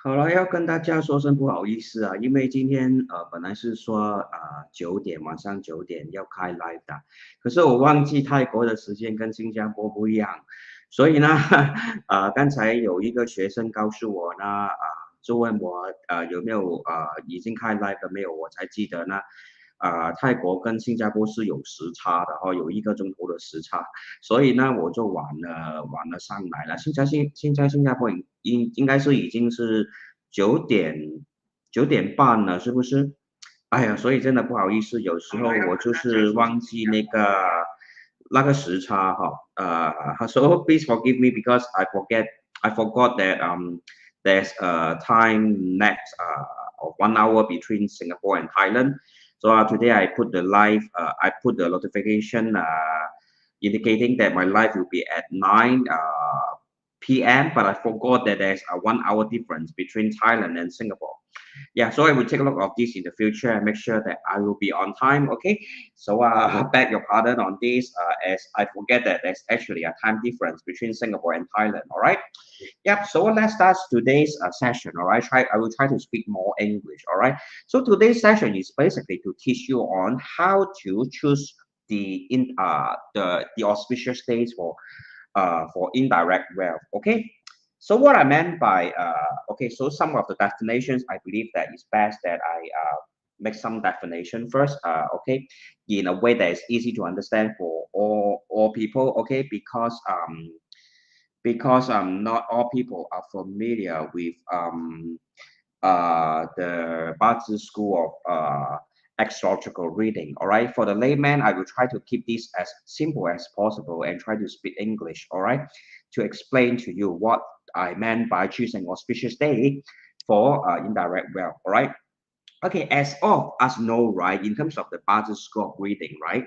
好了，要跟大家说声不好意思啊，因为今天本来是说9点晚上9点要开 live 的，可是我忘记泰国的时间跟新加坡不一样，所以呢刚才有一个学生告诉我呢就问我有没有已经开 live 了没有，我才记得呢泰国跟新加坡是有时差的有1个钟头的时差，所以呢我就晚了上来了。现在新加坡应该是已经是9点半了，是不是？哎呀，所以真的不好意思，有时候我就是忘记那个时差哈。So please forgive me because I forgot that there's a time lapse of 1 hour between Singapore and Thailand. So today I put the notification indicating that my live will be at 9 p.m. But I forgot that there's a 1 hour difference between Thailand and Singapore. Yeah, so I will take a look of this in the future and make sure that I will be on time. Okay, so beg your pardon on this as I forget that there's actually a time difference between Singapore and Thailand. All right. Yep. So let's start today's session. All right. I will try to speak more English. All right. So today's session is basically to teach you on how to choose the auspicious days for indirect wealth. Okay. So what I meant by okay, so some of the definitions I believe that it's best that I make some definition first. Okay, in a way that is easy to understand for all people. Okay, because not all people are familiar with the Bazi school of astrological reading. All right, for the layman, I will try to keep this as simple as possible and try to speak English. All right, to explain to you what I meant by choosing auspicious day for indirect wealth. All right. Okay, as all of us know, right, in terms of the Bazi school of reading, right,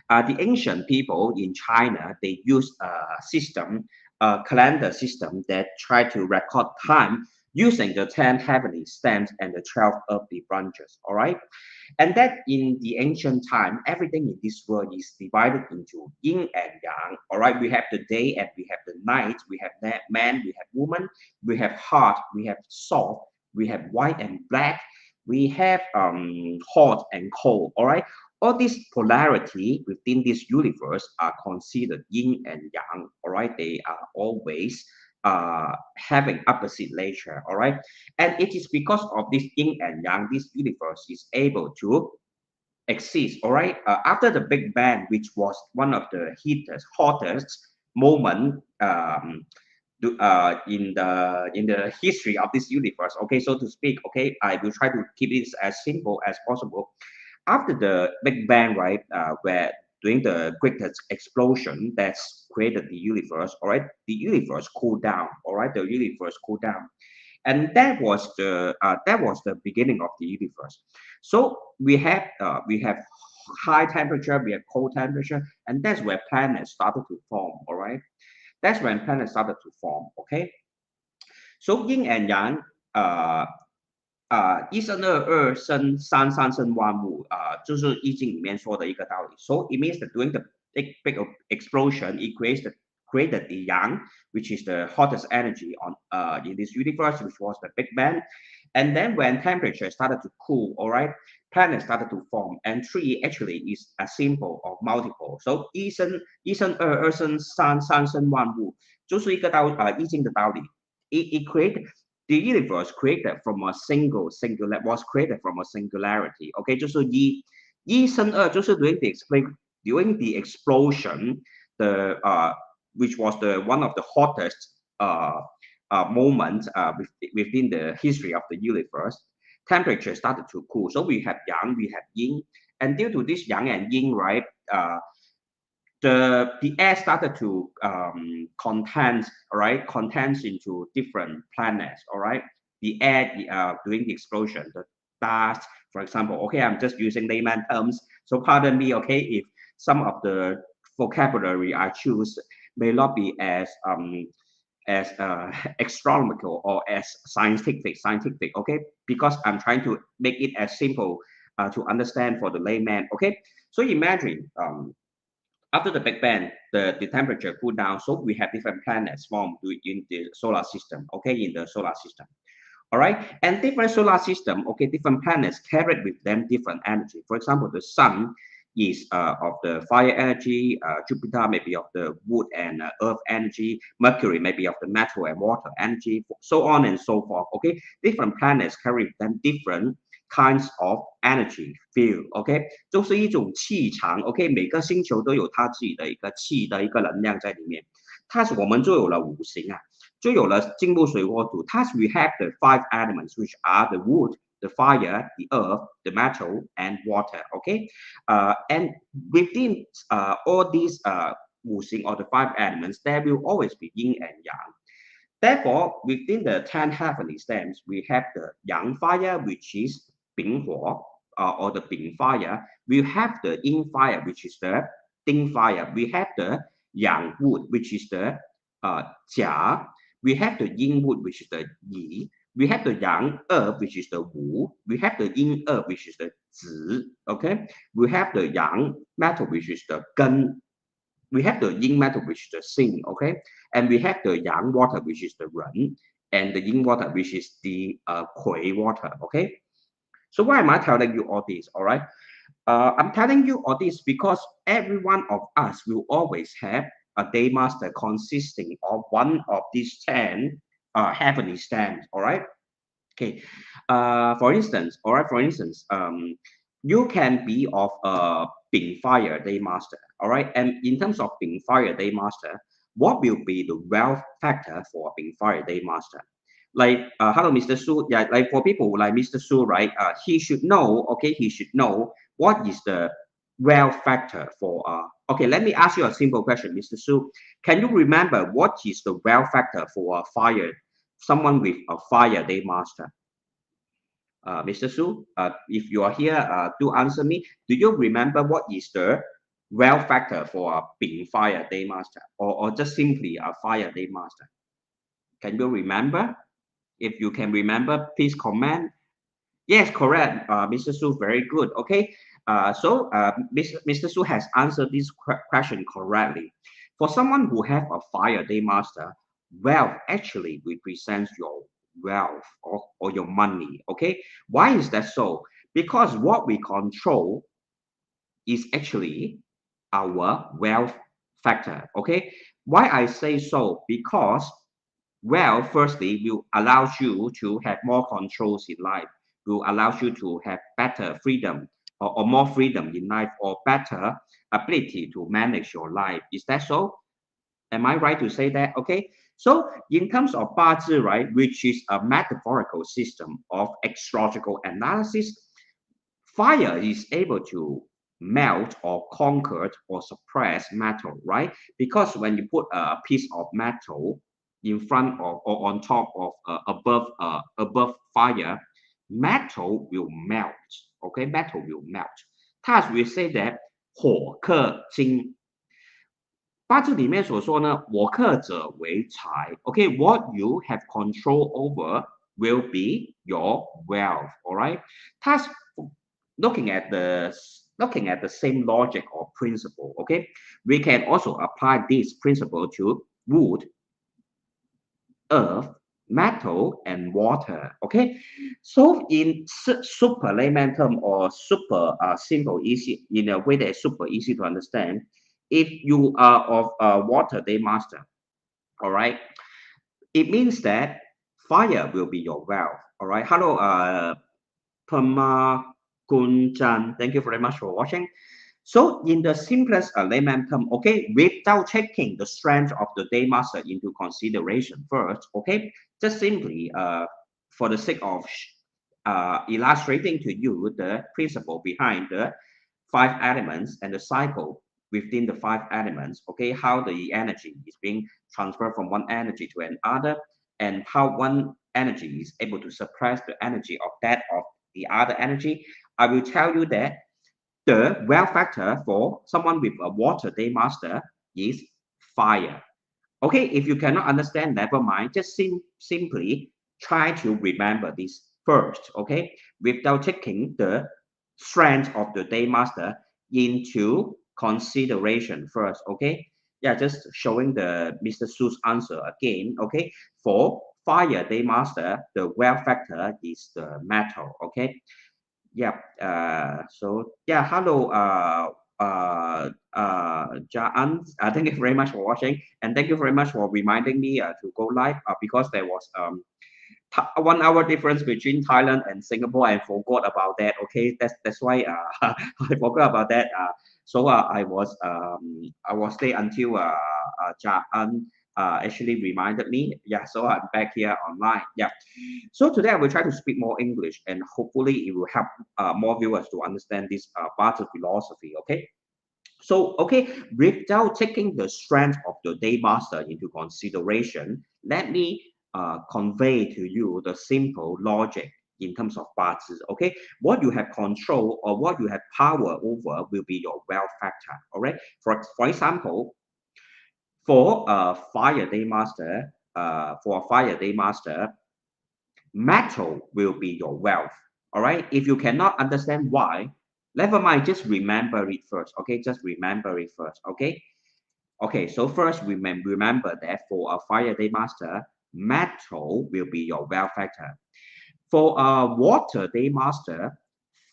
the ancient people in China, they use a calendar system that try to record time using the 10 heavenly stems and the 12 earthly branches, all right? And that in the ancient time, everything in this world is divided into yin and yang, all right? We have the day and we have the night, we have man, we have woman, we have hot, we have soft, we have white and black, we have hot and cold, all right? All this polarity within this universe are considered yin and yang, all right? They are always having opposite nature, all right? And it is because of this yin and yang, this universe is able to exist, all right? After the Big Bang, which was one of the hottest moment in the history of this universe, okay, so to speak, okay, I will try to keep it as simple as possible. After the Big Bang, right, where during the greatest explosion that's created the universe, all right, the universe cooled down, all right, the universe cooled down, and that was the beginning of the universe. So we have high temperature, we have cold temperature, and that's where planets started to form, all right. That's when planets started to form. Okay, so yin and yang, 一生二，二生三，三生万物，就是《易经》里面说的一个道理。So it means that during the big explosion, it created the yang, which is the hottest energy on in this universe, which was the Big Bang. And then when temperature started to cool, all right, planets started to form. And three actually is a symbol of multiple. So 一生二，二生三，三生万物，就是一个易经的道理。It created the universe created from a singular was created from a singularity. Okay, 就是一生二，就是 during the explosion, the which was the one of the hottest moments within the history of the universe. Temperature started to cool, so we have yang, we have yin, and due to this yang and yin, right, the air started to condense, right, condense into different planets, all right. The air during the explosion, the dust, for example. Okay, I'm just using layman terms, so pardon me. Okay, if some of the vocabulary I choose may not be as astronomical or as scientific. Okay, because I'm trying to make it as simple to understand for the layman. Okay, so imagine after the Big Bang, the temperature cooled down, so we have different planets formed in the solar system, okay, in the solar system. All right, and different solar system, okay, different planets carried with them different energy. For example, the sun is of the fire energy, Jupiter may be of the wood and earth energy, Mercury may be of the metal and water energy, so on and so forth. Okay, different planets carry with them different kinds of energy field. OK， 就是一种气场。OK， 每个星球都有它自己的一个气的一个能量在里面。它是我们就有了五行啊。就有了金木水火土。Thus, we have the five elements, which are the wood, the fire, the earth, the metal, and water. Okay, and within all these 五行 or the five elements, there will always be yin and yang. Therefore, within the 10 heavenly stems, we have the yang fire, which is 丙火 or the 丙 fire. We have the yin fire, which is the 丁 fire. We have the yang wood, which is the 甲. We have the yin wood, which is the yi. We have the yang earth, which is the wu. We have the yin earth, which is the zi. Okay. We have the yang metal, which is the gen. We have the yin metal, which is the xin. Okay. And we have the yang water, which is the ren. And the yin water, which is the kui water. Okay. So why am I telling you all this? All right. I'm telling you all this because every one of us will always have a day master consisting of one of these 10 heavenly stems. All right. Okay. For instance, all right. For instance, you can be of a Bing Fire Day Master. All right. And in terms of Bing Fire Day Master, what will be the wealth factor for a Bing Fire Day Master? Like, hello, Mr. Su. Yeah, like for people like Mr. Su, right? He should know. Okay, he should know what is the wealth factor for. Okay, let me ask you a simple question, Mr. Su. Can you remember what is the wealth factor for a fire? Someone with a Fire Day Master. Mr. Su, if you are here, do answer me. Do you remember what is the wealth factor for a Bing Fire Day Master, or just simply a Fire Day Master? Can you remember? If you can remember, please comment. Yes, correct, Mr. Su, very good. Okay, so Mr. Su has answered this question correctly. For someone who have a Fire Day Master, wealth actually represents your wealth or your money. Okay, why is that so? Because what we control is actually our wealth factor. Okay, why I say so? Because wealth, firstly, will allow you to have more controls in life, will allow you to have better freedom or more freedom in life, or better ability to manage your life. Is that so? Am I right to say that? Okay. So in terms of 八字, right, which is a metaphorical system of astrological analysis, fire is able to melt or conquer or suppress metal, right? Because when you put a piece of metal in front of or on top of above fire, metal will melt. Okay, metal will melt. Thus, we say that 火克金。八字里面所说呢，我克者为财。Okay, what you have control over will be your wealth. All right. Thus, looking at the same logic or principle, okay, we can also apply this principle to wood, earth, metal, and water. Okay, so in super layman term or super simple, easy, in a way that is super easy to understand, if you are of a water day master, all right, it means that fire will be your wealth. All right. Hello, Pama Kunjan. Thank you very much for watching. So in the simplest layman term, okay, without taking the strength of the day master into consideration first, okay, just simply for the sake of illustrating to you the principle behind the five elements and the cycle within the five elements, okay, how the energy is being transferred from one energy to another, and how one energy is able to suppress the energy of that of the other energy. I will tell you that the wealth factor for someone with a water day master is fire. Okay, if you cannot understand, never mind. Just simply try to remember this first, okay, without taking the strength of the day master into consideration first, okay. Yeah, just showing the Mr. Su's answer again, okay. For fire day master, the wealth factor is the metal. Okay. Yeah. So yeah. Hello. Jaan. Thank you very much for watching, and thank you very much for reminding me to go live. Because there was 1 hour difference between Thailand and Singapore. I forgot about that. Okay, that's why I forgot about that. So I was there until Jaan actually reminded me. Yeah, so I'm back here online. Yeah. So today I will try to speak more English, and hopefully it will help more viewers to understand this part of philosophy. Okay. So, okay, without taking the strength of the day master into consideration, let me convey to you the simple logic in terms of parts. Okay, what you have control or what you have power over will be your wealth factor. All right. For example, for a fire day master, metal will be your wealth. All right. If you cannot understand why, never mind. Just remember it first. Okay. Just remember it first. Okay. Okay. So first, remember that for a fire day master, metal will be your wealth factor. For a water day master,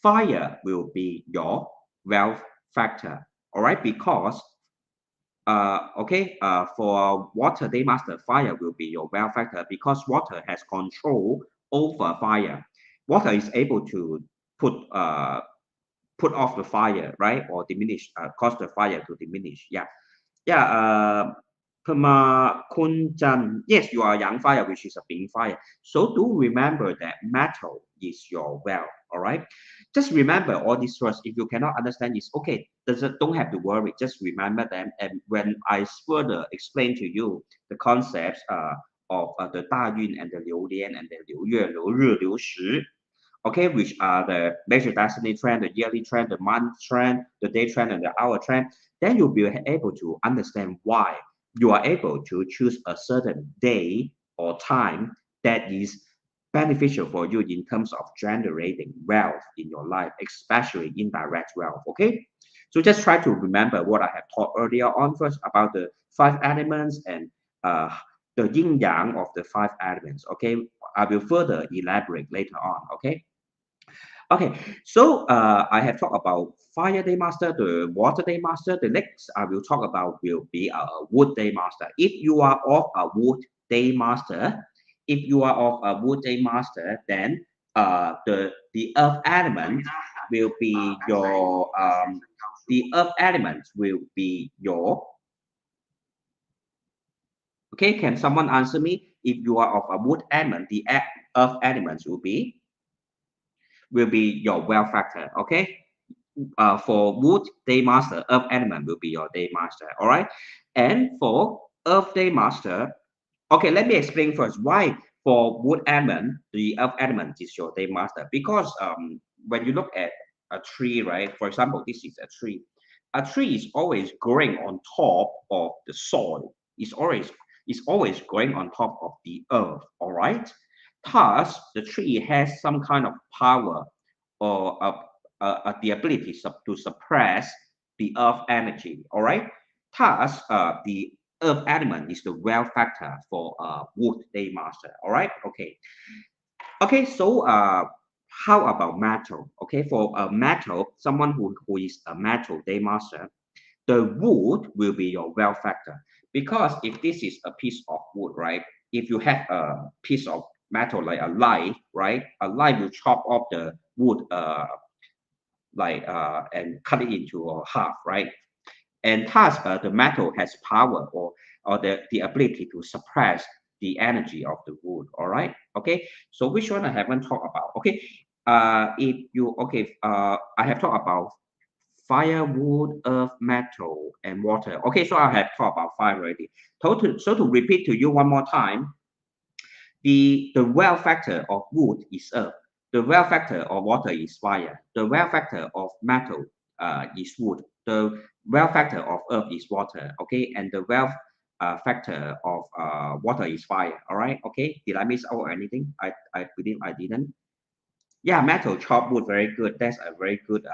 fire will be your wealth factor. All right. Because for water day master, fire will be your wealth factor because water has control over fire. Water is able to put uh put off the fire, right, or diminish, cause the fire to diminish. Yeah, yeah. Kunjan, yes, you are a young fire, which is a being fire. So do remember that metal is your wealth. All right. Just remember all these words. If you cannot understand, it's okay. Don't have to worry. Just remember them. And when I further explain to you the concepts of the 大运 and the 流年 and the 流月流日流时, okay, which are the major destiny trend, the yearly trend, the month trend, the day trend, and the hour trend, then you'll be able to understand why you are able to choose a certain day or time that is beneficial for you in terms of generating wealth in your life, especially indirect wealth. Okay. So just try to remember what I have taught earlier on first about the 5 elements and the yin yang of the 5 elements. Okay. I will further elaborate later on. Okay. Okay, so I have talked about fire day master, the water day master. The next I will talk about will be a wood day master. If you are of a wood day master, then the earth element will be your okay. Can someone answer me? If you are of a wood element, the earth elements will be your wealth factor. Okay. For wood day master, earth element will be your day master. All right. And for earth day master, okay, let me explain first why for wood element, the earth element is your day master. Because when you look at a tree, right? For example, this is a tree. A tree is always growing on top of the soil. It's always growing on top of the earth. All right. Thus, the tree has some kind of power or the ability to suppress the earth energy. All right. Thus, the earth element is the wealth factor for wood day master. All right. Okay. Okay. So how about metal? Okay. For a metal, someone who is a metal day master, the wood will be your wealth factor. Because if this is a piece of wood, right? If you have a piece of metal like a knife, right? A knife will chop off the wood and cut it into a half, right? And thus the metal has power or the ability to suppress the energy of the wood. All right. Okay. So which one I haven't talked about? Okay. If you okay, I have talked about fire, wood, earth, metal, and water. Okay, so I have talked about fire already. So to repeat to you one more time, the wealth factor of wood is earth. The wealth factor of water is fire. The wealth factor of metal is wood. The wealth factor of earth is water. Okay, and the wealth factor of water is fire. All right. Okay. Did I miss out anything? I believe I didn't. Yeah, metal chop wood, very good. That's a very good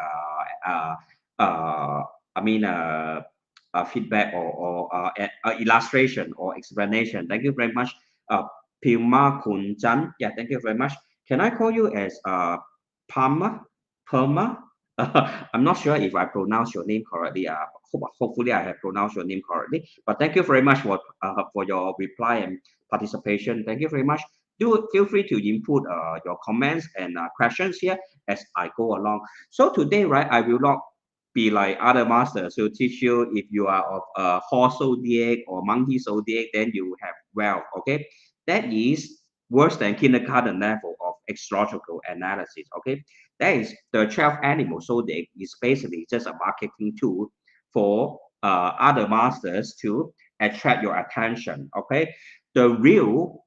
I mean feedback or illustration or explanation. Thank you very much. Pilma Kunjan. Yeah, thank you very much. Can I call you as Palma? Perma? I'm not sure if I pronounce your name correctly. Hopefully I have pronounced your name correctly. But thank you very much for your reply and participation. Thank you very much. Do feel free to input your comments and questions here as I go along. So today, right, I will not be like other masters who teach you if you are of horse zodiac or monkey zodiac, then you have wealth. Okay, that is worse than kindergarten level of astrological analysis. Okay, that is the 12 animal zodiac is basically just a marketing tool for other masters to attract your attention. Okay, the real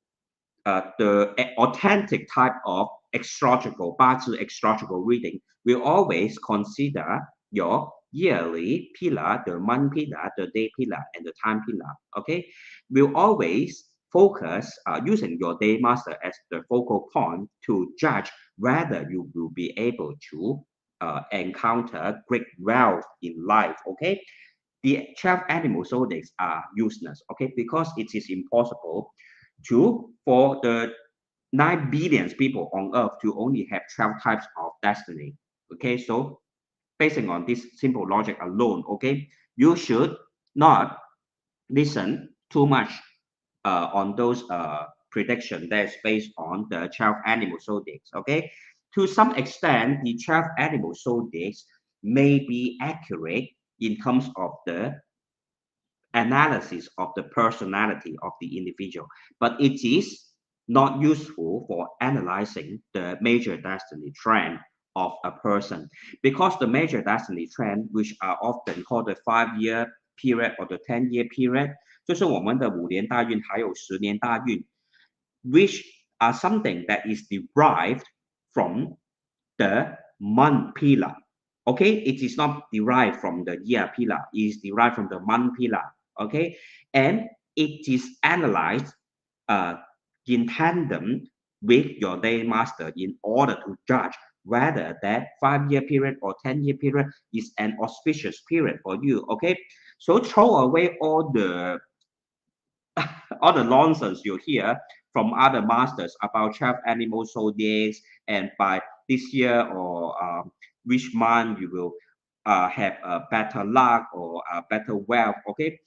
the authentic type of astrological, 八字 astrological reading will always consider your yearly pillar, the month pillar, the day pillar, and the time pillar. Okay, will always focus using your day master as the focal point to judge whether you will be able to encounter great wealth in life. Okay, the 12 animal zodiacs are useless. Okay, because it is impossible to for the 9 billion people on earth to only have 12 types of destiny. Okay, so basing on this simple logic alone, okay, you should not listen too much on those prediction that's based on the 12 animal zodiacs. Okay, to some extent the 12 animal zodiacs may be accurate in terms of the analysis of the personality of the individual, but it is not useful for analyzing the major destiny trend of a person, because the major destiny trend, which are often called the 5-year period or the 10-year period, 就是我们的5年大运还有10年大运, which are something that is derived from the month pillar. Okay, it is not derived from the year pillar, it is derived from the month pillar. Okay, and it is analyzed uh, in tandem with your day master in order to judge whether that 5-year period or 10-year period is an auspicious period for you. Okay, so throw away all the all the nonsense you hear from other masters about 12 animal zodiacs and by this year or which month you will have a better luck or a better wealth. Okay,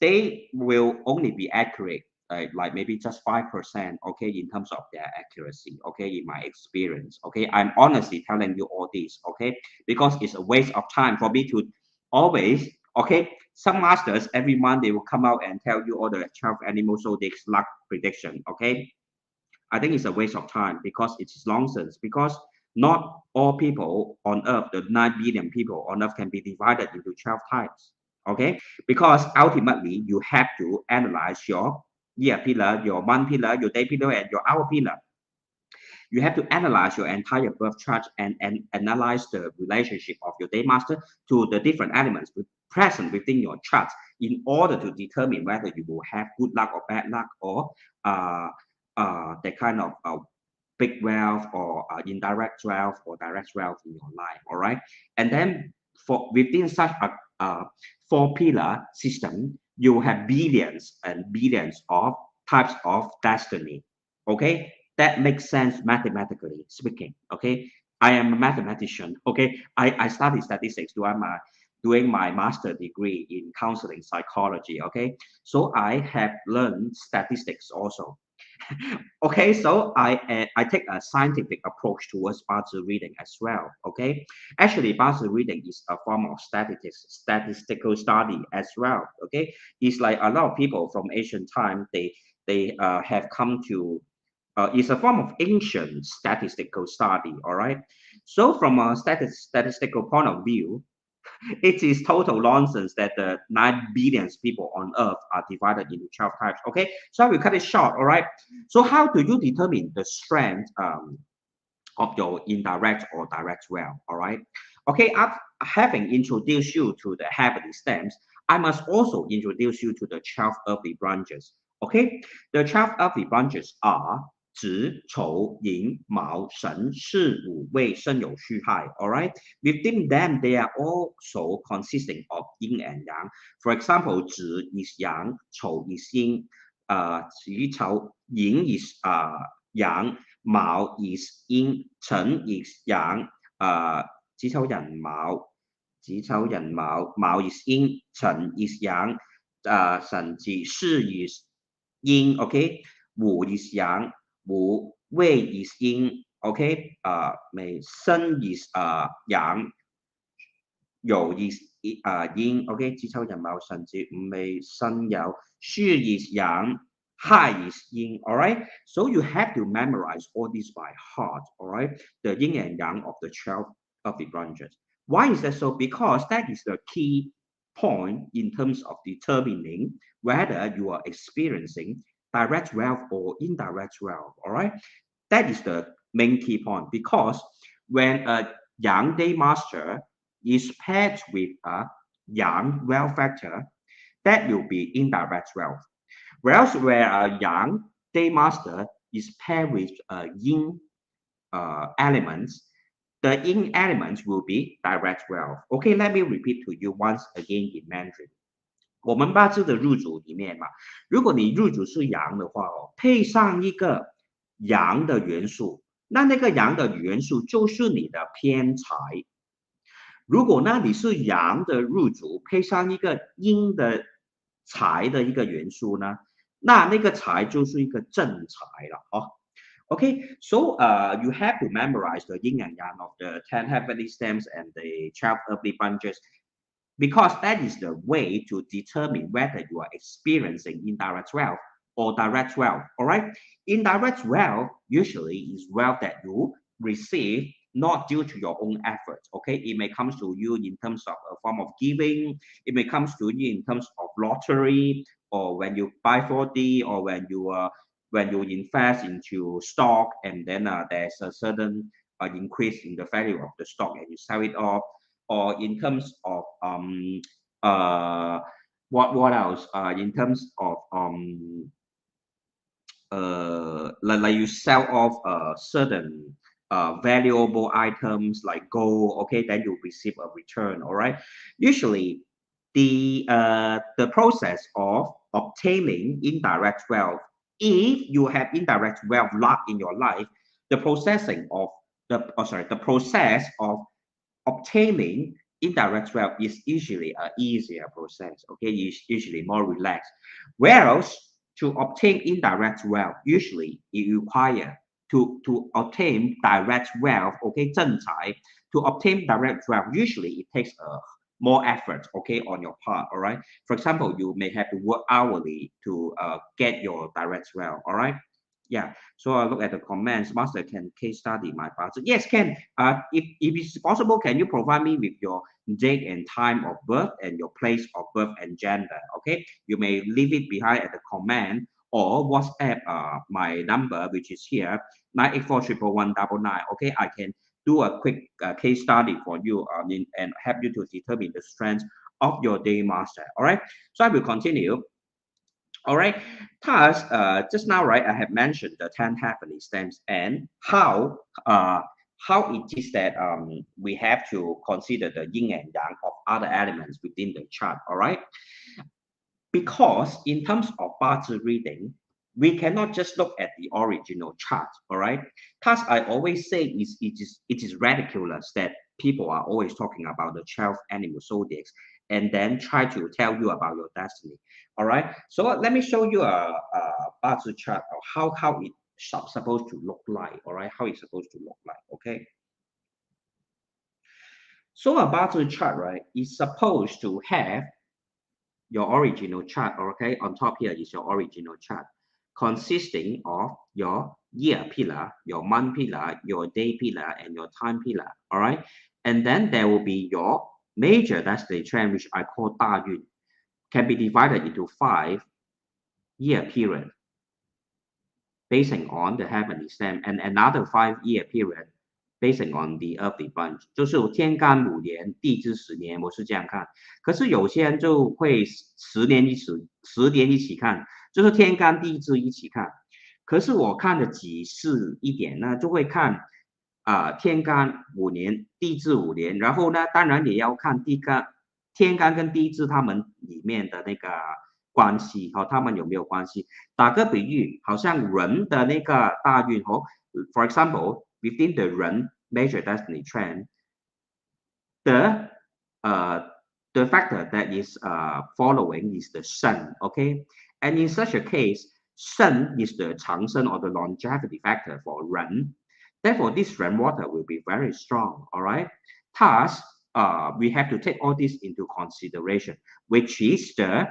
they will only be accurate like maybe just 5%. Okay, in terms of their accuracy. Okay, in my experience. Okay, I'm honestly telling you all this. Okay, because it's a waste of time for me to always. Okay, some masters every month they will come out and tell you all the 12 animal zodiacs luck prediction. Okay, I think it's a waste of time because it is nonsense. Because not all people on earth, the 9 billion people on earth, can be divided into 12 types. Okay, because ultimately you have to analyze your year pillar, your month pillar, your day pillar, and your hour pillar. You have to analyze your entire birth chart and analyze the relationship of your day master to the different elements present within your chart in order to determine whether you will have good luck or bad luck, or the kind of big wealth or indirect wealth or direct wealth in your life. All right, and then for within such a 4-pillar system, you have billions and billions of types of destiny. Okay, that makes sense mathematically speaking. Okay, I am a mathematician. Okay, I studied statistics doing my master degree in counseling psychology. Okay, so I have learned statistics also. Okay, so I take a scientific approach towards Bazi reading as well. Okay, actually Bazi reading is a form of statistical study as well. Okay, it's like a lot of people from ancient time they have come to it's a form of ancient statistical study. All right, so from a statistical point of view, it is total nonsense that the 9 billion people on earth are divided into 12 types. Okay, so I will cut it short. All right, so how do you determine the strength of your indirect or direct wealth? All right, okay, after having introduced you to the heavenly stems, I must also introduce you to the 12 earthly branches. Okay, the 12 earthly branches are 子、丑、寅、卯、辰、巳、午、未、申、酉、戌、亥. All right. Within them, they are also consisting of yin and yang. For example, 子 is yang, 丑 is yin, 子丑寅 is 阳，卯 is 阴，辰 is 阳，子丑寅卯，卯 is 阴，辰 is 阳，申子巳 is 阴 ，OK， 午 is 阳，午未 is 阴 ，OK， 未申 is 阳，酉 is 阴 ，OK， 子丑寅卯申子午未申酉，戌 is 阳。High is yin, all right? So you have to memorize all this by heart, all right? The yin and yang of the 12 of the branches. Why is that so? Because that is the key point in terms of determining whether you are experiencing direct wealth or indirect wealth, all right? That is the main key point because when a yang day master is paired with a yang wealth factor, that will be indirect wealth. Whereas where a yang day master is paired with yin elements, the yin elements will be direct wealth. Okay, let me repeat to you once again in Mandarin. 我们八字的入主里面嘛，如果你入主是阳的话哦，配上一个阳的元素，那个阳的元素就是你的偏财。如果呢你是阳的入主，配上一个阴的财的一个元素呢，那个财就是一个正财了哦。Okay, so you have to memorize the yin and yang of the 10 heavenly stems and the 12 earthly bunches because that is the way to determine whether you are experiencing indirect wealth or direct wealth. All right, indirect wealth usually is wealth that you receive not due to your own efforts. Okay, it may come to you in terms of a form of giving, it may come to you in terms of lottery, or when you buy 4D, or when you invest into stock and then there's a certain increase in the value of the stock and you sell it off, or in terms of what else in terms of like you sell off certain valuable items like gold, okay, then you receive a return. All right, usually the process of obtaining indirect wealth, if you have indirect wealth luck in your life, the processing of the process of obtaining indirect wealth is usually an easier process. Okay, it's usually more relaxed. Whereas to obtain indirect wealth, usually it requires to obtain direct wealth, okay, 正财, to obtain direct wealth, usually it takes more effort, okay, on your part, all right? For example, you may have to work hourly to get your direct wealth, all right? Yeah, so I look at the comments. Master, can case study my parts? Yes, can. If it's possible, can you provide me with your date and time of birth and your place of birth and gender? Okay, you may leave it behind at the comment or WhatsApp my number, which is here 9841199. Okay, I can do a quick case study for you and help you to determine the strength of your day master. All right, so I will continue. All right, thus just now, right, I have mentioned the 10 heavenly stems and how it is that we have to consider the yin and yang of other elements within the chart. All right, because in terms of Bazi reading, we cannot just look at the original chart. All right, thus I always say it is ridiculous that people are always talking about the 12 animal zodiacs and then try to tell you about your destiny. All right, so let me show you a Bazi chart of how it's supposed to look like. All right, how it's supposed to look like. Okay, so a Bazi chart, right, is supposed to have your original chart. Okay, on top here is your original chart consisting of your year pillar, your month pillar, your day pillar, and your time pillar. All right, and then there will be your major destiny trend, which I call 大运, can be divided into 5-year period basing on the heavenly stem and another 5-year period basing on the earthly bunch. 就是天干5年，地支10年，我是这样看。可是有些人就会10年一起看，就是天干地支一起看。可是我看的几次一点呢，就会看天干5年，地支5年，然后呢，当然也要看天干跟地支他们里面的那个关系？好，他们有没有关系？打个比喻，好像人的那个大运哦，for example, within the 人 major destiny trend, the uh, the factor that is following is the sun, okay? And in such a case, sun is the 长生 or the longevity factor for 人. Therefore, this rainwater will be very strong, all right? Thus, we have to take all this into consideration, which is the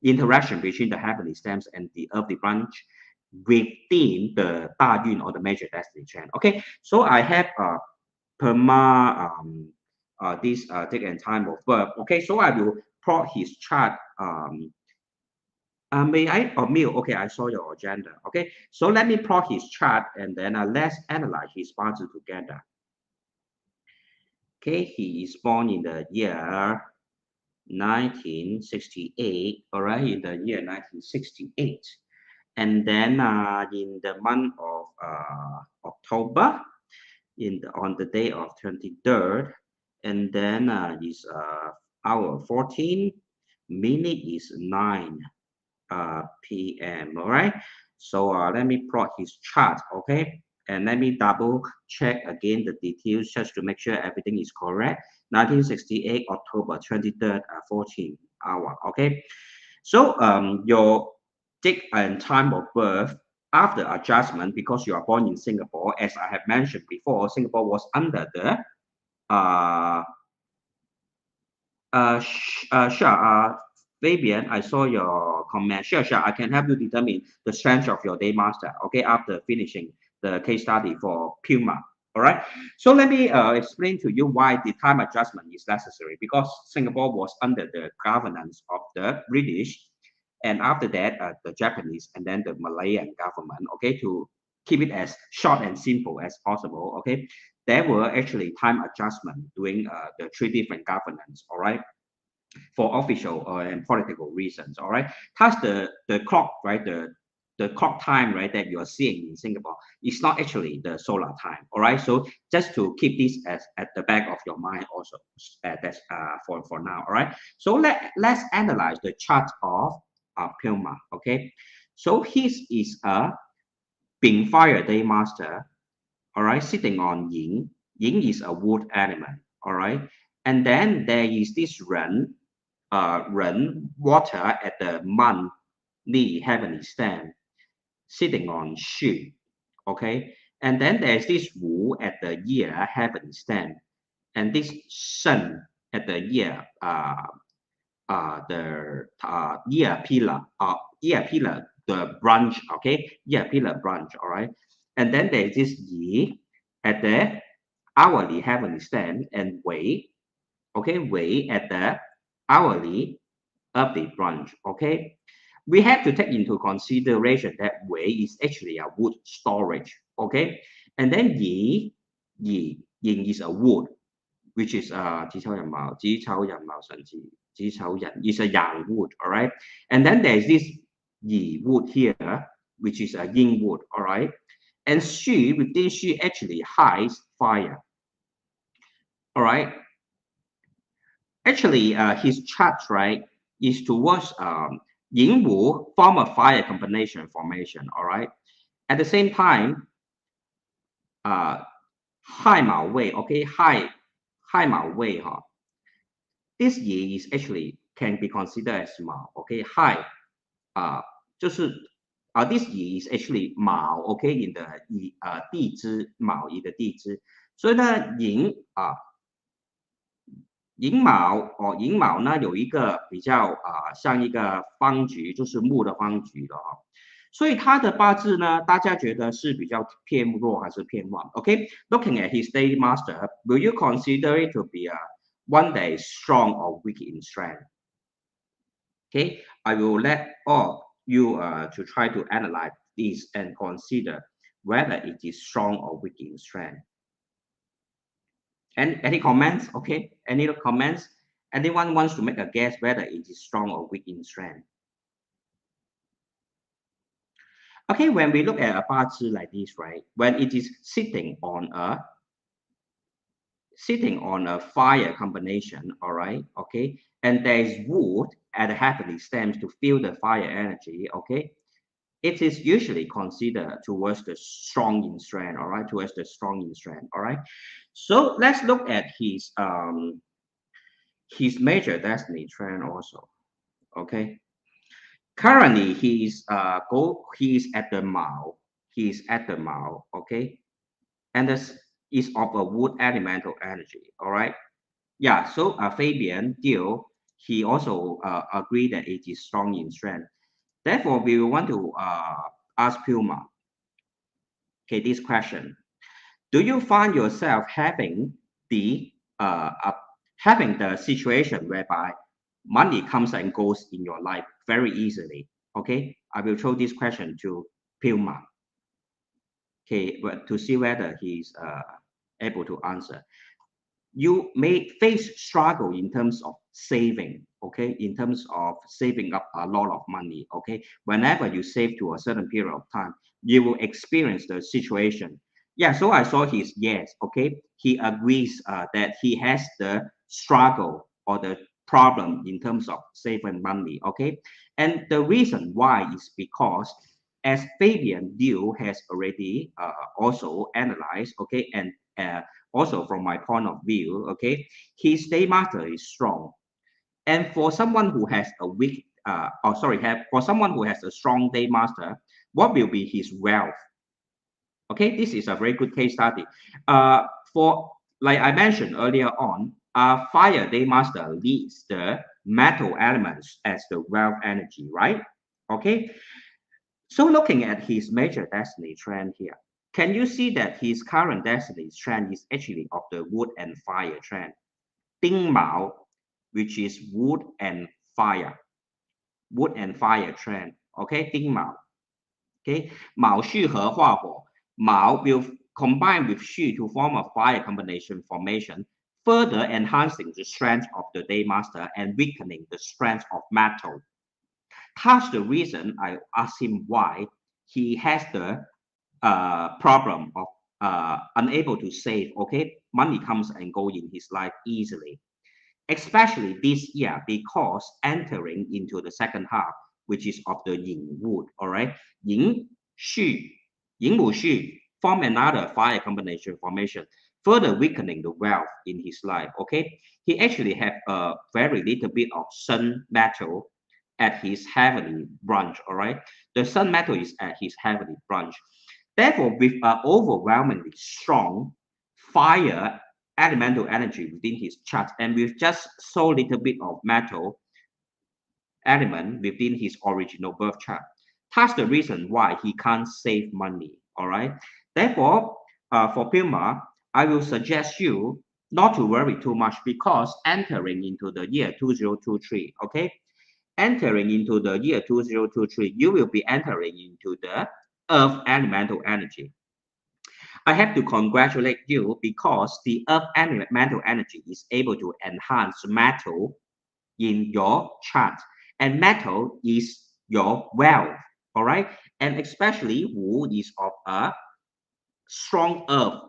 interaction between the heavenly stems and the earthly branch within the 大运 or the major destiny trend. Okay, so I have perma this date and time of birth. Okay, so I will plot his chart. May I or Mill? Okay, I saw your agenda. Okay, so let me plot his chart and then let's analyze his parts together. Okay, he is born in the year 1968. All right, in the year 1968, and then in the month of October, on the day of 23rd, and then is hour 14 minute is 9 p.m. All right, so let me plot his chart. Okay, and let me double check again the details just to make sure everything is correct. 1968 October 23rd 14 hour. Okay, so your date and time of birth after adjustment, because you are born in Singapore, as I have mentioned before, Singapore was under the uh, sure, Fabian, I saw your comment. Sure, I can help you determine the strength of your day master. Okay, after finishing the case study for Puma. All right. So let me explain to you why the time adjustment is necessary. Because Singapore was under the governance of the British, and after that, the Japanese, and then the Malayan government. Okay, to keep it as short and simple as possible. Okay, there were actually time adjustment doing the three different governance, all right, for official and political reasons, all right. Thus, the clock, right, the clock time, right, that you are seeing in Singapore is not actually the solar time, all right. So just to keep this as at the back of your mind also, that's for now, all right. So let's analyze the chart of Puma, okay. So his is a Bing Fire Day Master, all right, sitting on yin. Yin is a wood element, all right. And then there is this ren water at the monthly heavenly stand, sitting on shu, okay. And then there's this wu at the year heavenly stand, and this sun at the year the year pillar, the branch, okay, year pillar branch, all right. And then there's this yi at the hourly heavenly stand, and wei, okay, wei at the hourly of the branch, okay. We have to take into consideration that wei is actually a wood storage, okay. And then yin is a wood, which is 子丑寅卯神奇，己丑寅 is a yang wood, all right. And then there's this yi wood here, which is a yin wood, all right. And she, within she actually hides fire, all right. Actually, his chart, right, is towards yin wu form a fire combination formation, all right. At the same time, hai mao wei, okay, hai mao wei, huh? This yi is actually can be considered as mao, okay. Hai 就是this yi is actually 卯 okay in the 地支卯乙的地支，所以呢寅卯呢有一个比较像一个方局，就是木的方局的哈。所以他的八字呢，大家觉得是比较偏弱还是偏旺 ？Okay, looking at his day master, will you consider it to be one that is strong or weak in strength? Okay, I will let all you to try to analyze this and consider whether it is strong or weak in strength. And any comments? Okay, any comments? Anyone wants to make a guess whether it is strong or weak in strength? Okay, when we look at a 八字 like this, right? When it is sitting on a sitting on a fire combination, all right, okay, and there is wood at the heavenly stems to feel the fire energy, okay, it is usually considered towards the strong in strength, all right, towards the strong in strength, all right. So let's look at his major destiny trend also, okay. Currently, he's at the mouth, he's at the mouth, okay, and this is of a wood elemental energy, all right. Yeah, so Fabian Dio, he also agreed that it is strong in strength. Therefore, we will want to ask Puma, okay, this question: do you find yourself the having the situation whereby money comes and goes in your life very easily? Okay, I will throw this question to Puma. Okay, but to see whether he's able to answer. You may face struggle in terms of saving, okay, in terms of saving up a lot of money, okay. Whenever you save to a certain period of time, you will experience the situation. Yeah, so I saw his yes, okay, he agrees that he has the struggle or the problem in terms of saving money, okay. And the reason why is because as Fabian Dew has already also analyzed, okay, and also from my point of view, okay, his day master is strong. And for someone who has a weak, for someone who has a strong day master, what will be his wealth? Okay, this is a very good case study. For like I mentioned earlier on, fire day master leads the metal elements as the wealth energy, right? Okay, so looking at his major destiny trend here, can you see that his current destiny trend is actually of the wood and fire trend? Ding Mao, which is wood and fire trend. Okay, Ding Mao. Okay, Mao Xu He Hua Bo. Mao will combine with Xu to form a fire combination formation, further enhancing the strength of the day master and weakening the strength of metal. That's the reason I asked him why he has the problem of unable to save. Okay, money comes and goes in his life easily, especially this year because entering into the second half, which is of the Yin wood. All right, Yin Xu, Yin Wu Xu form another fire combination formation, further weakening the wealth in his life. Okay, he actually have a very little bit of sun metal at his heavenly branch. All right, the sun metal is at his heavenly branch. Therefore, with an overwhelmingly strong fire elemental energy within his chart and with just so little bit of metal element within his original birth chart. That's the reason why he can't save money. All right. Therefore, for Puma, I will suggest you not to worry too much because entering into the year 2023, okay, entering into the year 2023, you will be entering into the earth elemental energy. I have to congratulate you because the earth elemental energy is able to enhance metal in your chart, and metal is your wealth. All right, and especially Wu is of a strong earth,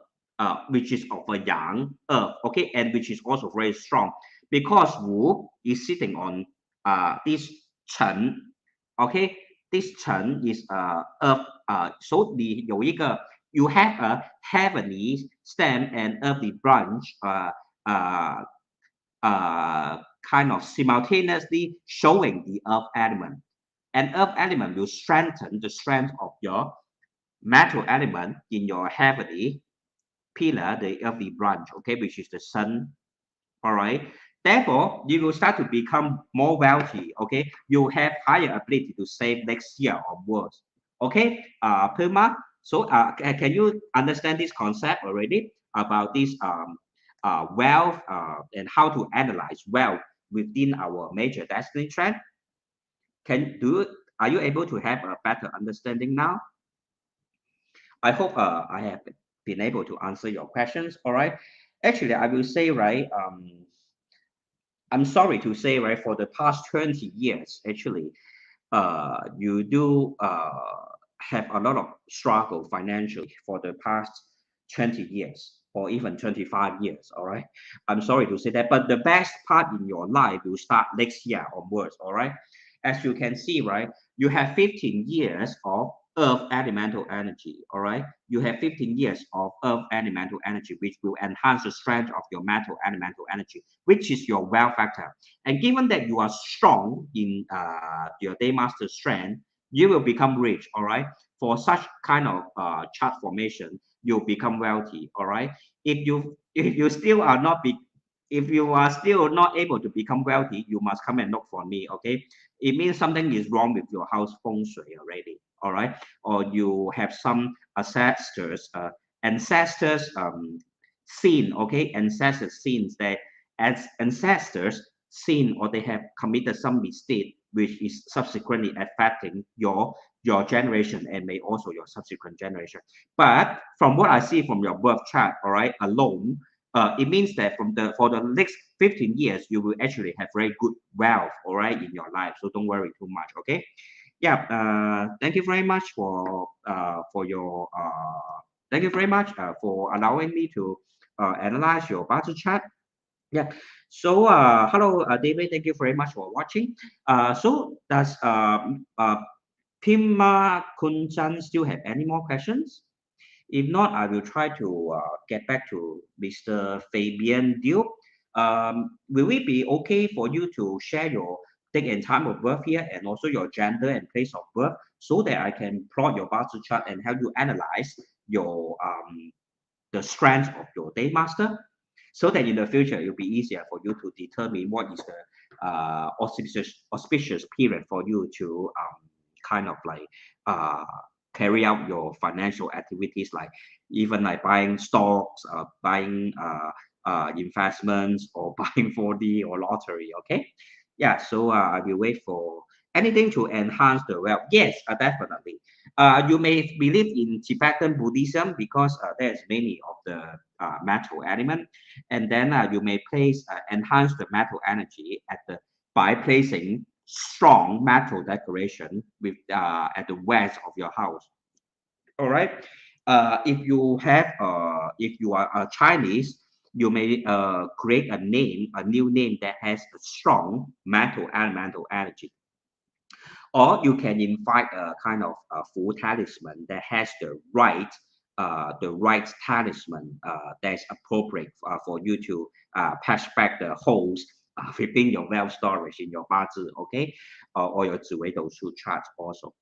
which is of a yang earth, okay, and which is also very strong because Wu is sitting on this Chen, okay, this Chen is earth, so the 有一个 you have a heavenly stem and earthly branch, uh, kind of simultaneously showing the earth element, and earth element will strengthen the strength of your metal element in your heavenly pillar, the earthly branch, okay, which is the sun. All right. Therefore, you will start to become more wealthy. Okay, you have higher ability to save next year onwards. Okay, Puma. So, can you understand this concept already about this wealth and how to analyze wealth within our major destiny trend? Can do? Are you able to have a better understanding now? I hope I have been able to answer your questions. All right. Actually, I will say, right, I'm sorry to say, right, for the past 20 years, actually, you do have a lot of struggle financially for the past 20 years. or even 25 years. All right. I'm sorry to say that, but the best part in your life will start next year onwards. All right. As you can see, right, you have 15 years of earth elemental energy. All right. You have 15 years of earth elemental energy, which will enhance the strength of your metal elemental energy, which is your wealth factor. And given that you are strong in your day master strength, you will become rich. All right. For such kind of chart formation, you become wealthy. All right. If you still are not be if you are still not able to become wealthy, you must come and look for me. Okay. It means something is wrong with your house feng shui already. All right. Or you have some ancestors sin. Okay. Ancestors sins that as ancestors sin, or they have committed some mistake which is subsequently affecting your generation and may also your subsequent generation. But from what I see from your birth chart, all right, alone, it means that for the next 15 years, you will actually have very good wealth, all right, in your life. So don't worry too much, okay? Yeah. Thank you very much for your thank you very much for allowing me to analyze your birth chart. Yeah. So hello, David. Thank you very much for watching. So does Pima Kunjan still have any more questions? If not, I will try to get back to Mr. Fabian Diop. Will it be okay for you to share your date and time of birth here and also your gender and place of birth so that I can plot your birth chart and help you analyze your the strength of your day master so that in the future it will be easier for you to determine what is the auspicious period for you to kind of like uh, carry out your financial activities, like even like buying stocks, buying investments, or buying 4D or lottery. Okay. Yeah. So I will wait for anything to enhance the wealth. Yes, definitely. You may believe in Tibetan Buddhism because there's many of the metal element, and then you may place enhance the metal energy by placing strong metal decoration with at the west of your house. All right. If you are a Chinese, you may create a new name that has a strong metal elemental energy, or you can invite a kind of a full talisman that has the right talisman that's appropriate for you to patch back the holes within your wealth storage in your bazi, okay, or your Ziwei Shu chart also.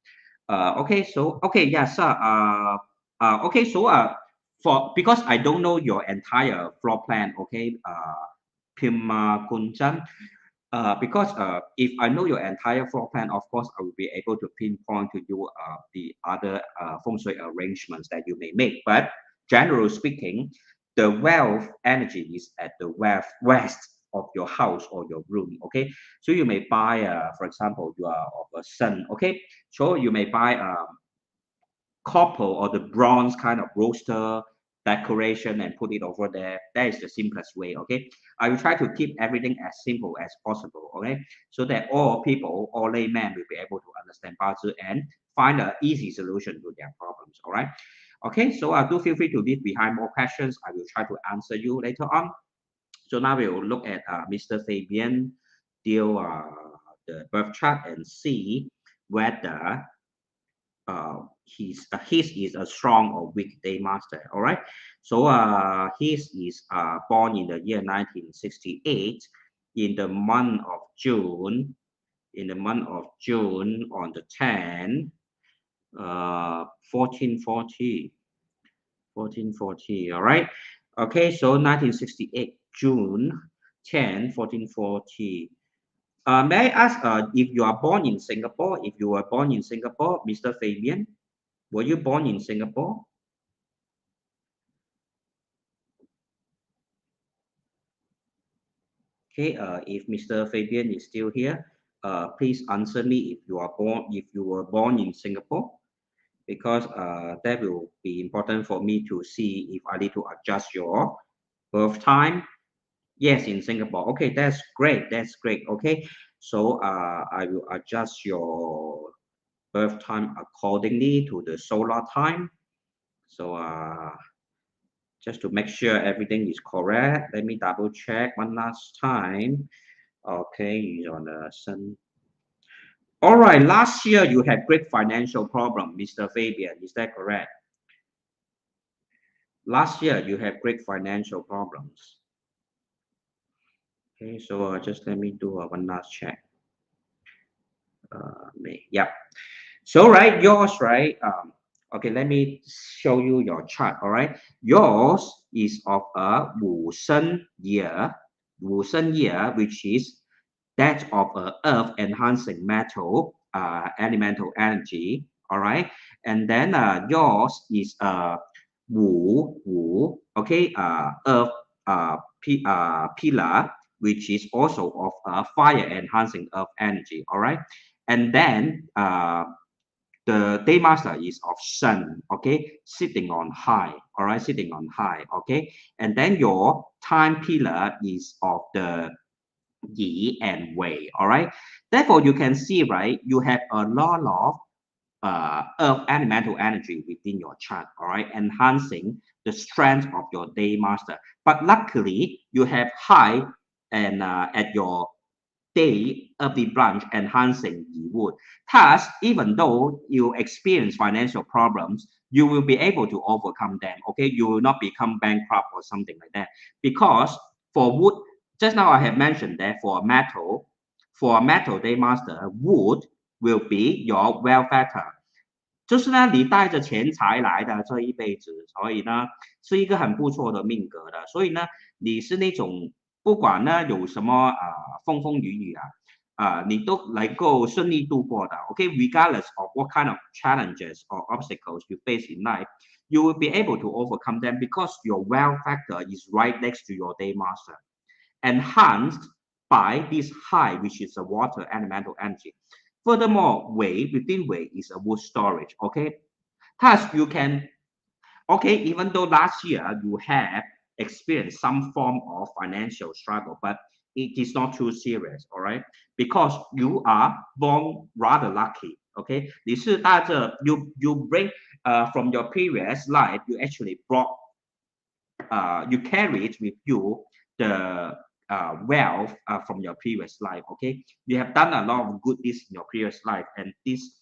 Okay, so okay, yes, sir. Okay, so for because I don't know your entire floor plan, okay, Pima Kunjan. Because if I know your entire floor plan, of course, I will be able to pinpoint to you the other feng shui arrangements that you may make. But generally speaking, the wealth energy is at the west of your house or your room. Okay, so you may buy, for example, you are of a sun. Okay, so you may buy copper or the bronze kind of roaster decoration and put it over there. That is the simplest way. Okay, I will try to keep everything as simple as possible. Okay, so that all people, all laymen will be able to understand Bazi and find an easy solution to their problems. All right. Okay, so do feel free to leave behind more questions. I will try to answer you later on. So now we will look at Mr. Fabian deal the birth chart and see whether his is a strong or weak day master. All right. So his is born in the year 1968 in the month of June. In the month of June on the 10th, 1440. 1440. All right. Okay. So 1968 June 10, 1440. May I ask if you are born in Singapore? If you were born in Singapore, Mr. Fabian, were you born in Singapore? Okay, if Mr. Fabian is still here, please answer me if you were born in Singapore, because that will be important for me to see if I need to adjust your birth time. Yes, in Singapore. Okay, that's great. That's great. Okay, so I will adjust your birth time accordingly to the solar time. So Just to make sure everything is correct, let me double check one last time. Okay, he's on the sun. All right, last year you had great financial problem, Mr. Fabian. Is that correct? Last year you had great financial problems. Okay, so just let me do one last check. Yeah. So right, yours right. Okay, let me show you your chart. All right, yours is of a 5生year, 5生year, which is that of a earth enhancing metal, elemental energy. All right, and then yours is a 五五, okay, earth pillar, which is also of a fire enhancing earth energy. All right, and then the day master is of sun, okay, sitting on high, all right, sitting on high, okay, and then your time pillar is of the yi and wei, all right. Therefore, you can see, right, you have a lot of earth elemental energy within your chart, all right, enhancing the strength of your day master. But luckily, you have high and at your day of the branch enhancing the wood. Thus, even though you experience financial problems, you will be able to overcome them. Okay, you will not become bankrupt or something like that. Because for wood, just now I have mentioned that for a metal day master, wood will be your wealth factor. 就是呢，你带着钱财来的这一辈子，所以呢，是一个很不错的命格的。所以呢，你是那种不管呢有什么风风雨雨你都能够顺利度过的。Okay, regardless of what kind of challenges or obstacles you face in life, you will be able to overcome them because your wealth factor is right next to your day master, enhanced by this high, which is a water elemental energy. Furthermore, Wei within Wei is a wood storage. Okay, thus you can, okay, even though last year you have experienced some form of financial struggle, but it is not too serious, all right, because you are born rather lucky. Okay, 你是带着 you bring from your previous life, you actually brought you carried with you the wealth from your previous life. Okay, you have done a lot of good deeds in your previous life, and this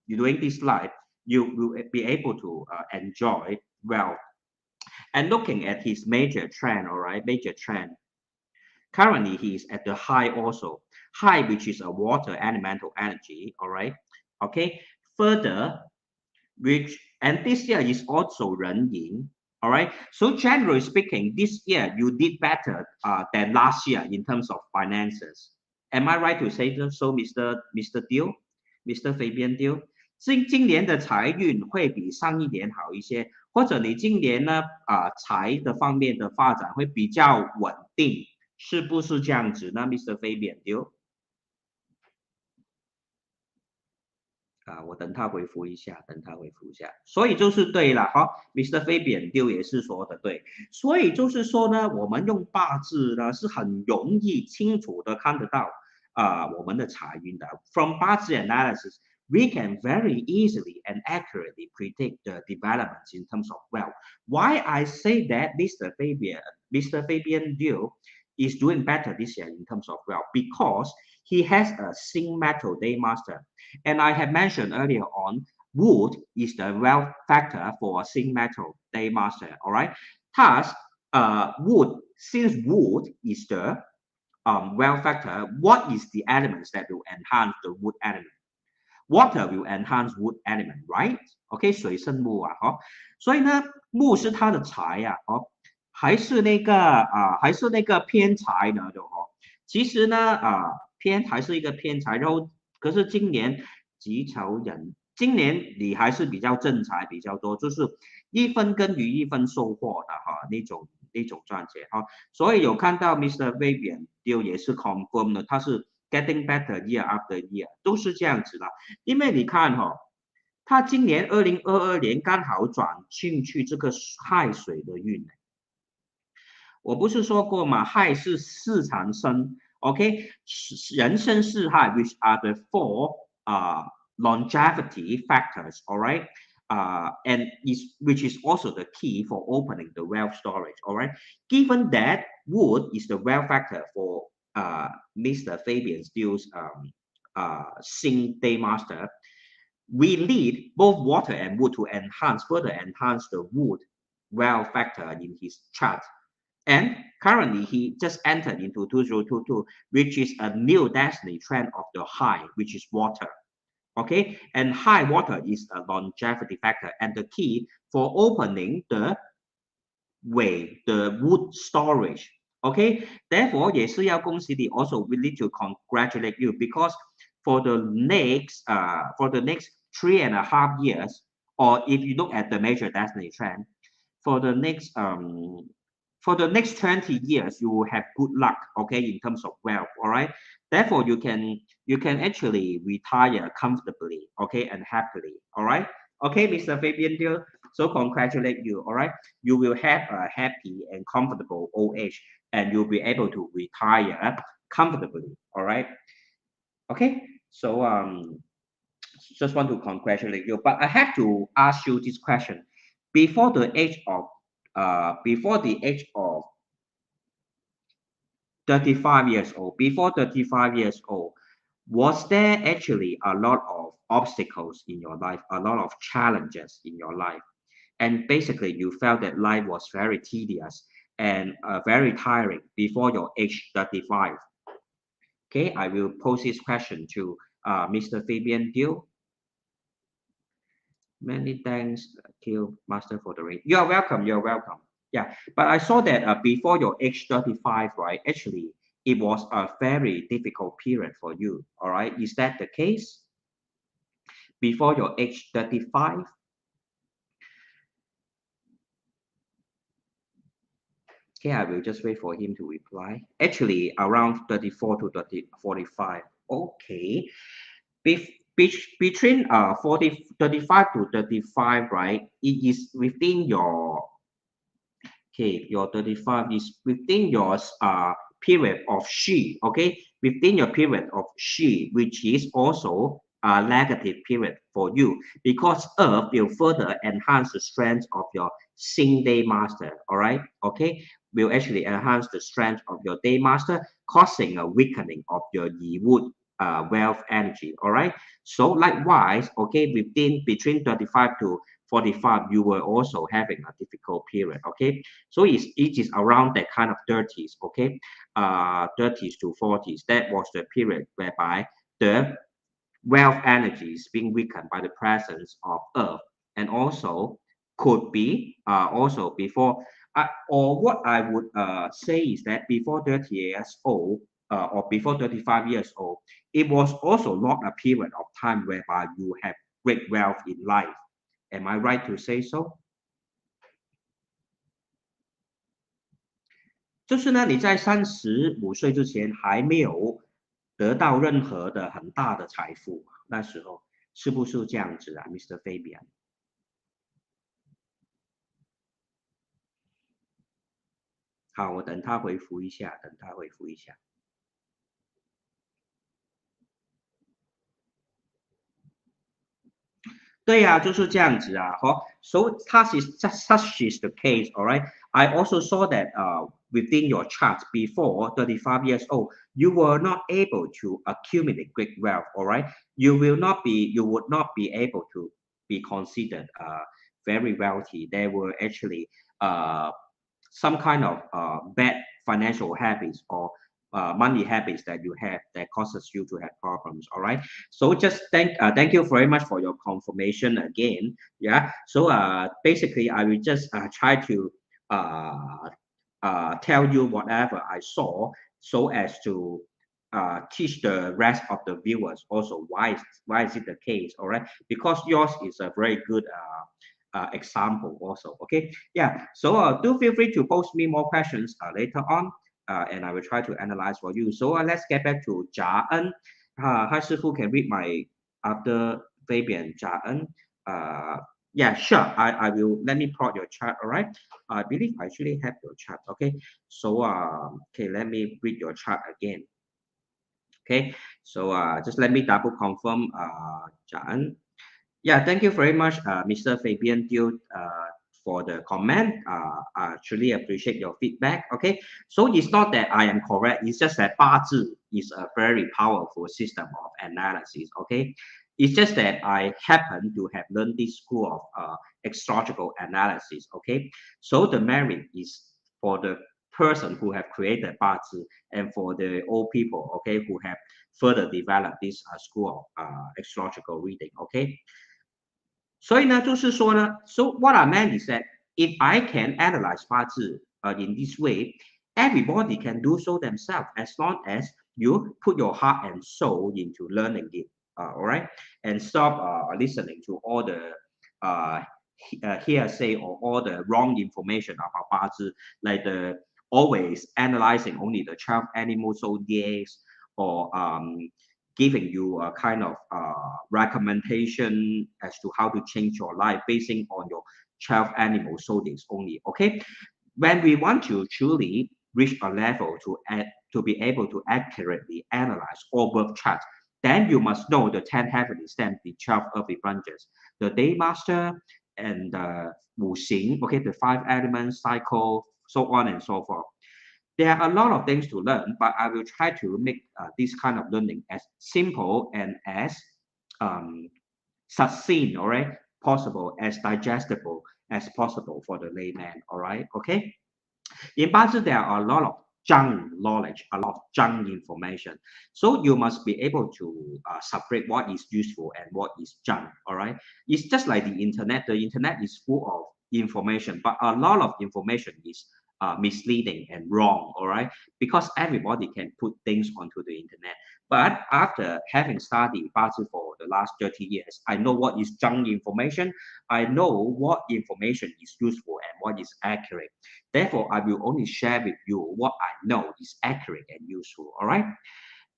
during this life you will be able to enjoy wealth. And looking at his major trend, all right, major trend. Currently, he is at the high also, high which is a water elemental energy, all right. Okay, further, which and this year is also Ren Yin. All right. So generally speaking, this year you did better than last year in terms of finances. Am I right to say so, Mr. Deal, Mr. Fabian Deal？今年的财运会比上一年好一些，或者你今年呢财的方面的发展会比较稳定，是不是这样子呢，Mr. Fabian Deal？我等他回复一下，等他回复一下，所以就是对了哈，Mr. Fabian 丢也是说的对，所以就是说呢，我们用八字呢是很容易清楚的看得到我们的财运的。From 八字 analysis, we can very easily and accurately predict the developments in terms of wealth. Why I say that Mr. Fabian Deal is doing better this year in terms of wealth because he has a zinc metal day master. And I have mentioned earlier on, wood is the wealth factor for a zinc metal day master. All right. Thus, wood, since wood is the wealth factor, what is the elements that will enhance the wood element? Water will enhance wood element, right? OK， 水生木哈，所以呢，木是它的财还是那个偏财呢？其实呢偏还是一个偏财，然后可是今年己丑人，今年你还是比较正财比较多，就是一分耕耘一分收获的那种赚钱所以有看到 Mr. Fabian 丢也是 confirm 的，他是 getting better year after year， 都是这样子的，因为你看他今年2022年刚好转进去这个亥水的运。我不是说过嘛，亥是四长生 ，OK， 人生四害 ，which are the four longevity factors，all right， and which is also the key for opening the wealth storage. All right. Given that wood is the wealth factor for Mr. Fabian Steele's Sing Day Master, we need both water and wood to further enhance the wood wealth factor in his chart. And currently, he just entered into 2022, which is a new destiny trend of the high, which is water. Okay, and high water is a longevity factor and the key for opening the wood storage. Okay, therefore 也是要恭喜你 also we need to congratulate you because for the next 3.5 years, or if you look at the major destiny trend, for the next 20 years you will have good luck, okay, in terms of wealth. All right, therefore you can actually retire comfortably, okay, and happily. All right, okay, Mr. Fabian dear, so congratulate you. All right, you will have a happy and comfortable old age and you'll be able to retire comfortably. All right, okay, so just want to congratulate you, but I have to ask you this question. Before the age of 35 years old, before 35 years old, was there actually a lot of obstacles in your life, a lot of challenges in your life? And basically, you felt that life was very tedious and very tiring before your age 35. Okay, I will pose this question to Mr. Fabian Dill. Many thanks, Kill Master, for the rate. You are welcome. You're welcome. Yeah, but I saw that before your age 35, right? Actually, it was a very difficult period for you. All right, is that the case? Before your age 35? Okay, I will just wait for him to reply. Actually, around 34 to 45. Okay. Between 35 to 35, right? It is within your, okay, your 35 is within your period of she, okay? Within your period of she, which is also a negative period for you because Earth will further enhance the strength of your Sing Day Master, all right? Okay, will actually enhance the strength of your Day Master, causing a weakening of your Yi Wood wealth energy, all right? So likewise, okay, between 35 to 45, you were also having a difficult period, okay? So it is around that kind of 30s, okay? 30s to 40s. That was the period whereby the wealth energy is being weakened by the presence of Earth, and also could be also before, or what I would say is that before 30 years old or before 35 years old, it was also not a period of time whereby you have great wealth in life. Am I right to say so? 就是呢，你在35岁之前还没有得到任何的很大的财富，那时候是不是这样子啊，Mr. Fabian？好，我等他回复一下，等他回复一下。对呀、就是这样子啊，好，so such is the case, all right. I also saw that within your chart before 35 years old, you were not able to accumulate great wealth, all right. You would not be able to be considered very wealthy. There were actually some kind of bad financial habits or money habits that you have that causes you to have problems. All right, so just thank you very much for your confirmation again. Yeah, so basically I will just try to tell you whatever I saw so as to teach the rest of the viewers also why is it the case. All right, because yours is a very good example also. Okay, yeah, so do feel free to post me more questions later on, and I will try to analyze for you. So let's get back to Jia En. Hi, Sifu, can read my after Fabian Jia En. Yeah, sure. I will. Let me plot your chart. All right. I believe I actually have your chart. Okay. So okay, let me read your chart again. Okay. So just let me double confirm, Jia En. Yeah, thank you very much, Mr. Fabian Diu, for the comment. I truly appreciate your feedback. Okay, so it's not that I am correct. It's just that 八字 is a very powerful system of analysis. Okay, it's just that I happen to have learned this school of astrological analysis. Okay, so the merit is for the person who have created 八字 and for the old people. Okay, who have further developed this school of astrological reading. Okay. 所以呢，就是说呢，so what I meant is that if I can analyze 八字 in this way, everybody can do so themselves as long as you put your heart and soul into learning it. All right, and stop listening to all the uh, hearsay or all the wrong information about 八字, like the always analyzing only the 12 animal zodiacs or giving you a kind of recommendation as to how to change your life basing on your 12 animal zodiacs only. Okay, when we want to truly reach a level to be able to accurately analyze all birth charts, then you must know the 10 heavenly stamps, the 12 earthly branches, the day master, and the Wu Xing, okay, the 5 elements cycle, so on and so forth. There are a lot of things to learn, but I will try to make this kind of learning as simple and as um, succinct, all right, possible, as digestible as possible for the layman, all right, okay? In Bazi, there are a lot of junk knowledge, a lot of junk information. So you must be able to separate what is useful and what is junk, all right? It's just like the internet. The internet is full of information, but a lot of information is misleading and wrong, all right? Because everybody can put things onto the internet. But after having studied Bazi for the last 30 years, I know what is junk information. I know what information is useful and what is accurate. Therefore, I will only share with you what I know is accurate and useful. All right.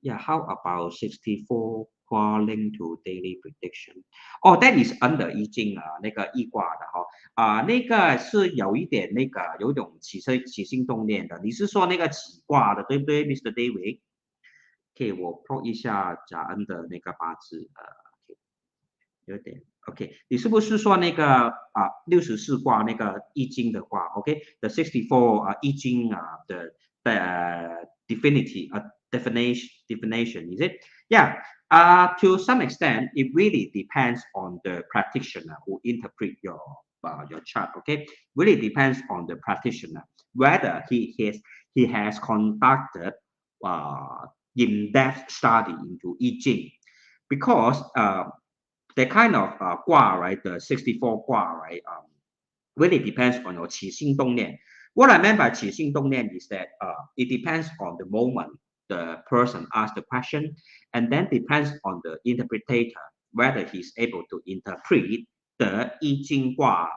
Yeah. How about 64 calling to daily prediction? Oh, that is under 易经那个易卦的哈那个是有一点那个有一种起心动念的。你是说那个起卦的对不对，Mr. David？OK，我 pro 一下贾恩的那个八字有点 OK，你是不是说那个64卦那个易经的卦 ？OK，the 64易经the divinity definition is it? Yeah. To some extent, it really depends on the practitioner who interpret your chart. Okay, really depends on the practitioner whether he has conducted in-depth study into 易经 because the kind of 卦, right, the 64 卦, right, really depends on your 起心动念. What I meant by 起心动念 is that it depends on the moment the person asks the question, and then depends on the interpreter whether he's able to interpret the 易经卦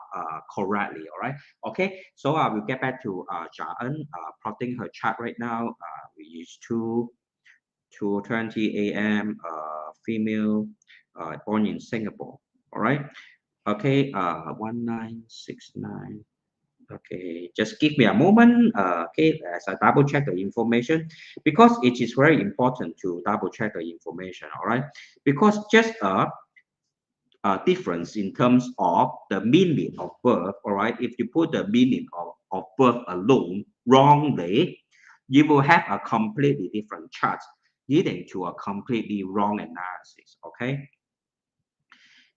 correctly. All right. Okay. So I will get back to Jia En plotting her chart right now. We use 2:20 a.m. Female. Born in Singapore. All right. Okay. 1969. Okay. Just give me a moment. Okay. As I double check the information, because it is very important to double check the information. All right. Because just a difference in terms of the meaning of birth. All right. If you put the meaning of birth alone wrongly, you will have a completely different chart leading to a completely wrong analysis. Okay.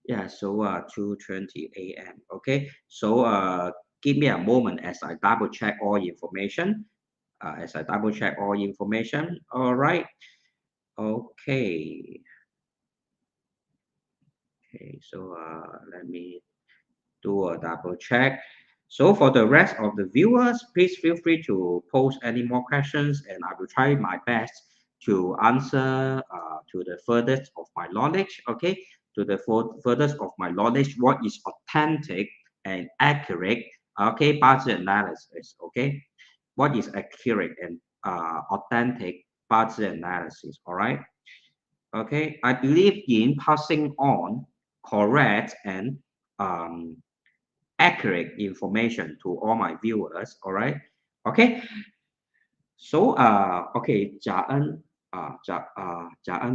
Yeah, so 2:20 a.m. Okay, so give me a moment as I double check all information. All right. Okay. Okay, so let me do a double check. So for the rest of the viewers, please feel free to post any more questions, and I will try my best to answer to the furthest of my knowledge. Okay, to the furthest of my knowledge, what is authentic and accurate. Okay, budget analysis. Okay, what is accurate and authentic budget analysis. All right. Okay, I believe in passing on correct and um, accurate information to all my viewers. All right. Okay. So okay, 贾恩，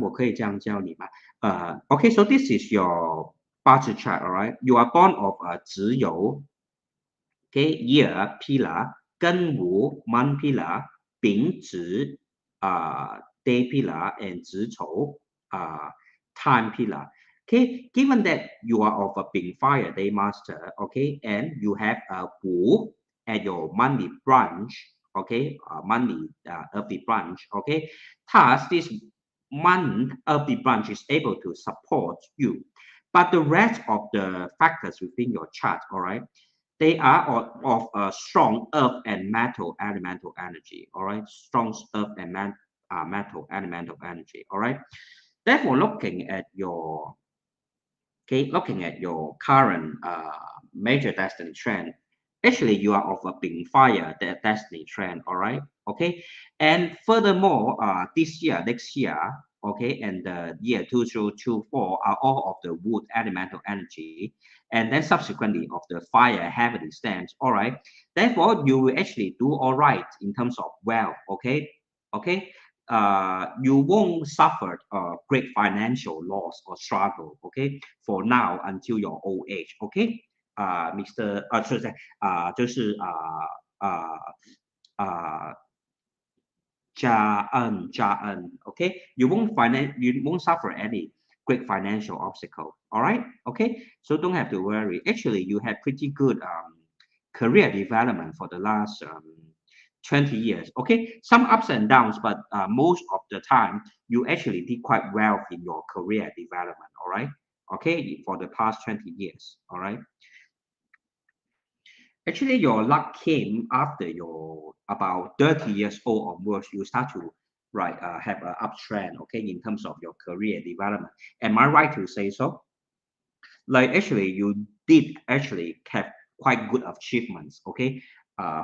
我可以这样叫你吗？Okay, so this is your 八字 chart, all right? You are born of 子酉 okay, year pillar, 庚午 month pillar, 丙子 day pillar, and 子丑 time pillar. Okay, given that you are of a Bing fire day master, okay, and you have a Wu at your monthly branch, okay, monthly earthly branch, okay, thus this month earthly branch is able to support you. But the rest of the factors within your chart, all right, they are of a strong earth and metal elemental energy, all right, strong earth and metal elemental energy, all right. Therefore, looking at your current major destiny trend, actually you are of a Bing fire destiny trend, all right, okay. And furthermore, this year, next year, okay, and the year 2024 are all of the wood elemental energy, and then subsequently of the fire heavily stems, all right. Therefore, you will actually do all right in terms of wealth, okay, okay. You won't suffer great financial loss or struggle, okay, for now until your old age, okay. Mr. 就是okay. You won't suffer any great financial obstacle, all right, okay. So don't have to worry. Actually, you had pretty good career development for the last 20 years, okay. Some ups and downs, but most of the time you actually did quite well in your career development, all right, okay, for the past 20 years, all right. Actually, your luck came after your about 30 years old onwards. You start to have an uptrend, okay, in terms of your career development. Am I right to say so? Like actually, you did actually have quite good achievements, okay,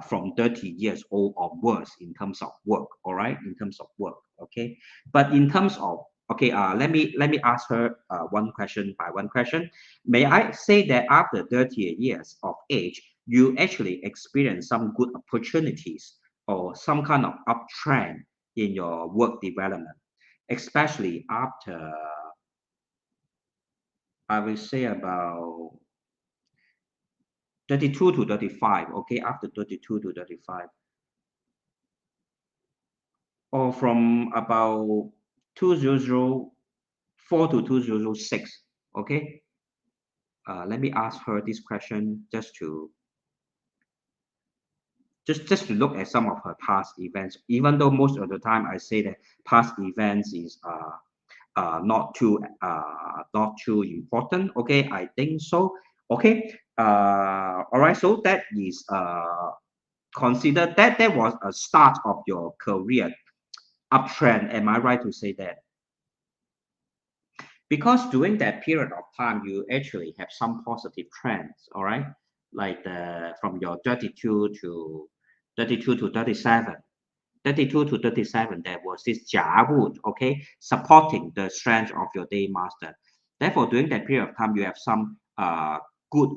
from 30 years old onwards in terms of work, all right, in terms of work, okay. But in terms of okay, let me ask her one question by one question. May I say that after 30 years of age, you actually experience some good opportunities or some kind of uptrend in your work development, especially after I will say about 32 to 35, okay, after 32 to 35, or from about 2004 to 2006, okay. Let me ask her this question just to look at some of her past events, even though most of the time I say that past events is not too important, okay. I think so, okay. All right, so that is consider that that was a start of your career uptrend. Am I right to say that? Because during that period of time, you actually have some positive trends, all right? Like from your 32 to 37. 32 to 37, there was this Jia wood, okay, supporting the strength of your day master. Therefore, during that period of time, you have some good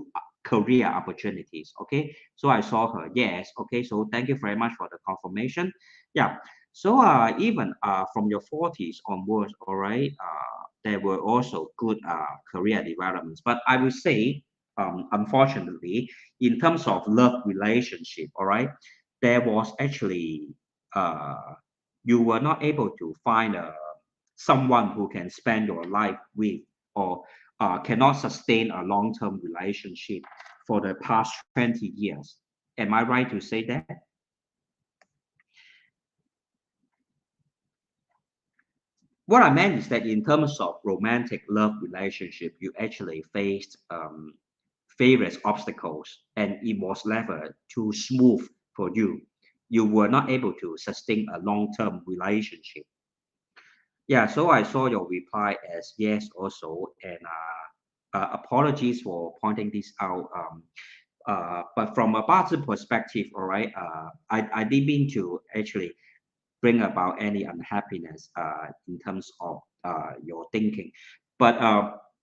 career opportunities, okay. So I saw her, yes, okay. So thank you very much for the confirmation. Yeah. So even from your 40s onwards, all right, there were also good career developments. But I will say, unfortunately, in terms of love relationship, all right, there was actually uh, you were not able to find someone who can spend your life with, or cannot sustain a long-term relationship for the past 20 years. Am I right to say that? What I meant is that in terms of romantic love relationship, you actually faced various obstacles and it was never too smooth for you. You were not able to sustain a long-term relationship. Yeah, so I saw your reply as yes also, and apologies for pointing this out. But from a budget perspective, all right, I didn't mean to actually bring about any unhappiness in terms of your thinking. But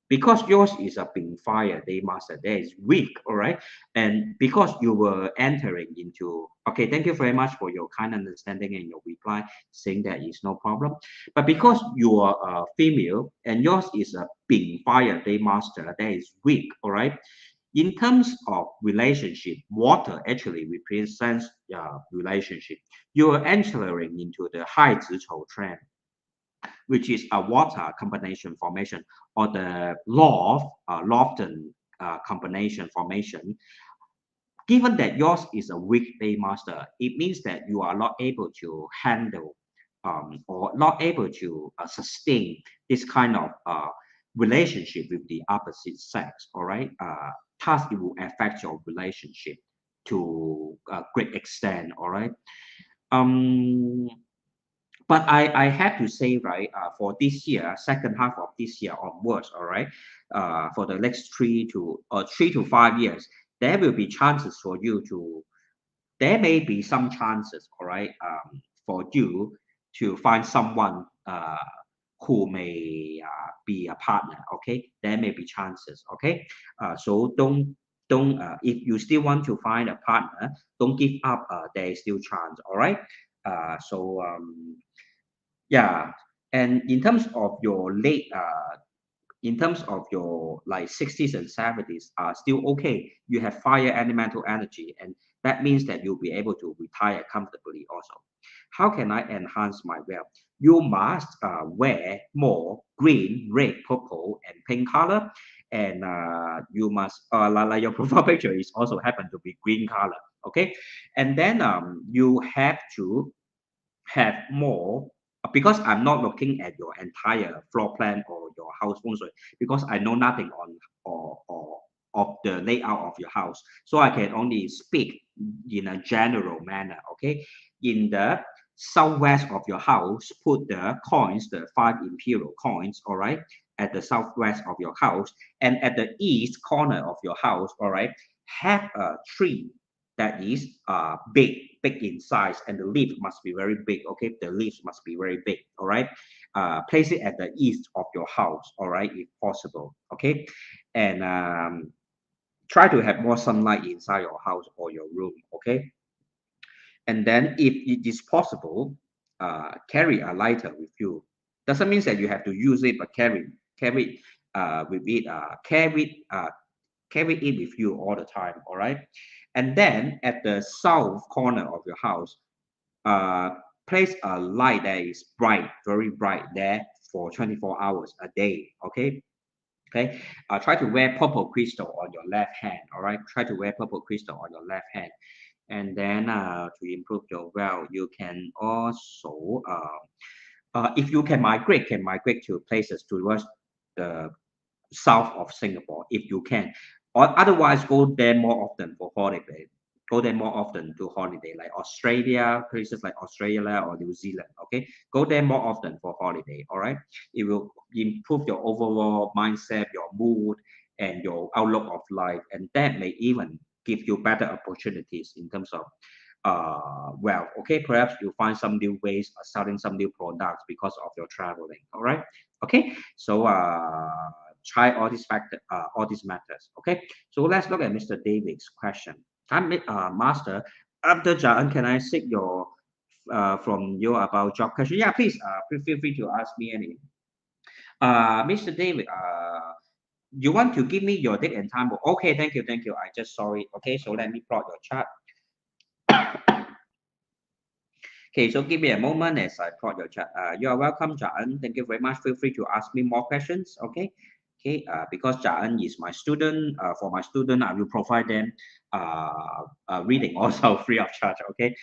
because yours is a being fire day master, that is weak, all right? And because you were entering into, okay, thank you very much for your kind understanding and your reply, saying that is no problem. But because you are a female and yours is a being fire day master, that is weak, all right? In terms of relationship, water actually represents relationship. You are entering into the 亥子丑 trend, which is a water combination formation, or the Lofton combination formation. Given that yours is a weekday master, it means that you are not able to handle or not able to sustain this kind of relationship with the opposite sex. All right, thus it will affect your relationship to a great extent. All right. Um, but I have to say, right, for this year, second half of this year onwards, all right, for the next 3 to 5 years, there will be chances for you to, there may be some chances, all right, for you to find someone who may be a partner, okay? There may be chances, okay? So don't if you still want to find a partner, don't give up. There is still chance, all right? Yeah, and in terms of your in terms of your like 60s and 70s are still okay. You have fire elemental energy, and that means that you'll be able to retire comfortably also. How can I enhance my wealth? You must wear more green, red, purple, and pink color, and you must like your profile picture is also happen to be green color. Okay, and then you have to have more because I'm not looking at your entire floor plan or your house feng shui because I know nothing on or of the layout of your house. So I can only speak in a general manner. Okay. In the southwest of your house, put the coins, the 5 imperial coins, all right, at the southwest of your house. And at the east corner of your house, all right, have a tree that is big in size, and the leaf must be very big. Okay, the leaves must be very big. All right, place it at the east of your house. All right, if possible. Okay, and try to have more sunlight inside your house or your room. Okay, and then if it is possible, carry a lighter with you. Doesn't mean that you have to use it, but carry with it. Carry it with you all the time, all right? And then at the south corner of your house, uh, place a light that is bright, very bright there for 24 hours a day, okay? Okay, try to wear purple crystal on your left hand, all right? Try to wear purple crystal on your left hand. And then to improve your wealth, you can also, if you can migrate to places towards the south of Singapore if you can, or otherwise go there more often for holiday. Go there more often to holiday, like Australia, places like Australia or New Zealand. Okay, go there more often for holiday. All right, it will improve your overall mindset, your mood, and your outlook of life, and that may even give you better opportunities in terms of well, okay, perhaps you find some new ways of selling some new products because of your traveling. All right, okay, so try all these factors, all these methods. Okay, so let's look at Mr. David's question. Master, after Jaan, can I seek your from you about job question? Yeah, please. Feel free to ask me any. Mr. David, you want to give me your date and time? Okay, thank you, thank you. I just saw it. Okay, so let me plot your chart. Okay, so give me a moment as I plot your chat. You are welcome, Jaan. Thank you very much. Feel free to ask me more questions. Okay. Okay. Because Jaan is my student. For my student, I will provide them reading also free of charge. Okay.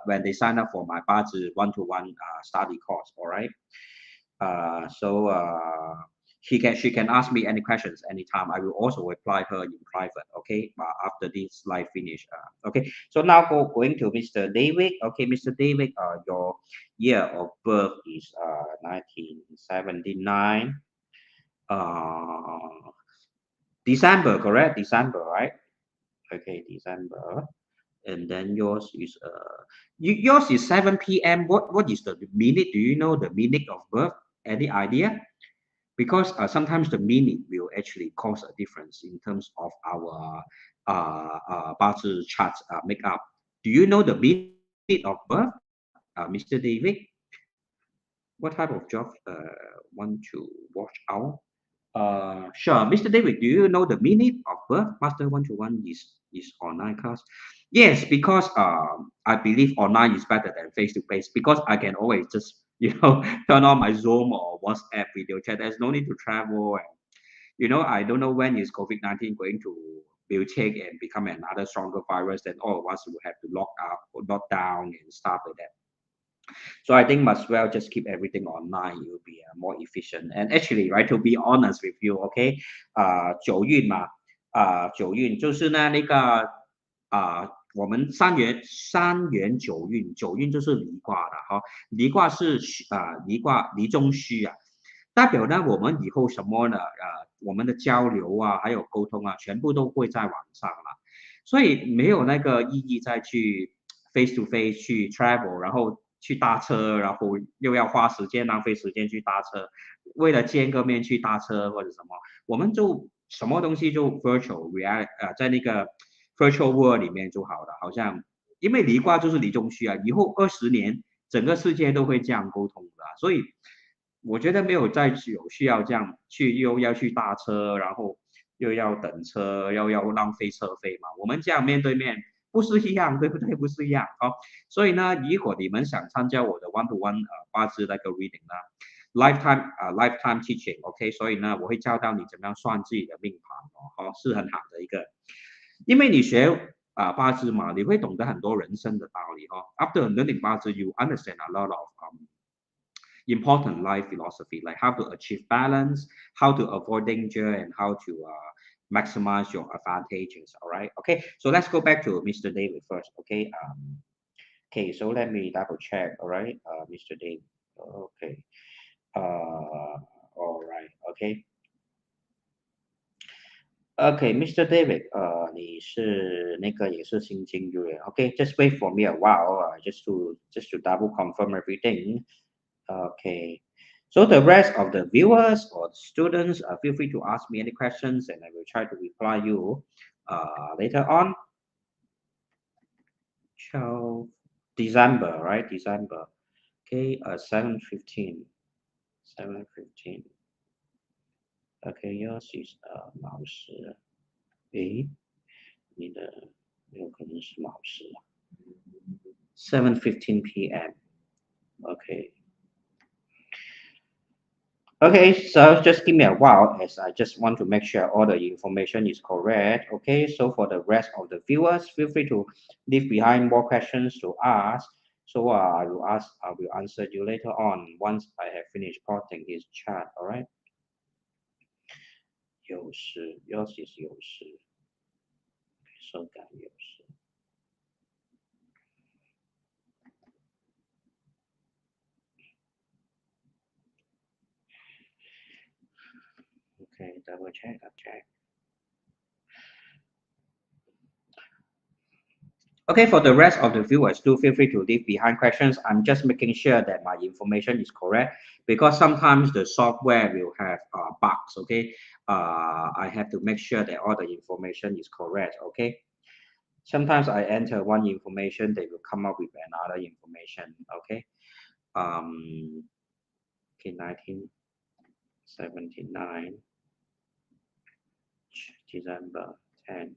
When they sign up for my Bazi one-to-one study course. All right. So she can ask me any questions anytime. I will also reply her in private. Okay, after this live finish. Okay, so now going to Mr. David. Okay, Mr. David, your year of birth is 1979. Uh, December, correct? December, right? Okay, December. And then yours is yours is 7 p.m. What is the minute? Do you know the minute of birth? Any idea? because sometimes the minute will actually cause a difference in terms of our Bazi chart makeup. Do you know the minute of birth, Mr. David? What type of job want to watch out? Sure, Mr. David, do you know the minute of birth? Master 121 is online class. Yes, because I believe online is better than face to face because I can always just turn on my Zoom or WhatsApp video chat. There's no need to travel, and I don't know when is COVID-19 going to will take and become another stronger virus. Then all of us will have to lock up or lock down and stuff like that. So I think must well just keep everything online. It will be more efficient. And actually, right, to be honest with you, OK，九运嘛，九运就是呢那个我们三元九运，九运就是离卦的哈，离卦是离卦离中虚啊，代表呢我们以后什么呢？我们的交流啊，还有沟通啊，全部都会在网上了，所以没有那个意义再去 face to face 去 travel，然后去搭车，然后又要花时间浪费时间去搭车，为了见个面去搭车或者什么，我们就什么东西就 virtual reality 在那个 virtual world 里面就好了，好像因为离卦就是离中虚啊，以后20年整个世界都会这样沟通的，所以我觉得没有再有需要这样去又要去搭车，然后又要等车，又要浪费车费嘛，我们这样面对面。不是一样，对不对？不是一样哦。所以呢，如果你们想参加我的 one-to-one 八字那个 reading 呢，lifetime teaching，OK，所以呢，我会教到你怎么样算自己的命盘哦，是很好的一个，因为你学八字嘛，你会懂得很多人生的道理哦。After learning 八字，you understand a lot of important life philosophy, like how to achieve balance, how to avoid danger, and how to maximize your advantages. All right. Okay. So let's go back to Mr. David first. Okay. Okay. So let me double check. All right. Mr. David. Okay. All right. Okay. Okay, Mr. David, 你是那个也是新进入员 Okay, just wait for me a while, just to double confirm everything. Okay. So the rest of the viewers or students, feel free to ask me any questions, and I will try to reply you later on. 12 December, right? December. Okay, 7:15. 7:15. Okay, yours is 卯时。诶，你的有可能是卯时啊。7:15 p.m. Okay. Okay, so just give me a while as I just want to make sure all the information is correct. Okay, so for the rest of the viewers, feel free to leave behind more questions to ask. So I will answer you later on once I have finished plotting his chart. All right. 有时 yours is 有时手感有时 Okay, double check. Okay, for the rest of the viewers, do feel free to leave behind questions. I'm just making sure that my information is correct because sometimes the software will have bugs. Okay, I have to make sure that all the information is correct. Okay, sometimes I enter one information, they will come up with another information. Okay, okay, 1979, December 10.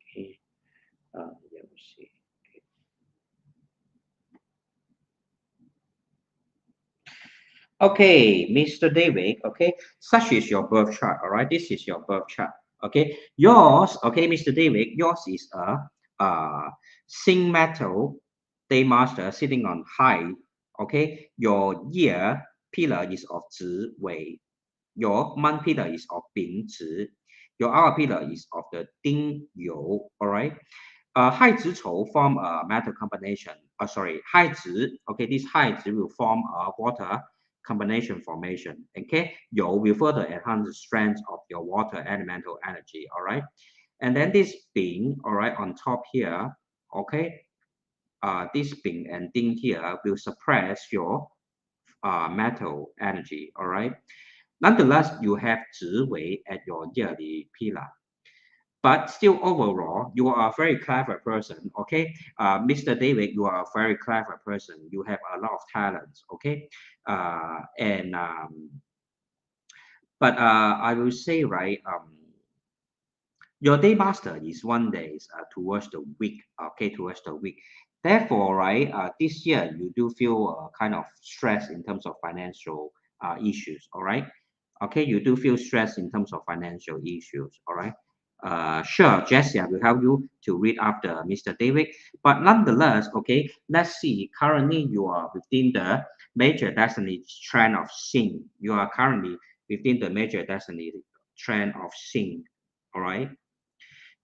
Okay, yeah, we'll see. Okay, Mr. David, okay, such is your birth chart, all right? This is your birth chart, okay? Yours, okay, Mr. David, yours is a zinc metal day master sitting on high, okay? Your year pillar is of Zi Wei. Your month pillar is of Bing Zi. Your hour pillar is of the Ding You, all right? Hai Zi Chou form a metal combination. Sorry, Hai Zi, okay, this Hai Zi will form a water combination formation. Okay, you will further enhance the strength of your water elemental energy. All right, and then this Bing, all right, on top here. Okay, this Bing and Ding here will suppress your metal energy, all right? Nonetheless, you have 职位 at your yearly pillar. But still, overall, you are a very clever person, okay? Mr. David, you are a very clever person. You have a lot of talents, okay? And but I will say, right, your day master is 1 day towards the week, okay, towards the week. Therefore, right, this year you do feel kind of stress in terms of financial issues, all right? Okay, you do feel stress in terms of financial issues, all right? Sure, Jesse, I will help you to read after Mr. David. But nonetheless, okay, let's see. Currently, you are within the major destiny trend of sin. You are currently within the major destiny trend of sin, all right?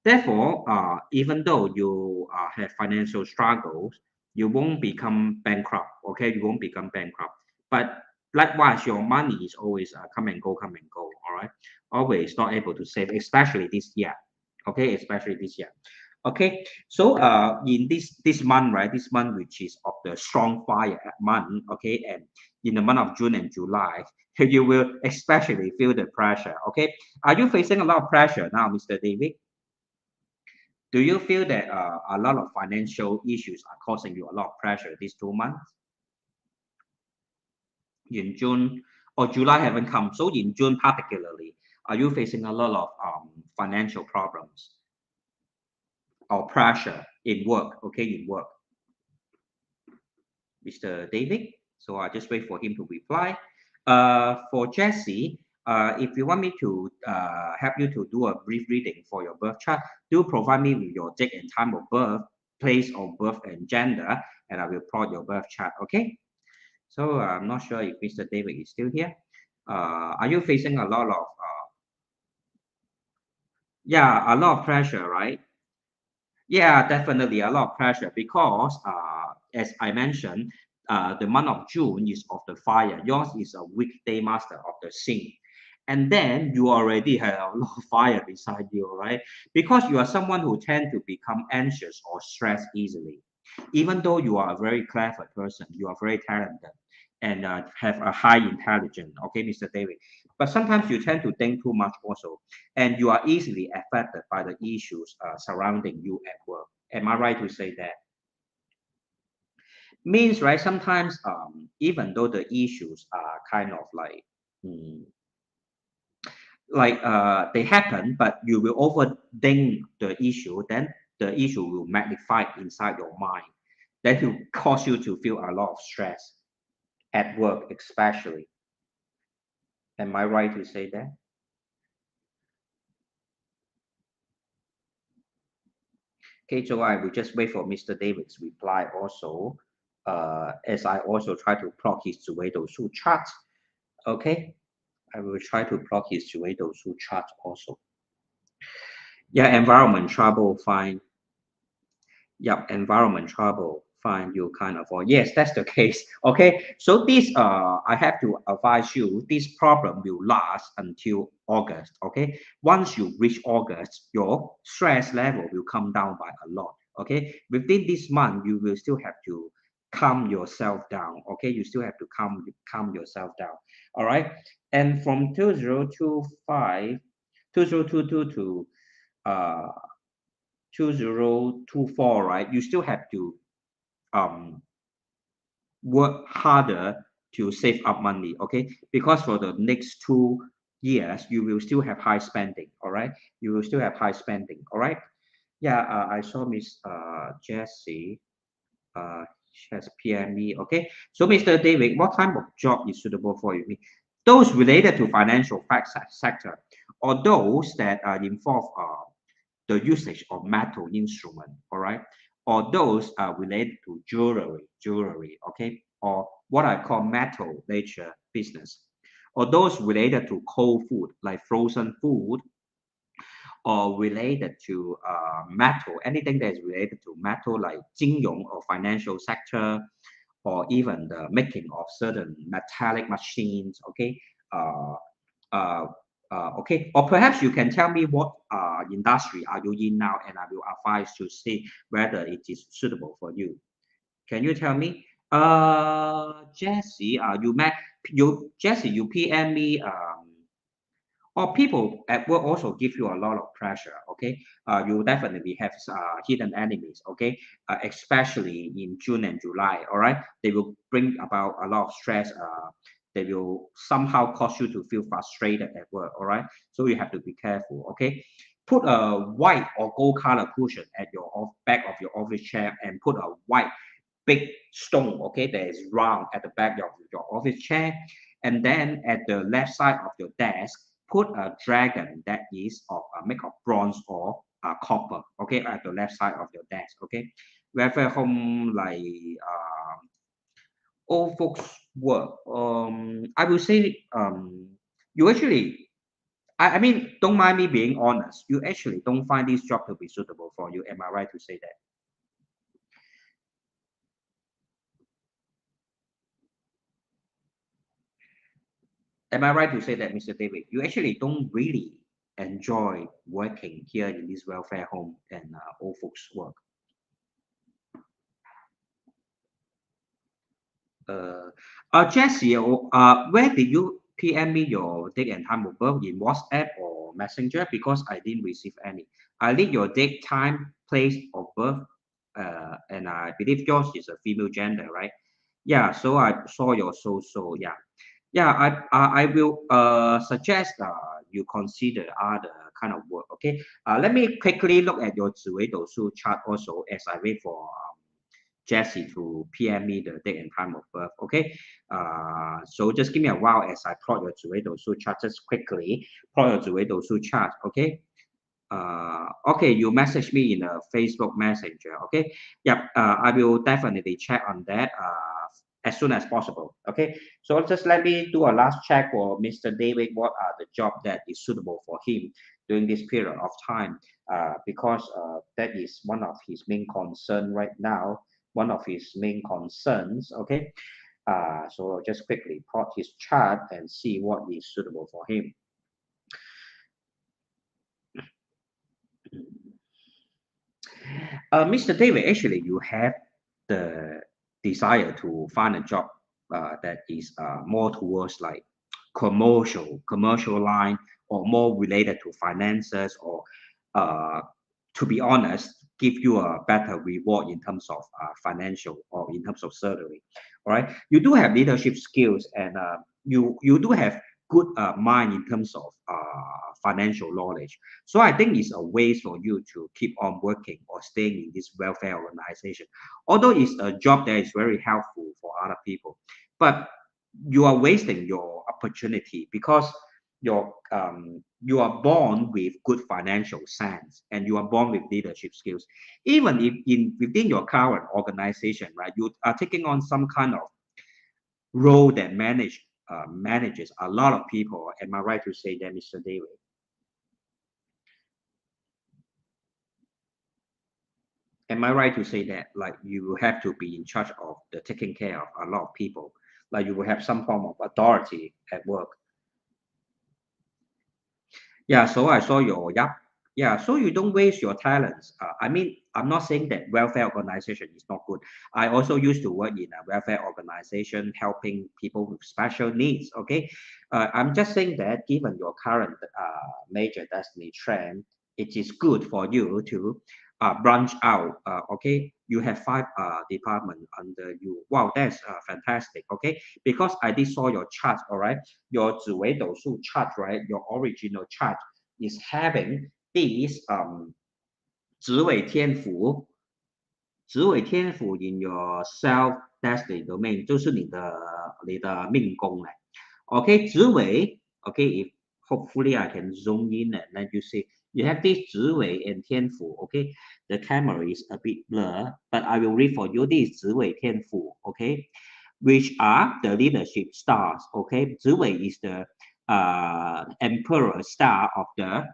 Therefore, even though you have financial struggles, you won't become bankrupt. Okay, you won't become bankrupt. But likewise, your money is always come and go, come and go. All right, always not able to save, especially this year. Okay, especially this year. Okay, so in this month, right, this month which is of the strong fire month. Okay, and in the month of June and July, you will especially feel the pressure. Okay, are you facing a lot of pressure now, Mr. David? Do you feel that a lot of financial issues are causing you a lot of pressure these 2 months? In June or July haven't come, so in June particularly, are you facing a lot of financial problems or pressure in work? Okay, in work, Mr. David. So I just wait for him to reply. For Jesse, if you want me to help you to do a brief reading for your birth chart, do provide me with your date and time of birth, place of birth, and gender, and I will plot your birth chart. Okay. So I'm not sure if Mr. David is still here. Are you facing a lot of yeah, a lot of pressure, right? Yeah, definitely a lot of pressure because, as I mentioned, the month of June is of the fire. Yours is a weekday master of the sin. And then you already have a lot of fire beside you, right? Because you are someone who tend to become anxious or stressed easily. Even though you are a very clever person, you are very talented and have a high intelligence, okay, Mr. David. But sometimes you tend to think too much also and you are easily affected by the issues surrounding you at work. Am I right to say that? Means, right, sometimes even though the issues are kind of mm, they happen, but you will overthink the issue, then the issue will magnify inside your mind. That will cause you to feel a lot of stress at work, especially. Am I right to say that? Okay, so I will just wait for Mr. David's reply also, as I also try to plot his Zoedo Su chart. Okay, I will try to plot his Zoedo Su chart also. Yeah, environment trouble, fine. Yep, environment trouble, fine, you can't avoid. Yes, that's the case. Okay, so this I have to advise you, this problem will last until August. Okay, once you reach August, your stress level will come down by a lot. Okay, within this month, you will still have to calm yourself down. Okay, you still have to calm yourself down. All right, and from 2025, 2022 to uh 2024, right? You still have to um, work harder to save up money, okay? Because for the next 2 years, you will still have high spending, all right? You will still have high spending, all right? Yeah, I saw Miss Jessie. She has PME, okay? So, Mr. David, what type of job is suitable for you? Those related to financial sector or those that involve the usage of metal instrument, all right? Or those are related to jewelry, okay? Or what I call metal nature business. Or those related to cold food, like frozen food, or related to metal, anything that is related to metal, like 金融 or financial sector, or even the making of certain metallic machines, okay? Uh, uh, okay, or perhaps you can tell me what industry are you in now, and I will advise to see whether it is suitable for you. Can you tell me? Jesse, you PM me. Or people at work also give you a lot of pressure. Okay, you definitely have hidden enemies. Okay, especially in June and July. All right, they will bring about a lot of stress. They will somehow cause you to feel frustrated at work. All right, so you have to be careful. Okay, put a white or gold color cushion at your back of your office chair and put a white big stone, okay, that is round at the back of your office chair. And then at the left side of your desk, put a dragon that is of made of bronze or copper, okay, at the left side of your desk, okay. Welfare home like old folks work. I will say you actually I mean, don't mind me being honest. You actually don't find this job to be suitable for you. Am I right to say that? Am I right to say that, Mr. David? You actually don't really enjoy working here in this welfare home and old folks work. Uh, Jesse, where did you PM me your date and time of birth in WhatsApp or Messenger? Because I didn't receive any. I need your date, time, place of birth, and I believe yours is a female gender, right? Yeah, so I saw your social. Yeah, yeah. I will suggest you consider other kind of work. Okay. Let me quickly look at your 紫微斗数 chart also as I wait for Jesse to PM me the date and time of birth. Okay. So just give me a while as I plot your 紫微斗数 chart just quickly. Plot your 紫微斗数 chart. Okay. Okay, you message me in a Facebook Messenger. Okay. Yep. I will definitely check on that as soon as possible. Okay. So just let me do a last check for Mr. David. What are the job that is suitable for him during this period of time? Because that is one of his main concern right now. One of his main concerns. Okay. So I'll just quickly plot his chart and see what is suitable for him. Mr. David, actually, you have the desire to find a job that is more towards like commercial line, or more related to finances, or uh, to be honest, give you a better reward in terms of financial or in terms of salary. All right, you do have leadership skills, and you do have good mind in terms of financial knowledge. So I think it's a ways for you to keep on working or staying in this welfare organization. Although it's a job that is very helpful for other people, but you are wasting your opportunity because you are born with good financial sense and you are born with leadership skills. Even if within your current organization, right, you are taking on some kind of role that manages a lot of people. Am I right to say that, Mr. David? Am I right to say that like you will have to be in charge of the taking care of a lot of people, like you will have some form of authority at work? Yeah, so I saw your, yeah, yeah. So you don't waste your talents. I mean, I'm not saying that welfare organization is not good. I also used to work in a welfare organization helping people with special needs. Okay, I'm just saying that given your current major destiny trend, it is good for you to branch out. Okay, you have five departments under you. Wow, that's fantastic. Okay, because I did saw your chart. All right, your 紫微斗数 chart, right? Your original chart is having this 紫微天府 in your self destiny domain，就是你的命宫来。Okay, 紫微. Okay, if hopefully I can zoom in and let you see. You have this 紫微 and 天府. Okay, the camera is a bit blur, but I will read for you this 紫微 天府. Okay, which are the leadership stars. Okay, 紫微 is the emperor star of the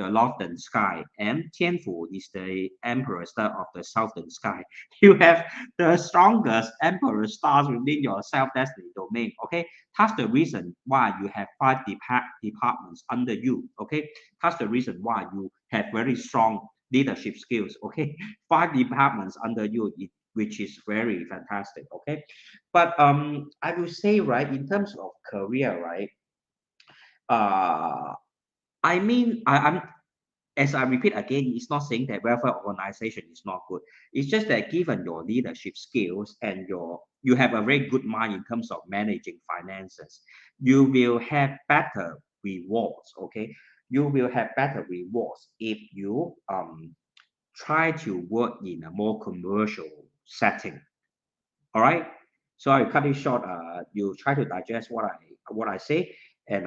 northern sky, and Tianfu is the emperor star of the southern sky. You have the strongest emperor stars within your self-destiny domain. Okay, that's the reason why you have five departments under you. Okay, that's the reason why you have very strong leadership skills. Okay, five departments under you. which is very fantastic. Okay, but I will say, right, in terms of career, right, uh I mean, I'm as I repeat again, it's not saying that welfare organization is not good. It's just that given your leadership skills and you have a very good mind in terms of managing finances, you will have better rewards. Okay, you will have better rewards if you try to work in a more commercial setting. All right. So I cut it short. You try to digest what I say and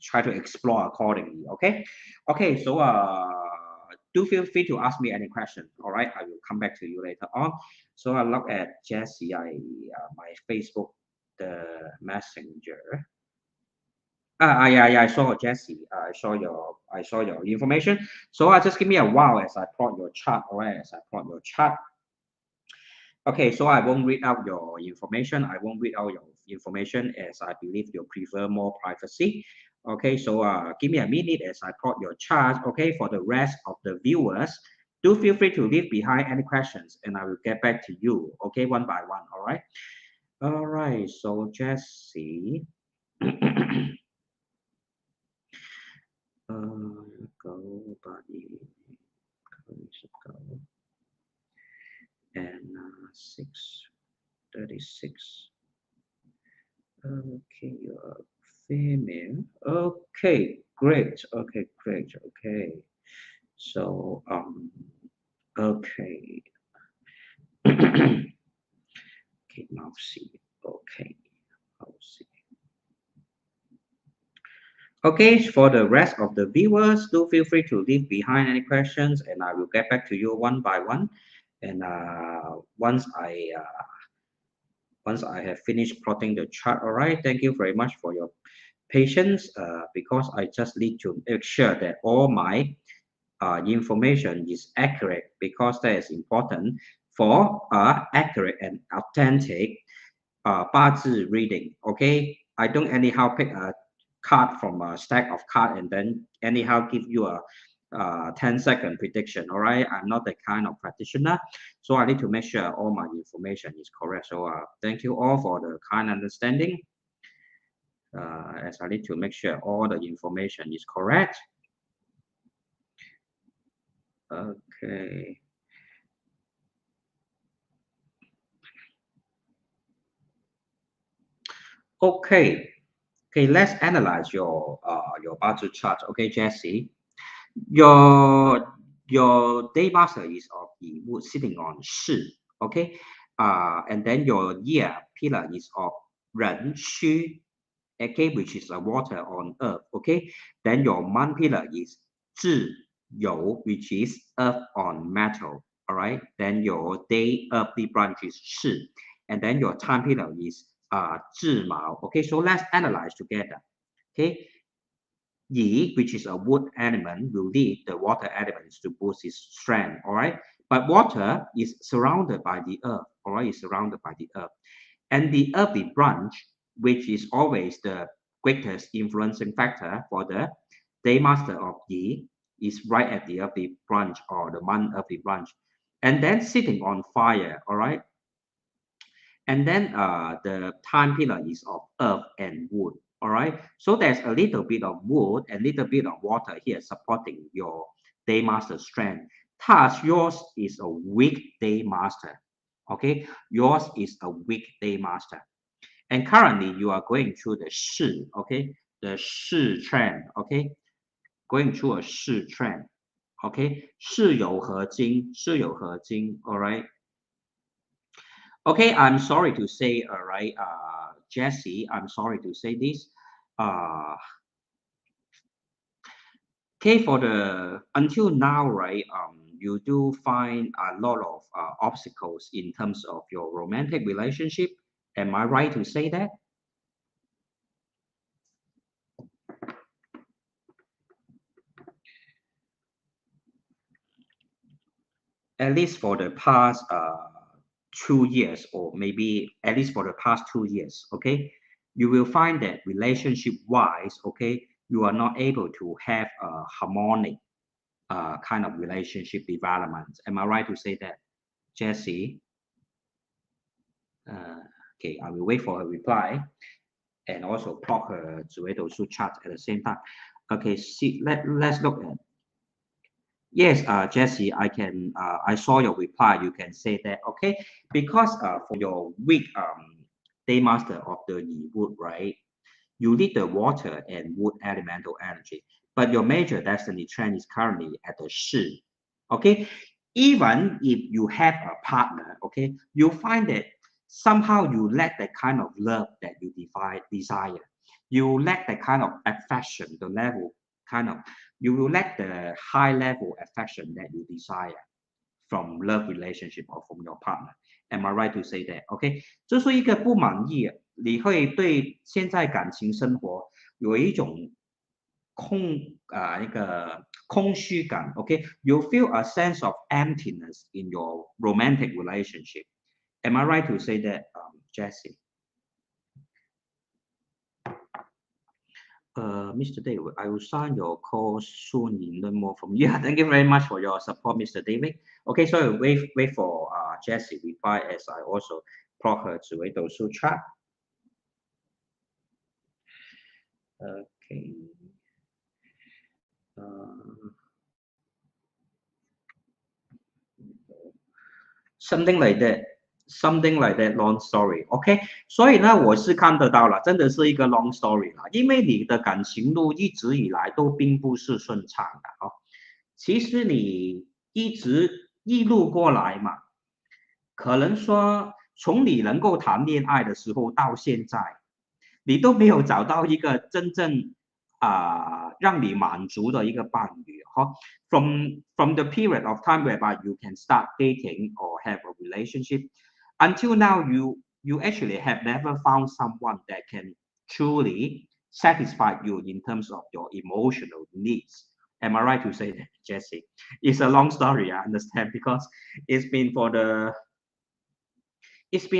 try to explore accordingly. Okay. Okay. So do feel free to ask me any question. All right. I will come back to you later on. So I look at Jesse. My Facebook, the messenger. Yeah, I saw Jesse. I saw your information. So just give me a while as I plot your chart. All right. As I plot your chart. Okay, so I won't read out your information. I won't read out your information as I believe you prefer more privacy. Okay, so give me a minute as I plot your chart. Okay, for the rest of the viewers, do feel free to leave behind any questions and I will get back to you. Okay, one by one. All right. All right. So Jesse, go buddy, go and 6:36. Okay, you're female. Okay, great. Okay, great. Okay. So, okay. Okay, mousey. Okay, mousey. Okay, for the rest of the viewers, do feel free to leave behind any questions and I will get back to you one by one. And once I have finished plotting the chart, all right, thank you very much for your patience because I just need to make sure that all my information is accurate because that is important for accurate and authentic 八字 reading. Okay, I don't anyhow pick a card from a stack of card and then anyhow give you a 10-second prediction. All right, I'm not that kind of practitioner, so I need to make sure all my information is correct. So thank you all for the kind understanding. As I need to make sure all the information is correct. Okay. Okay. Okay, let's analyze your budget chart. Okay, Jesse. Your your day master is of the wood sitting on Shi. Okay. And then your year pillar is of Ren Xu, okay, which is a water on earth. Okay. Then your month pillar is Zhi You, which is earth on metal. All right. Then your day earthly branch is Shi. And then your time pillar is Zhi Mao. Okay, so let's analyze together. Okay, Yi, which is a wood element, will lead the water elements to boost its strength. All right, but water is surrounded by the earth. All right, is surrounded by the earth, and the earthly branch, which is always the greatest influencing factor for the day master of Yi, is right at the earthly branch or the man earthly branch, and then sitting on fire. All right, and then the time pillar is of earth and wood. All right. So there's a little bit of wood and little bit of water here supporting your day master strength. Thus, yours is a weak day master. Okay. Yours is a weak day master. And currently you are going through the Shi. Okay. The Shi trend. Okay. Going through a Shi trend. Okay. 是有合金, 是有合金. All right. Okay, I'm sorry to say, all right, Jesse, I'm sorry to say this. Uh, okay, for the until now, right, you do find a lot of obstacles in terms of your romantic relationship. Am I right to say that? At least for the past 2 years, or maybe at least for the past 2 years, okay, you will find that relationship wise, okay, you are not able to have a harmonic kind of relationship development. Am I right to say that, Jesse? Okay, I will wait for her reply and also plot her Zoedo chart at the same time. Okay, see, let's look at. Yes, Jesse, I saw your reply. You can say that, okay, because for your week day master of the wood, right? You need the water and wood elemental energy, but your major destiny trend is currently at the Shi. Okay, even if you have a partner, okay, you find that somehow you lack the kind of love that you desire. You lack the kind of affection, the level kind of, you will lack the high level affection that you desire from love relationship or from your partner. Am I right to say that? OK，就是一个不满意，你会对现在感情生活有一种那个空虚感。OK，you feel a sense of emptiness in your romantic relationship. Am I right to say that, Jesse? Mr. David, I will sign your call soon in learn more from you. Thank you very much for your support, Mr. David. Okay, so wait for Jessie reply as I also plot her to wait those chat. Okay. Something like that. Something like that long story. OK，所以呢，我是看得到了，真的是一个 long story 啦，因为你的感情路一直以来都并不是顺畅的哦。其实你一直一路过来嘛，可能说从你能够谈恋爱的时候到现在，你都没有找到一个真正让你满足的一个伴侣哈。From the period of time whereby you can start dating or have a relationship until now, you actually have never found someone that can truly satisfy you in terms of your emotional needs. Am I right to say that, Jesse? It's a long story, I understand, because it's been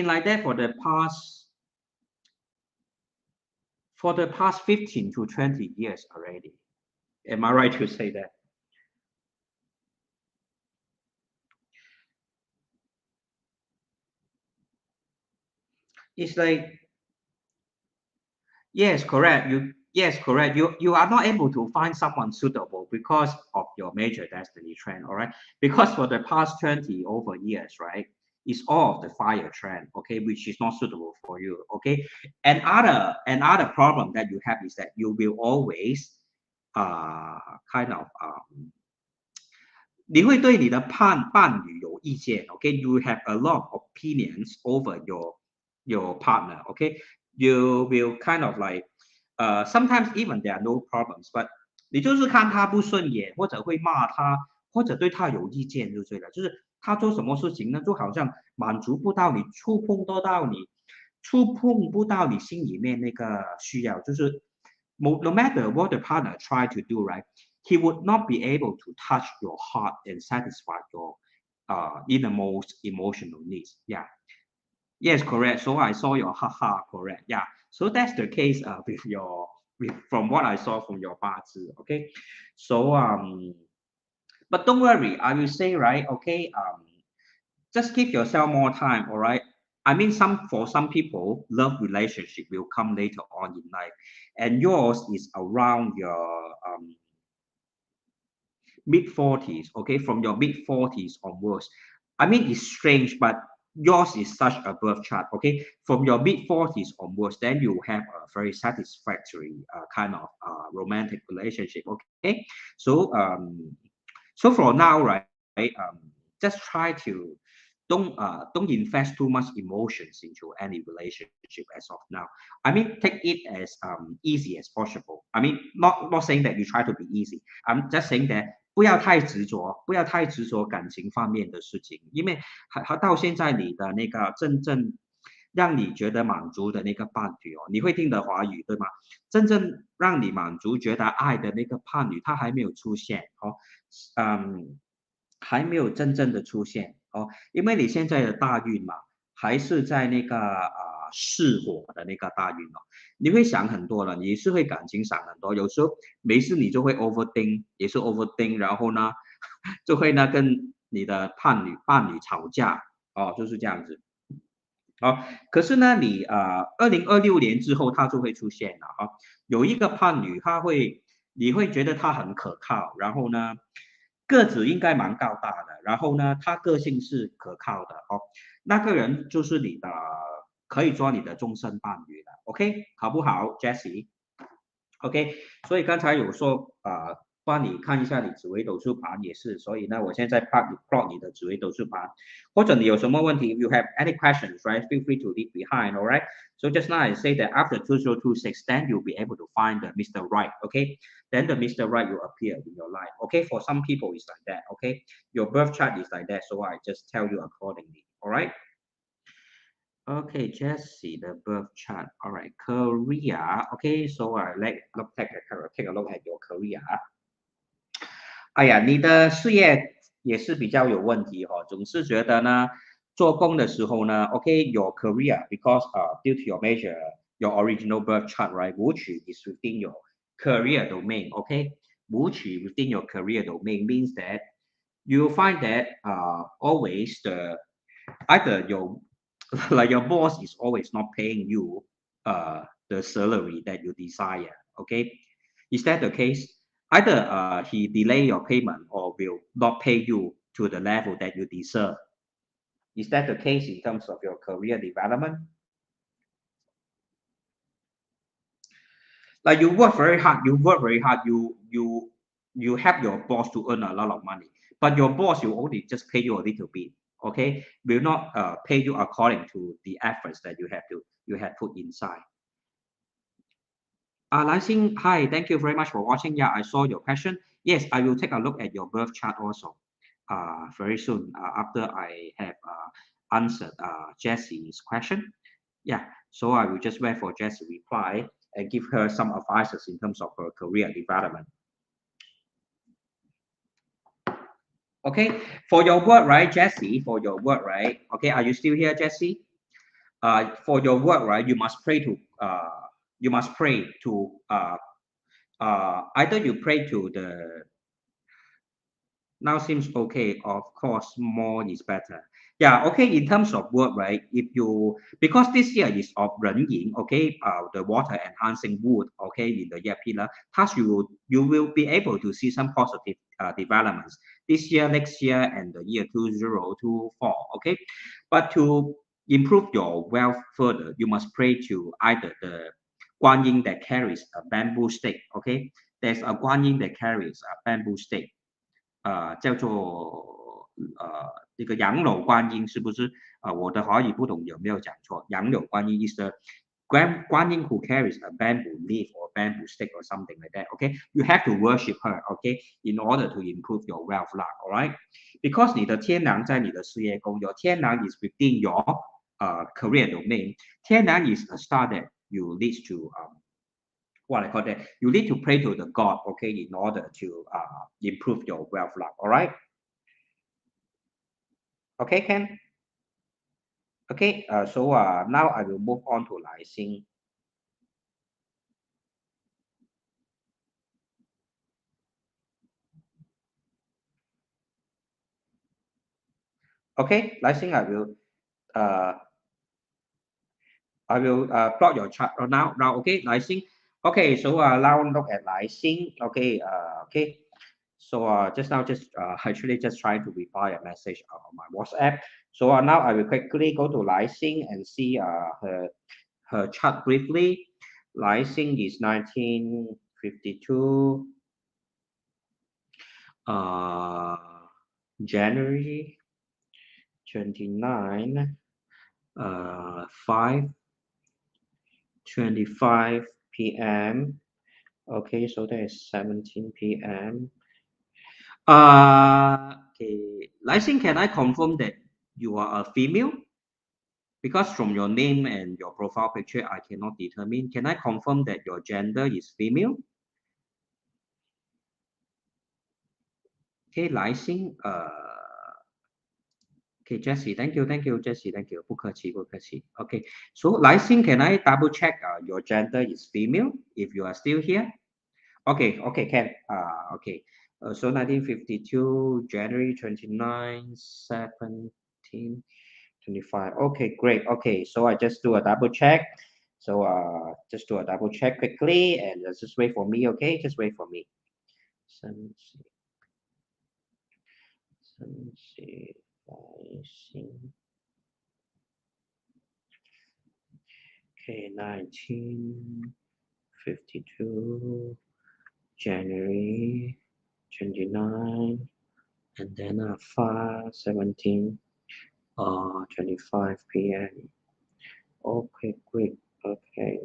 like that for the past 15 to 20 years already. Am I right to say that? It's like, yes, correct. You are not able to find someone suitable because of your major destiny trend, all right? Because for the past 20 over years, right? It's all of the fire trend, okay, which is not suitable for you, okay? Another problem that you have is that you will always kind of 你会对你的伴侣有意见，OK？You have a lot of opinions over your partner, OK？You will kind of like, sometimes even there are no problems, but 你就是看他不顺眼，或者会骂他，或者对他有意见就对了。就是他做什么事情呢，就好像满足不到你，触碰不到你心里面那个需要，就是 no matter what the partner try to do, right? He would not be able to touch your heart and satisfy your innermost emotional needs. Yeah. Yes, correct. So I saw your haha, correct. Yeah. So that's the case from what I saw from your 八字. Okay. So but don't worry, I will say, right, okay, just give yourself more time, all right? I mean, for some people, love relationship will come later on in life, and yours is around your mid 40s, okay, from your mid 40s onwards. I mean, it's strange, but yours is such a birth chart, okay? From your mid 40s onwards, then you have a very satisfactory kind of romantic relationship, okay? So, so for now, right, just try to don't invest too much emotions into any relationship as of now. I mean, take it as easy as possible. I mean, not saying that you try to be easy. I'm just saying that 不要太执着感情方面的事情，因为还到现在你的那个真正让你觉得满足的那个伴侣哦，你会听得华语对吗？真正让你满足、觉得爱的那个伴侣，他还没有出现哦，还没有真正的出现哦，因为你现在的大运嘛，还是在那个巳火的那个大运哦，你会想很多了，你是会感情想很多，有时候没事你就会 overthink，也是 overthink，然后呢，就会呢跟你的伴侣吵架哦，就是这样子。可是呢，你2026年之后它就会出现了有一个伴侣，你会觉得他很可靠，然后呢，个子应该蛮高大的，然后呢，他个性是可靠的那个人就是你的，可以做你的终身伴侣的，OK，好不好，Jessie？OK，所以刚才有说帮你看一下你紫微斗数盘也是，所以呢，我现在plot 你的紫微斗数盘，或者你有什么问题 ，if you have any questions, right, feel free to leave behind, alright? So just now I say that after 2026, then you'll be able to find the Mr. Right, okay? Then the Mr. Right will appear in your life, okay? For some people, it's like that, okay? Your birth chart is like that, so I just tell you accordingly, alright? Okay, Jesse, the birth chart. All right, Korea. Okay, so let's take a look at your Korea. 哎呀，你的事业也是比较有问题总是觉得呢，做工的时候呢，OK，your career because due to your major, your original birth chart, right? 武曲 is within your career domain, OK? 武曲 within your career domain means that you find that always either your like your boss is always not paying you the salary that you desire, OK? Is that the case? Either he delay your payment or will not pay you to the level that you deserve. Is that the case in terms of your career development? Like you help your boss to earn a lot of money, but your boss will only just pay you a little bit. Okay, will not pay you according to the efforts that you have put inside. Lansing, hi, thank you very much for watching. Yeah, I saw your question. Yes, I will take a look at your birth chart also very soon after I have answered Jessie's question. Yeah, so I will just wait for Jessie reply and give her some advices in terms of her career development. Okay, for your work, right, Jessie? For your work, right? Okay, are you still here, Jessie? For your work, right? You must pray to either you pray to the now seems okay. Of course, more is better. Yeah, okay. In terms of work, right? If you because this year is of 人影, okay, the water enhancing wood, okay, in the year pillar, thus you will be able to see some positive developments this year, next year, and the year 2024. Okay, but to improve your wealth further, you must pray to either the Guanyin that carries a bamboo stick. Okay, there's a Guanyin that carries a bamboo stick. 叫做这个杨柳观音是不是我的华语不懂有没有讲错？杨柳观音 is the Guan who carries a bamboo leaf or bamboo stick or something like that. Okay, you have to worship her. Okay, in order to improve your wealth luck. All right, because 你的天梁在你的事业宫，your 天梁 is within your career domain. 天梁 is a star that you lead to what I call that, you need to pray to the God, okay, in order to improve your wealth luck. All right. Okay, Ken. Okay. So now I will move on to Lai Xing. Okay, Lai Xing, uh, plot your chart now. Now, okay, Lai Xing. Okay, so now look at Lai Xing. Okay, okay. So just actually just trying to reply a message on my WhatsApp. So now I will quickly go to Lai Xing and see her chart briefly. Lai Xing is 1952, uh, January 29, 5:25 p.m. Okay, so that is 17 p.m. Okay, Lai Xing, can I confirm that you are a female? Because from your name and your profile picture, I cannot determine. Can I confirm that your gender is female? Okay, 来信okay, Jesse, thank you, Jesse, thank you. 不客气. Okay, so 来信, can I double check your gender is female if you are still here? Okay, okay, can. Okay. So 1952, January 29, 17. 25. Okay, great. Okay, so I just do a double check. So just do a double check quickly and just wait for me. Okay, just wait for me. 升息百姓 Okay, 1952 January 29 and then 5:17 25 p.m. Okay, great. Okay.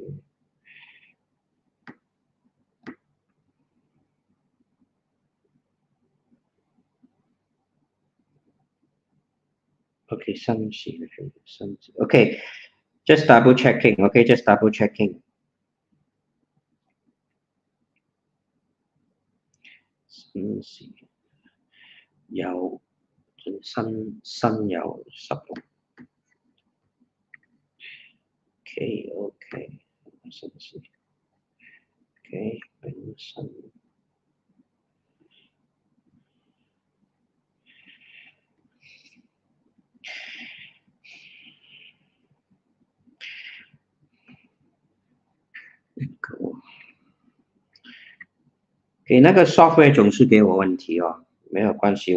Okay, some okay, just double checking. Okay, just double checking. 升息有新有16 OK OK 升息 OK 本身 给那个 software 总是给我问题哦，没有关系，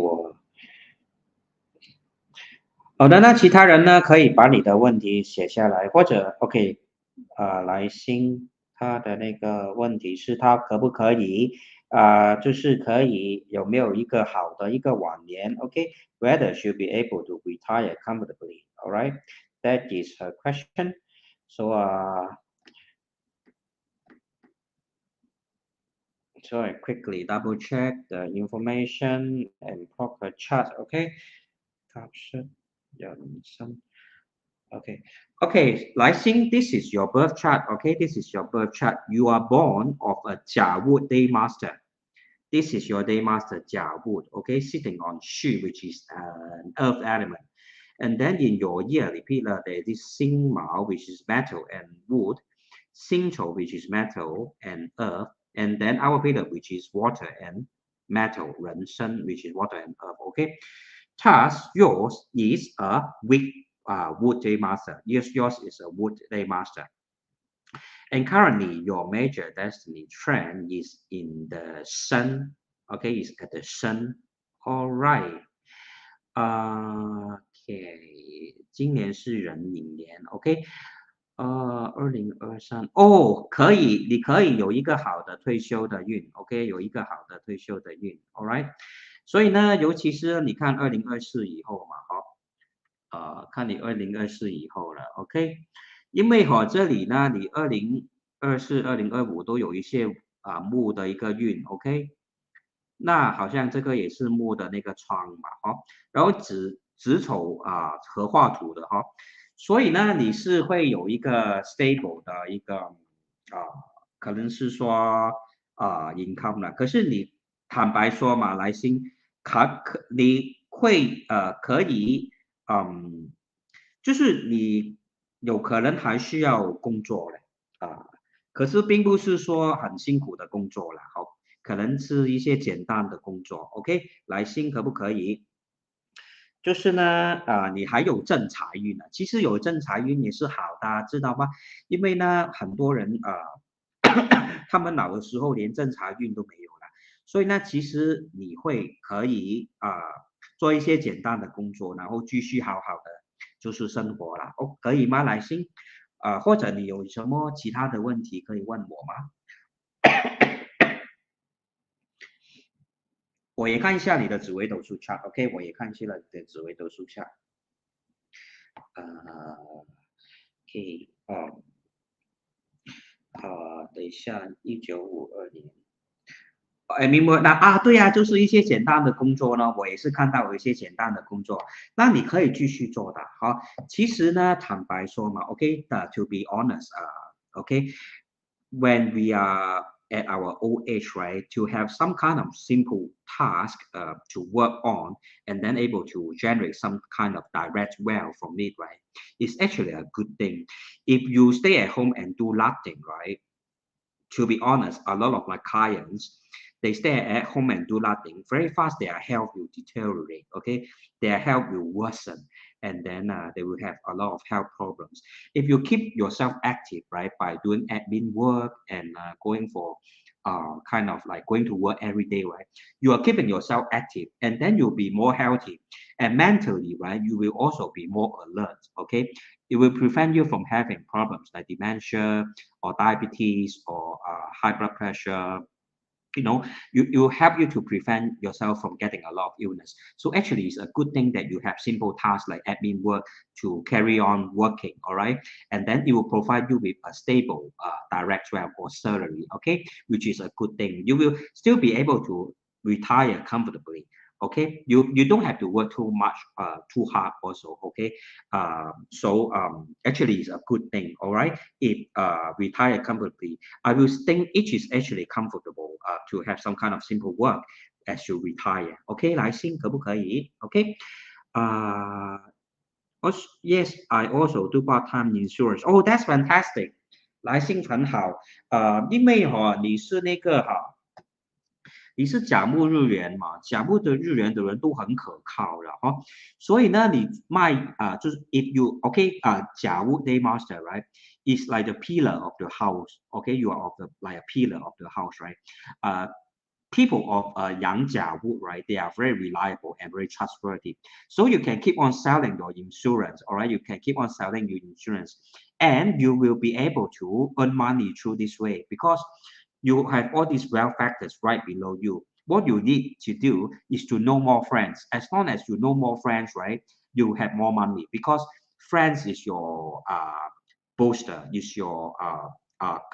好的，那其他人呢可以把你的问题写下来，或者 OK，来信他的那个问题是他可不可以就是可以有没有一个好的一个晚年 OK，whether should be able to retire comfortably，all right，that is her question. So so I quickly double check the information and proper chart. Okay, caption. Yeah, some. Okay. Okay, Lysing, this is your birth chart. Okay, this is your birth chart. You are born of a Jia Wood day master. This is your day master Jia Wood. Okay, sitting on Shu, which is an earth element. And then in your yearly pillar, there is Xing Mao, which is metal and wood. Xing Chou, which is metal and earth. And then our pillar, which is water and metal. Ren Shen, which is water and earth. Okay. Thus, yours is a weak wood day master. Yes, yours is a wood day master. And currently, your major destiny trend is in the sun. Okay, is at the sun. All right. OK，今年是壬寅年，OK，2023哦，可以，你可以有一个好的退休的运，OK，有一个好的退休的运，All right。所以呢，尤其是你看2024以后嘛，看你2024以后了，OK，因为这里呢，你2024、2025都有一些木的一个运，OK，那好像这个也是木的那个窗嘛，然后子丑合化土的所以呢，你是会有一个 stable 的一个可能是说income 了，可是你坦白说嘛，来新你会可以就是你有可能还需要工作嘞可是并不是说很辛苦的工作了，可能是一些简单的工作，OK，来信可不可以？就是呢，你还有正财运呢。其实有正财运也是好的，知道吗？因为呢，很多人他们老的时候连正财运都没有了，所以呢，其实你可以做一些简单的工作，然后继续好好的就是生活了。可以吗，来信？或者你有什么其他的问题可以问我吗？我也看一下你的紫微斗数 chart，OK，我也看一下你的紫微斗数 chart。OK，等一下，1952年。明白那对呀，就是一些简单的工作呢，我也是看到有一些简单的工作，那你可以继续做的。其实呢，坦白说嘛，OK，to be honest，OK，when we are at our old age, right, to have some kind of simple task to work on and then able to generate some kind of direct wealth from it, right, is actually a good thing. If you stay at home and do nothing, right, to be honest, a lot of my clients, they stay at home and do nothing, very fast their health will deteriorate. Okay, their health will worsen, and then they will have a lot of health problems. If you keep yourself active, right, by doing admin work and going for kind of like going to work every day, right, you are keeping yourself active, and then you'll be more healthy, and mentally, right, you will also be more alert. Okay, it will prevent you from having problems like dementia or diabetes or high blood pressure. You know, you help you to prevent yourself from getting a lot of illness. So actually it's a good thing that you have simple tasks like admin work to carry on working. All right, and then it will provide you with a stable direct wealth or salary. Okay, which is a good thing. You will still be able to retire comfortably. Okay, you don't have to work too much too hard also. Okay, actually it's a good thing. All right, if retire comfortably, I will think it is actually comfortable to have some kind of simple work as you retire. OK, 来信可不可以 OK， yes, I also do part-time insurance. Oh, that's fantastic. 来信很好。因为你是那个你是甲木日元嘛，甲木的日元的人都很可靠的哈，所以呢，你卖就是 if you OK 甲木 day master right is like the pillar of the house. OK, you are of the like a pillar of the house, right? People of Yang Jia Wood, right? They are very reliable and very trustworthy. So you can keep on selling your insurance, all right? You can keep on selling your insurance, and you will be able to earn money through this way because you have all these wealth factors right below you. What you need to do is to know more friends. As long as you know more friends, right, you have more money because friends is your booster, is your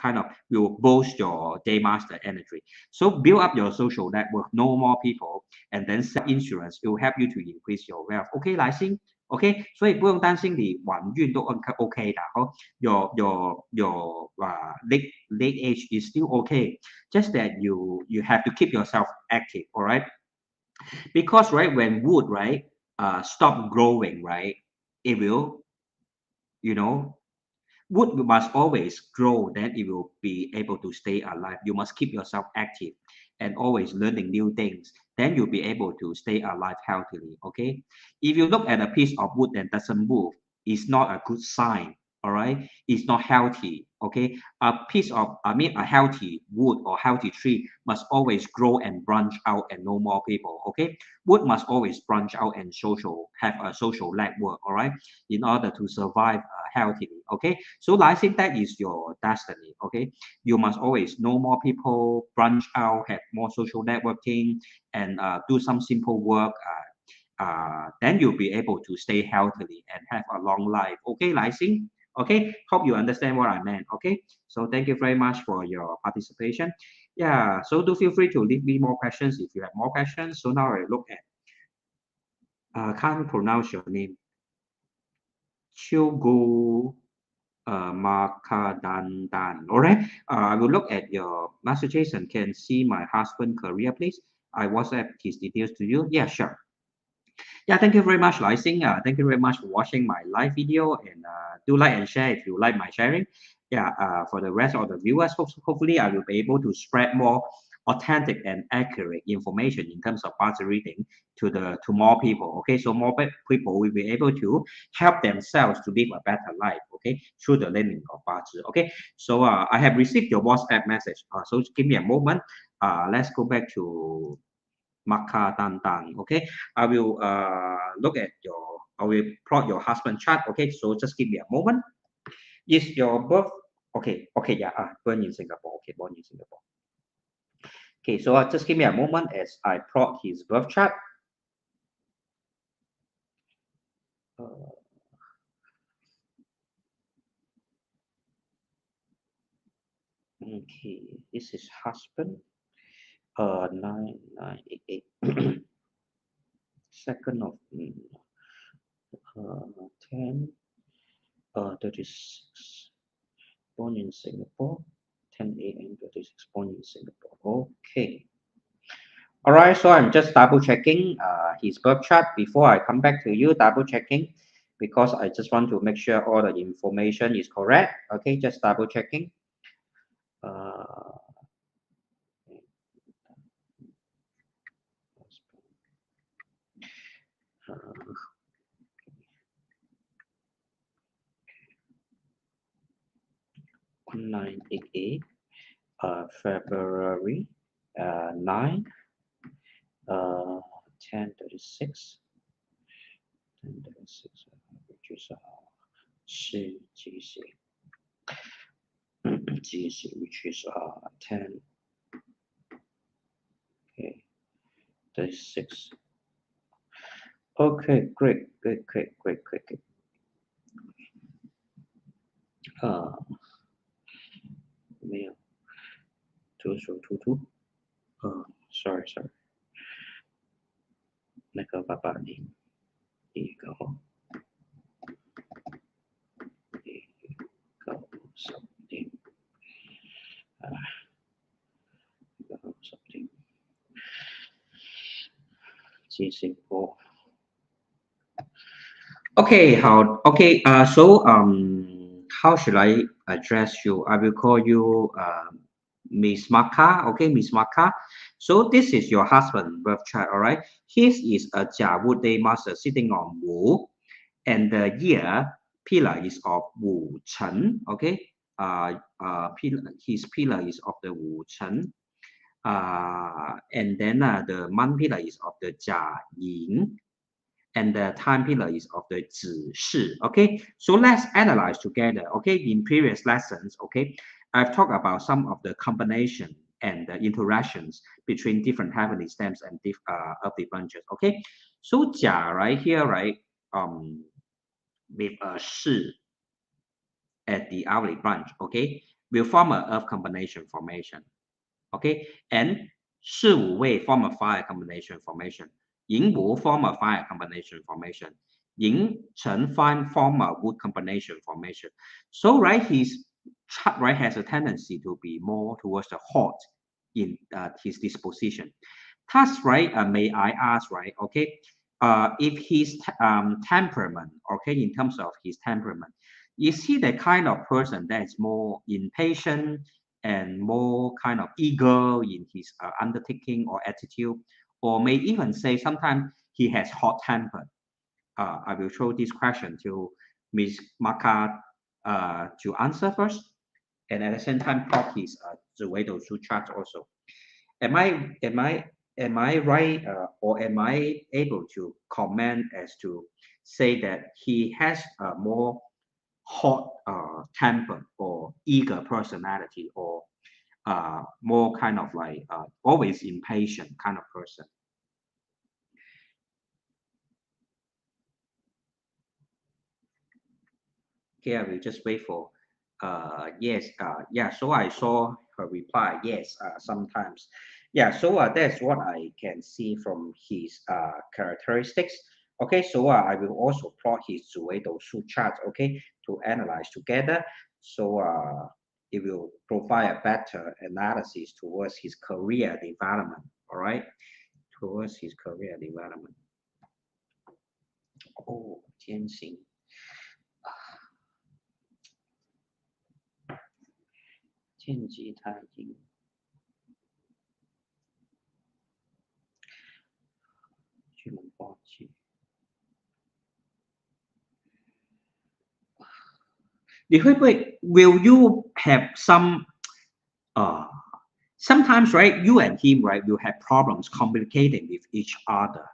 kind of will boost your day master energy. So build up your social network, know more people, and then sell insurance. It will help you to increase your wealth. OK， 来信 OK， 所以不用担心你晚运都 OK 的哦。Your late age is still okay. Just that you have to keep yourself active. All right, because right when wood right stop growing right, it will you know wood must always grow, then it will be able to stay alive. You must keep yourself active and always learning new things. Then you'll be able to stay alive healthily. Okay. If you look at a piece of wood that doesn't move, it's not a good sign. All right. It's not healthy. Okay. A healthy wood or healthy tree must always grow and branch out and know more people. Okay. Wood must always branch out and have a social network. All right. In order to survive healthily. Okay, so I think that is your destiny. Okay, you must always know more people, branch out, have more social networking, and do some simple work. Then you'll be able to stay healthily and have a long life. Okay, Lai Xing. Okay, hope you understand what I meant. Okay, so thank you very much for your participation. Yeah, so do feel free to leave me more questions if you have more questions. So now I look at can't pronounce your name. Chugu Makadandan. All right. I will look at your messages and can see my husband career, please. I WhatsApp his details to you. Yeah, sure. Yeah, thank you very much, Lai Xing. Thank you very much for watching my live video, and do like and share if you like my sharing. Yeah, for the rest of the viewers, hopefully I will be able to spread more authentic and accurate information in terms of party reading to more people. Okay, so more people will be able to help themselves to live a better life. Okay, through the learning of party. Okay, so I have received your WhatsApp message. So give me a moment. Let's go back to Maka Tantan. Okay, I will look at I will plot your husband chart. Okay, so just give me a moment. Is your birth okay, yeah, born in Singapore. Okay, born in Singapore. Okay, so just give me a moment as I plot his birth chart. Okay, this is husband. 9988. 2nd of 10 36. Born in Singapore. 10 a.m. 36. Born in Singapore. Okay. All right, so I'm just double checking his birth chart before I come back to you, double checking because I just want to make sure all the information is correct. Okay, just double checking. 1988, February 9, 1036, 1036, which is GC, which is 10, okay, 36. Okay, great. Mail 2022. Sorry. 那个爸爸你一个something something 记性波 Okay, how should I address you? I will call you Miss Maka. Okay, Miss Maka. So this is your husband birth chart, all right? His is a Jia Wu Day master sitting on Wu, and the year pillar is of Wu Chen. Okay, his pillar is of the Wu Chen. And then the month pillar is of the Jia Ying, and the time pillar is of the 指示. Okay, so let's analyze together. Okay, in previous lessons, okay, I've talked about some of the combination and the interactions between different heavenly stems and earthly branches. Okay, so 甲 right here, right, with a 示 at the earthly branch, okay, will form a earth combination formation. Okay, and 四五位 form a fire combination formation. 寅午 form a fire combination formation. 寅辰 form a wood combination formation. So right, his chart right has a tendency to be more towards the hot in his disposition. Thus, right, may I ask, right, okay, if his temperament, okay, in terms of his temperament, is he the kind of person that is more impatient and more kind of eager in his undertaking or attitude, or may even say sometimes he has hot temper? I will throw this question to Ms. Maka to answer first, and at the same time plot his 紫微斗数 chart also. Am I right, or am I able to comment as to say that he has a more hot temper or eager personality, or more kind of like always impatient kind of person? Okay, I will just wait for yes, yeah, so I saw her reply, yes, sometimes. Yeah, so that's what I can see from his characteristics. Okay, so I will also plot his 紫微斗数 chart, okay, to analyze together. So it will provide a better analysis towards his career development, all right, towards his career development. Oh, 天行. 剑吉他赢，巨门暴击。你会不会 will you have some sometimes, right, you and him, right, will have problems communicating with each other,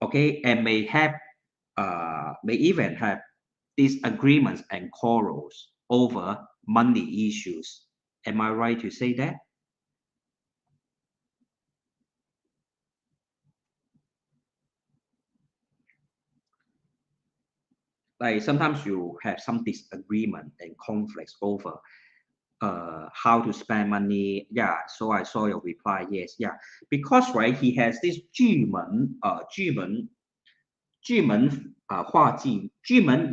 okay, and may even have disagreements and quarrels over money issues. Am I right to say that? Like sometimes you have some disagreement and conflicts over how to spend money. Yeah, so I saw your reply. Yes, yeah, because right, he has this 巨门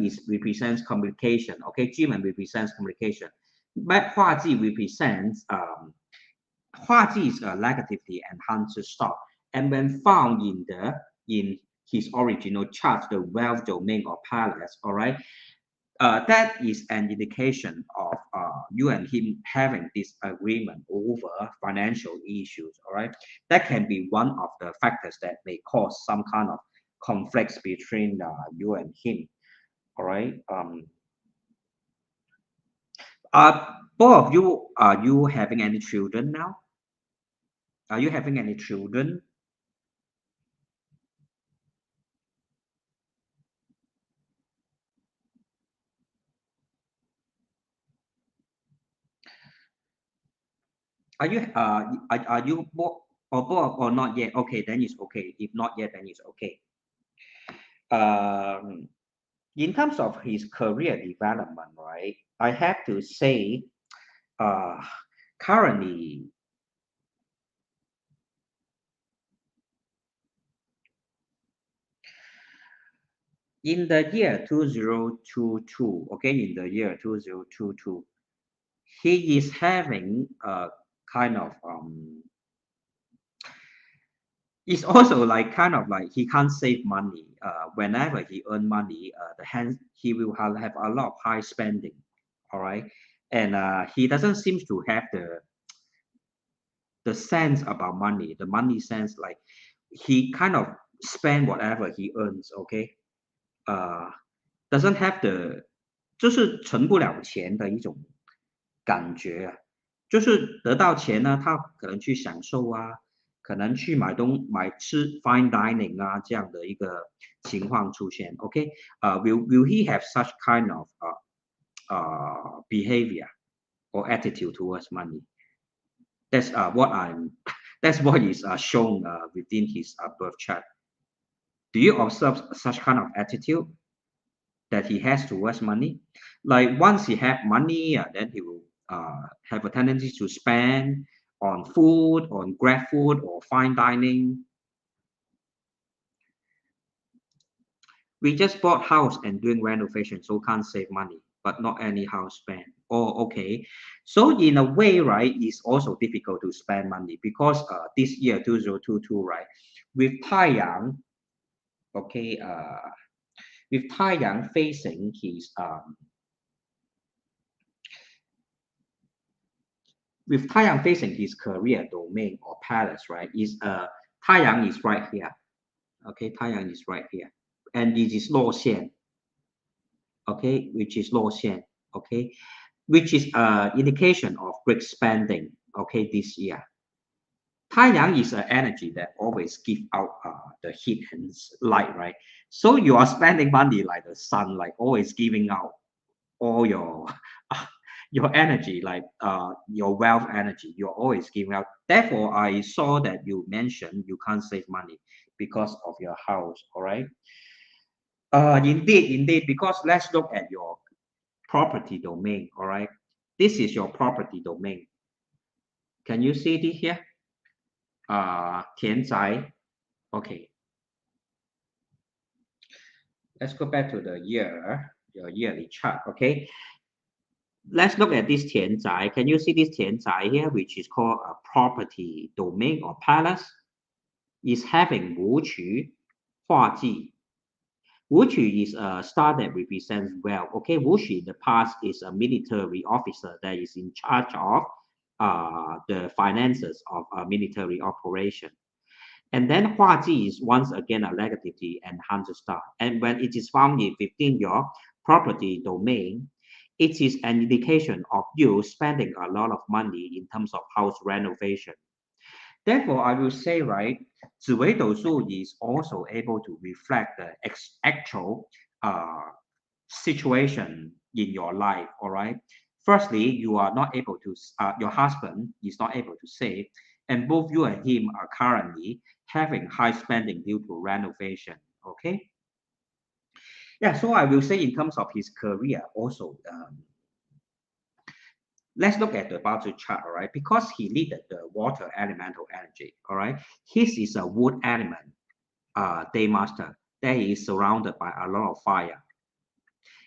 is represents communication. Okay, 巨门 represents communication, but 化忌 represents 化忌 is a negatively enhanced star, and when found in his original chart, the wealth domain or palace, all right, that is an indication of you and him having disagreement over financial issues, all right. That can be one of the factors that may cause some kind of conflicts between you and him. All right. Both of you, are you having any children now? Are you having any children? Are you are you both or not yet? Okay, then it's okay. If not yet, then it's okay. Um, in terms of his career development, right? I have to say, uh, currently in the year 2022, okay, in the year 2022, he is having a kind of it's also like kind of like he can't save money. Whenever he earn money, the hands he will have a lot of high spending. All right, and he doesn't seem to have the sense about money, the money sense. Like he kind of spend whatever he earns. Okay, uh, doesn't have the 就是存不了钱的一种感觉啊，就是得到钱呢，他可能去享受啊，可能去买吃 fine dining 啊这样的一个情况出现。OK，will he have such kind of behavior or attitude towards money? That's what I'm. That's what is shown within his birth chart. Do you observe such kind of attitude that he has towards money? Like once he have money, then he will have a tendency to spend on food, on grab food or fine dining. We just bought house and doing renovation, so can't save money, but not any house spend. Oh, okay. So in a way, right, it's also difficult to spend money because this year 2022, right, with Taiyang, okay, with Taiyang facing his with Taiyang facing his career domain or palace, right? Is Taiyang is right here. Okay, Taiyang is right here, and it is Luo Xian. Okay, which is Luo Xian. Okay, which is indication of great spending. Okay, this year. Taiyang is an energy that always give out the heat and light, right? So you are spending money like the sun, like always giving out all your your energy, like your wealth energy, you're always giving out. Therefore, I saw that you mentioned you can't save money because of your house. All right. Indeed, because let's look at your property domain. All right. This is your property domain. Can you see it here? 田宅. Okay. Let's go back to the year, your yearly chart. Okay. Let's look at this 田宅. Can you see this 田宅 here, which is called a property domain or palace? Is having 武曲, 画技. Wuqu is a star that represents wealth. Okay, Wuqu in the past is a military officer that is in charge of the finances of a military operation. And then Huaji is once again a negativity and 100 star. And when it is found in 15 your property domain, it is an indication of you spending a lot of money in terms of house renovation. Therefore, I will say, right, 紫微斗数 is also able to reflect the actual situation in your life, all right? Firstly, you are not able to, your husband is not able to save, and both you and him are currently having high spending due to renovation, okay? Yeah, so I will say in terms of his career also, let's look at the Baozi chart, all right? Because he needed the water elemental energy, all right? His is a wood element, day master, that he is surrounded by a lot of fire.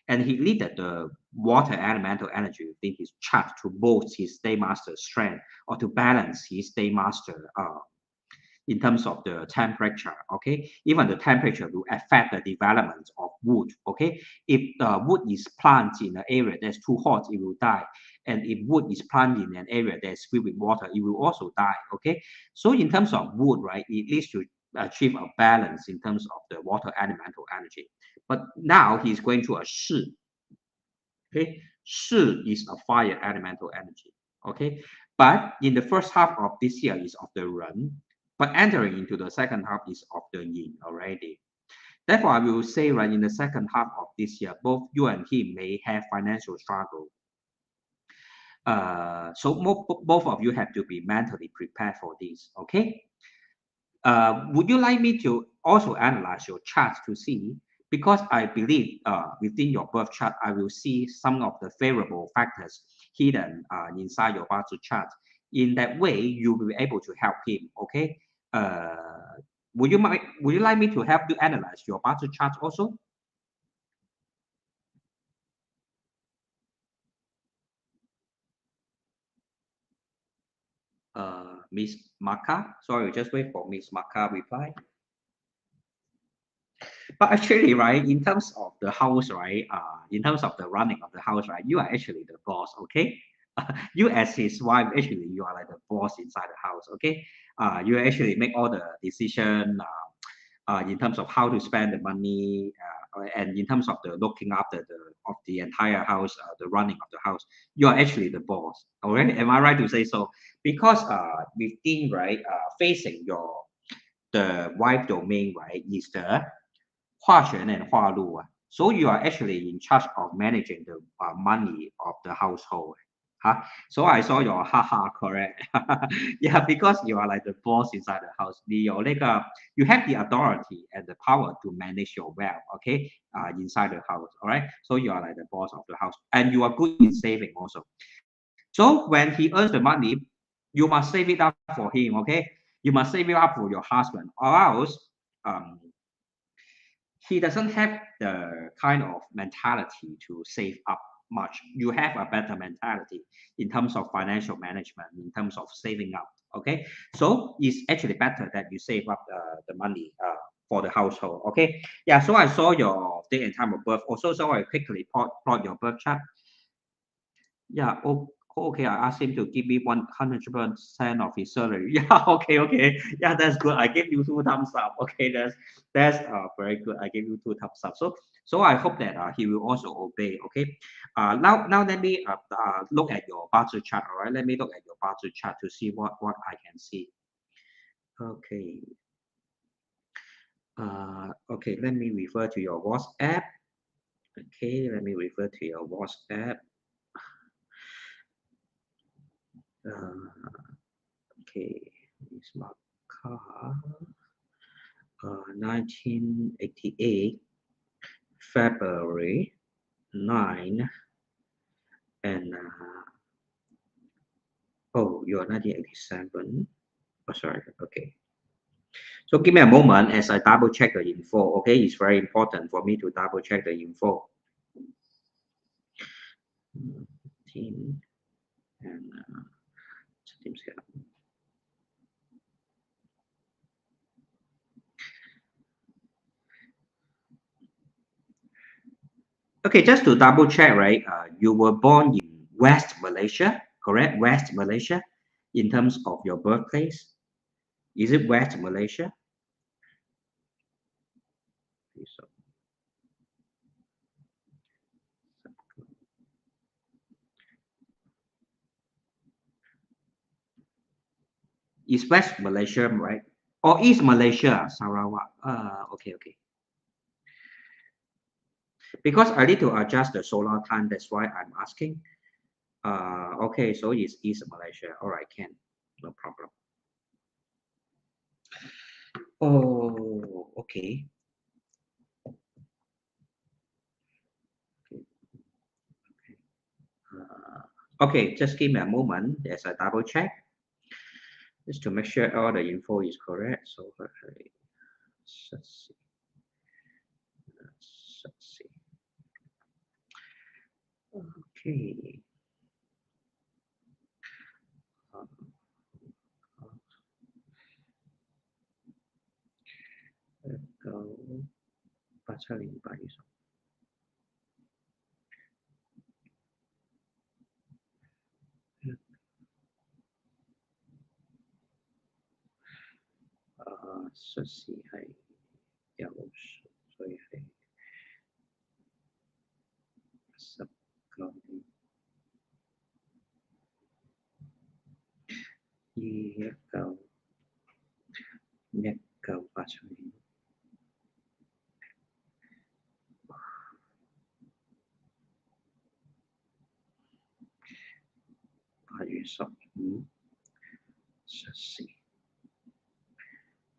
And he needed the water elemental energy within his chart to boost his day master strength or to balance his day master in terms of the temperature, okay? Even the temperature will affect the development of wood, okay? If wood is planted in an area that's too hot, it will die. And if wood is planted in an area that's filled with water, it will also die, okay? So in terms of wood, right, it leads to achieve a balance in terms of the water elemental energy. But now he's going to a Shi. Okay, Shi is a fire elemental energy. Okay, but in the first half of this year is of the Ren, but entering into the second half is of the Yin already. Therefore, I will say right in the second half of this year, both you and him may have financial struggle. So both of you have to be mentally prepared for this. Okay. Would you like me to also analyze your chart to see? Because I believe within your birth chart, I will see some of the favorable factors hidden inside your birth chart. In that way, you will be able to help him. Okay. Would you like me to help you analyze your birth chart also? Miss Maka. Sorry, just wait for Miss Maka reply. But actually, right, in terms of the house, right, in terms of the running of the house, right, you are actually the boss, okay? You as his wife, actually, you are like the boss inside the house, okay? You actually make all the decision in terms of how to spend the money, and in terms of the looking after the entire house, the running of the house. You are actually the boss, okay? Am I right to say so? Because within, right, facing the wife domain, right, is the 划权 and 划路 So you are actually in charge of managing the money of the household. Huh? So I saw your haha correct. Yeah, because you are like the boss inside the house. You have the authority and the power to manage your wealth, okay, inside the house. All right. So you are like the boss of the house, and you are good in saving also. So when he earns the money, you must save it up for him, okay? You must save it up for your husband, or else um, he doesn't have the kind of mentality to save up much. You have a better mentality in terms of financial management, in terms of saving up. Okay, so it's actually better that you save up the money for the household. Okay, yeah. So I saw your date and time of birth. Also, so I quickly plot your birth chart. Yeah. Okay. I asked him to give me 100% of his salary. Yeah. Okay. Okay. Yeah. That's good. I give you two thumbs up. Okay. That's very good. I give you two thumbs up. So I hope that he will also obey. Okay. Now let me look at your budget chart. All right. Let me look at your budget chart to see what I can see. Okay. Okay. Let me refer to your WhatsApp. Okay. Let me refer to your WhatsApp. Okay, it's my car. 1988, February 9, and oh, you're 1987. Oh, sorry. Okay. So give me a moment as I double check the info. Okay, it's very important for me to double check the info. Team and teams here. Okay, just to double check, right? You were born in West Malaysia, correct? West Malaysia, in terms of your birthplace. Is it West Malaysia? So, it's West Malaysia, right? Or East Malaysia, Sarawak. Okay, okay. Because I need to adjust the solar time, that's why I'm asking. Okay, so it's East Malaysia. All right, can, no problem. Oh, okay. Okay, just give me a moment as I double check, just to make sure all the info is correct. So let's see. Let's see. Okay. Go 8708。十四係有水係19年1987年8月15十四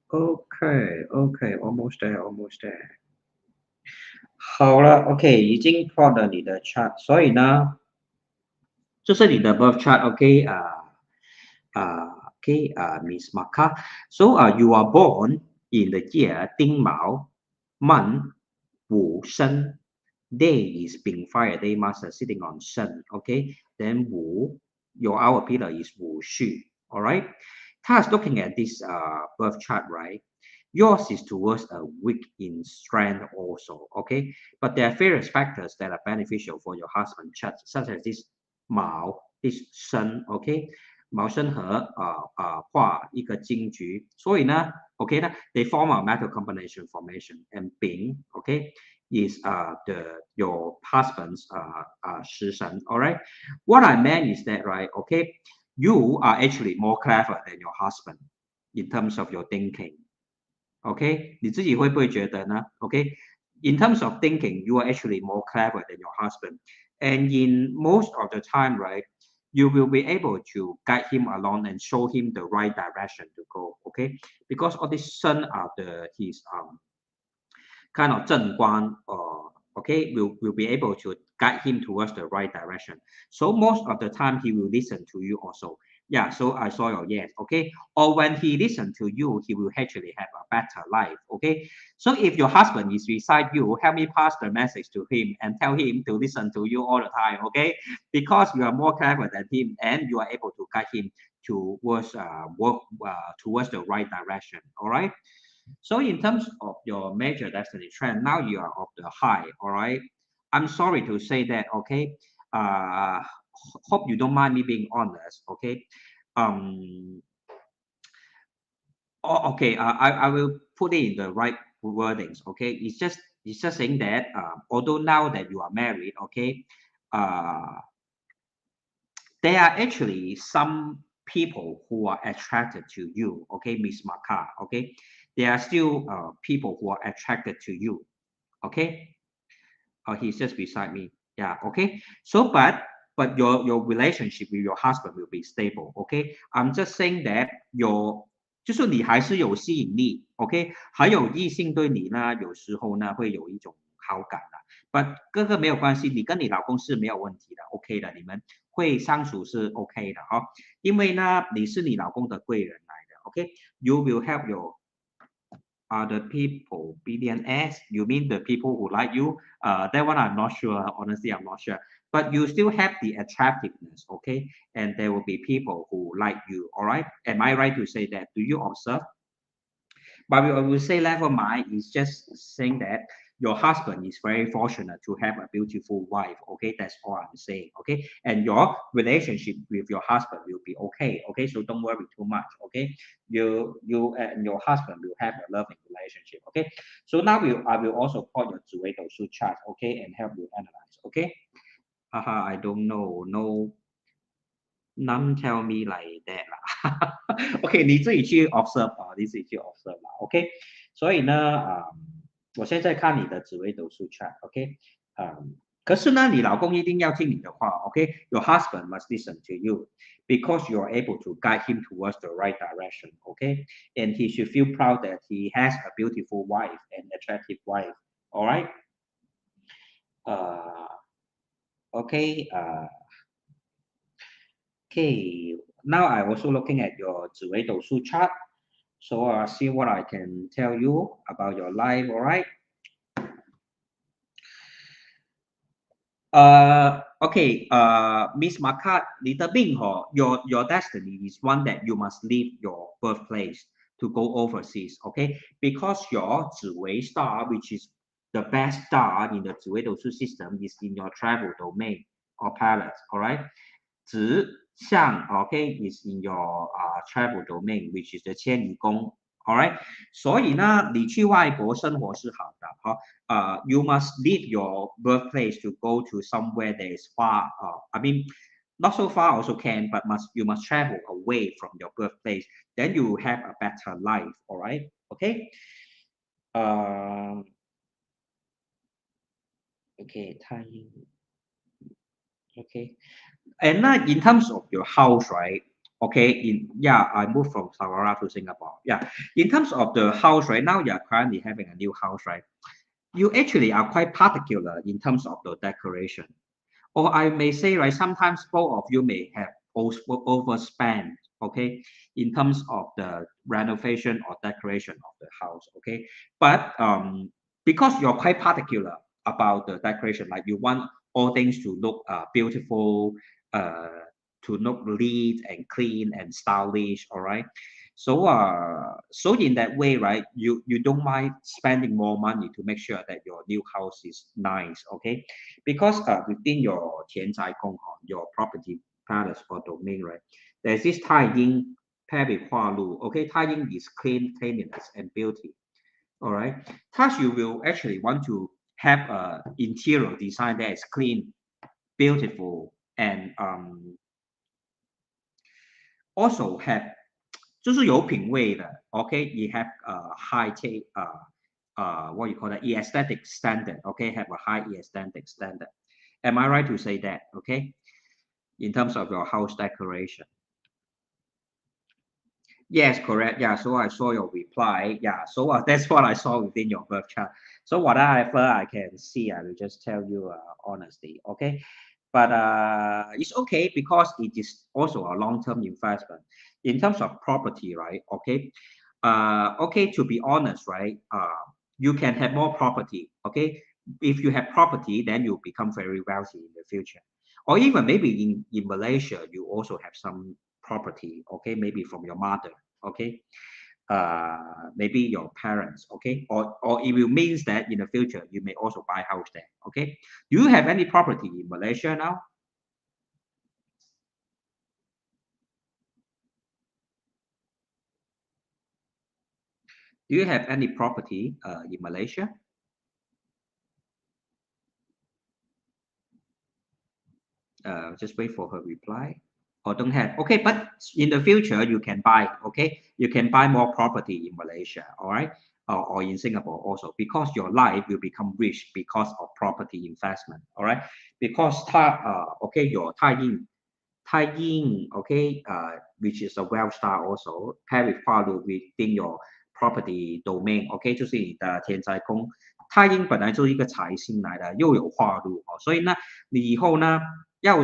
OK OK almost there almost there 好了 OK 已經 plot 了你的 chart 所以呢這是你的 birth chart OK okay Miss Maka so you are born in the year 丁卯 month 午申 day is being fire day master sitting on sun okay then 午 your hour pillar is 午戌 all right Ta's looking at this birth chart right yours is towards a weak in strength also okay but there are various factors that are beneficial for your husband chart such as this 卯 this sun okay 卯申和化一个金局所以呢 okay 呢 they form a metal combination formation and 丙 okay is your husband's 食神 all right what I meant is that right okay you are actually more clever than your husband in terms of your thinking okay 你自己会不会觉得呢 okay in terms of thinking you are actually more clever than your husband and in most of the time right you will be able to guide him along and show him the right direction to go okay because all this sun are his kind of 正官 okay will be able to guide him towards the right direction so most of the time he will listen to you also yeah so I saw your yes okay or when he listen to you he will actually have a better life okay so if your husband is beside you help me pass the message to him and tell him to listen to you all the time okay because you are more clever than him and you are able to guide him towards towards the right direction all right so in terms of your major destiny trend, now you are of the high, all right? I'm sorry to say that, okay? Hope you don't mind me being honest, okay? Okay, I will put it in the right wordings, okay? It's just saying that although now that you are married, okay, there are actually some people who are attracted to you, okay, Miss Maka, okay? There are still people who are attracted to you, okay? He's just beside me, yeah, okay? So, but your relationship with your husband will be stable, okay? I'm just saying that 就是你还是有吸引力 ，OK？还有异性对你呢，有时候呢会有一种好感的。But 这个没有关系，你跟你老公是没有问题的 ，OK 的，你们会相处是 OK 的哈。因为呢，你是你老公的贵人来的，OK？You will help your other people, billionaires. You mean the people who like you? That one I'm not sure. Honestly, I'm not sure. But you still have the attractiveness, okay? And there will be people who like you, all right? Am I right to say that? Do you observe? But I will say level mind is just saying that your husband is very fortunate to have a beautiful wife. Okay, that's all I'm saying. Okay, and your relationship with your husband will be okay. Okay, so don't worry too much. Okay, you and your husband will have a loving relationship. Okay, so now I will also call your 紫微斗数 chart. Okay, and help you analyze. Okay, I don't know. No. None tell me like that 啦，OK，你自己去 observe 你自己去 observe 啦，OK，所以呢，我现在看你的紫微斗数 chart，OK，可是呢，你老公一定要听你的话，OK，your husband must listen to you because you are able to guide him towards the right direction，OK，and he should feel proud that he has a beautiful wife and attractive wife，all right，OK，Okay, now I also looking at your 紫微斗数 chart, so I'll see what I can tell you about your life. All right. Okay. Miss Maka, 你的命your destiny is one that you must leave your birthplace to go overseas. Okay, because your 紫微 star, which is the best star in the 紫微斗数 system, is in your travel domain or palace. All right. 紫相 okay is in your travel domain which is the 迁移宫 All right，所以呢，你去外国生活是好的，哈，you must leave your birthplace to go to somewhere that is far. I mean, not so far also can, but you must travel away from your birthplace. Then you will have a better life. All right, okay. Uh, okay, okay. And in terms of your house, right? Okay, I moved from Sarawak to Singapore. Yeah, in terms of the house right now, you're currently having a new house, right? You actually are quite particular in terms of the decoration. Or I may say, right, sometimes both of you may have overspent, okay, in terms of the renovation or decoration of the house, okay. But because you're quite particular about the decoration, like you want all things to look beautiful, uh, to look neat and clean and stylish, all right. So in that way, right, you don't mind spending more money to make sure that your new house is nice, okay? Because within your 田宅宫 your property palace or domain, right, there's this 太阴 paired with 化禄. Okay, 太阴 is cleanliness and beauty. All right, thus you will actually want to have a interior design that is clean, beautiful, and also have 就是有品味的 okay, you have a high taste what you call that aesthetic standard, okay, have a high aesthetic standard. Am I right to say that? Okay, in terms of your house decoration. Yes, correct. Yeah, so I saw your reply. Yeah, so that's what I saw within your birth chart. So whatever I can see, I will just tell you honestly. Okay, but it's okay because it is also a long-term investment in terms of property, right? Okay, okay. To be honest, right? You can have more property. Okay, if you have property, then you become very wealthy in the future, or even maybe in Malaysia, you also have some property. Okay, maybe from your mother. Okay, maybe your parents. Okay, or it will means that in the future you may also buy house there. Okay, do you have any property in Malaysia now? Do you have any property in Malaysia? Just wait for her reply. Or don't have. Okay, but in the future you can buy. Okay, you can buy more property in Malaysia. All right, or in Singapore also because your life will become rich because of property investment. All right, because okay, your 太阴 okay, which is a wealth star also pair with 化禄 within your property domain. OK，就是你的天灾宫。太阴本来就是一个财星来的，又有化禄哦，所以呢，你以后呢要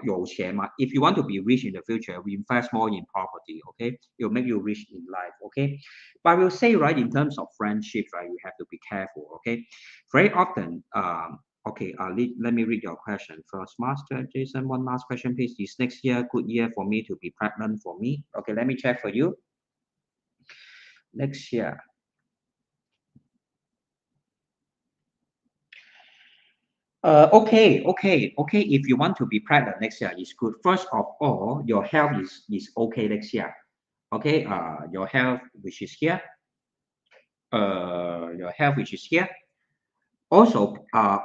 有钱嘛。If you want to be rich in the future, we invest more in property. OK, it will make you rich in life. OK, but I will say right in terms of friendship, right, you have to be careful. OK, very often. Okay, let me read your question first. Master Jason, one last question, please. Is next year a good year for me to be pregnant for me? Okay, let me check for you. Next year. Okay. If you want to be pregnant next year, it's good. First of all, your health is okay next year. Okay, your health which is here. Your health which is here. Also,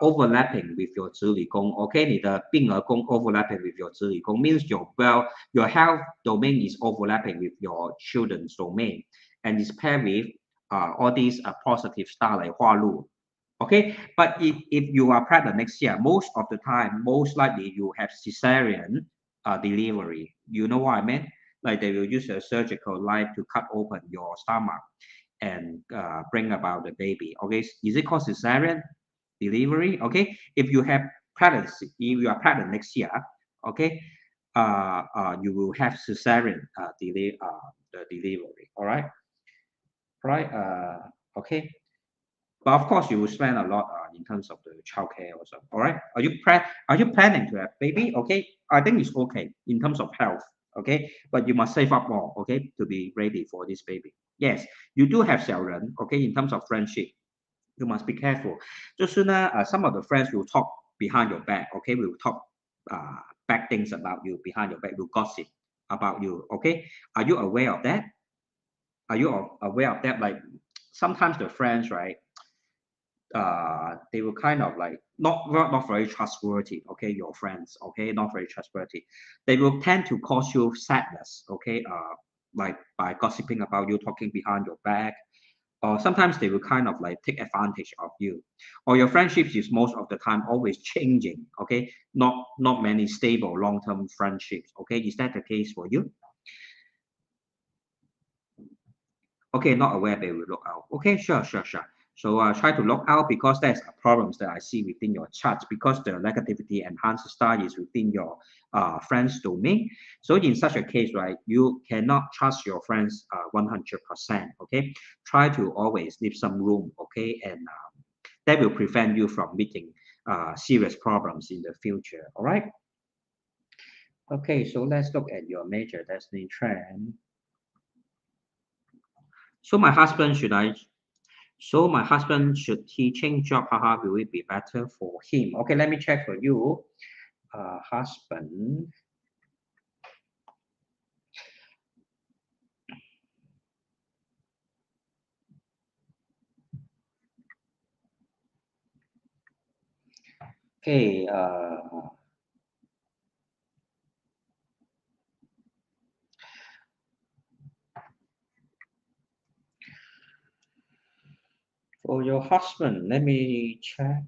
overlapping with your 子女宫. Okay, 你的病儿宫 overlapping with your 子女宫 means your health domain is overlapping with your children's domain, and it's paired with all these positive star like 化禄. Okay, but if you are pregnant next year, most of the time, most likely you have cesarean delivery. You know what I mean? Like they will use a surgical knife to cut open your stomach and bring about the baby. Okay, is it called cesarean delivery? Okay, if you have pregnancy, if you are pregnant next year, okay, you will have cesarean the delivery. All right, right. Okay. But of course, you will spend a lot in terms of the childcare also. All right. Are you planning to have baby? Okay. I think it's okay in terms of health. Okay. But you must save up more. Okay. To be ready for this baby. Yes, you do have 小人. Okay. In terms of friendship, you must be careful. 就是呢, some of the friends will talk behind your back. Okay. Will talk bad things about you behind your back. Will gossip about you. Okay. Are you aware of that? Are you aware of that? Like sometimes the friends, right? They will kind of like not very trustworthy. Okay, your friends. Okay, not very trustworthy. They will tend to cause you sadness. Okay, like by gossiping about you, talking behind your back, or sometimes they will kind of like take advantage of you, or your friendships is most of the time always changing. Okay, not many stable long-term friendships. Okay, is that the case for you? Okay, not aware they will look out. Okay, sure. So try to look out because there's a problems that I see within your chat because the negativity enhanced style is within your friends domain. So in such a case, right, you cannot trust your friends 100%. Okay, try to always leave some room. Okay, and that will prevent you from meeting serious problems in the future. All right. Okay, so let's look at your major destiny trend. So my husband, should I So my husband, should he change job? Haha, will it be better for him? Okay, let me check for you. Husband. Okay. For your husband, let me check.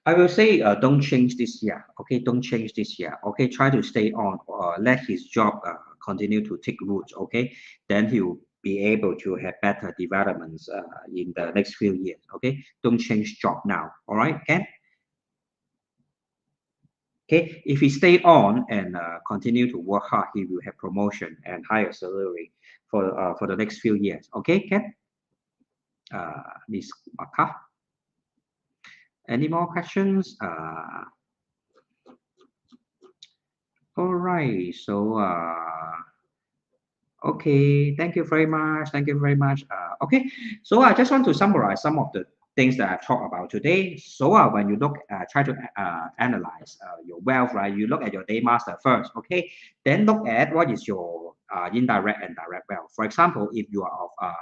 I will say don't change this year. Okay, don't change this year. Okay, try to stay on. Let his job continue to take roots. Okay, then he will be able to have better developments in the next few years. Okay, don't change job now. All right, Ken. Okay, if he stay on and continue to work hard, he will have promotion and higher salary for the next few years. Okay, Ken. Miss Maka. Any more questions? All right. So okay, thank you very much. Thank you very much. Okay, so I just want to summarize some of the things that I've talked about today. So when you look, try to analyze your wealth, right? You look at your day master first, okay? Then look at what is your indirect and direct wealth. For example, if you are of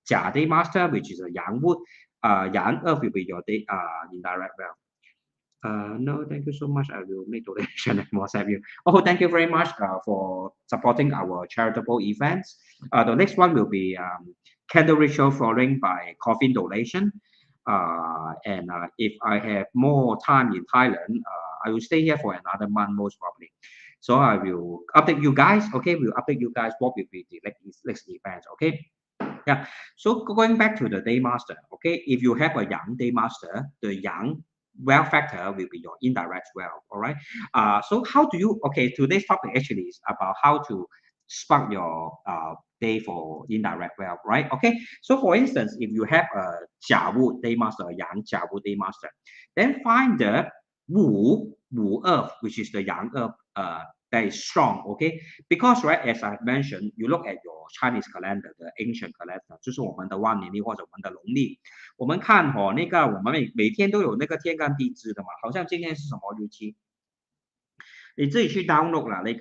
Jia day master, which is a Yang wood, Yang earth will be your day indirect wealth. No, thank you so much. I will make donation and WhatsApp you. Oh, thank you very much for supporting our charitable events. The next one will be candle ritual following by coffin donation. And if I have more time in Thailand, I will stay here for another month most probably. So I will update you guys. Okay, we'll update you guys what will be the next events. Okay. Yeah. So going back to the day master, okay, if you have a young day master, the young wealth factor will be your indirect wealth. All right. So how do you? Okay, today's topic actually is about how to spark your day for indirect wealth, right? Okay. So for instance, if you have a Jia Wu day master, a Yang Jia Wu day master, then find the Wu Earth, which is the Yang Earth that is strong. Okay, because right as I mentioned, you look at your Chinese calendar, the ancient calendar，就是我们的万年历或者我们的农历。我们看那个我们每天都有那个天干地支的嘛，好像今天是什么日期？你自己去 download 了那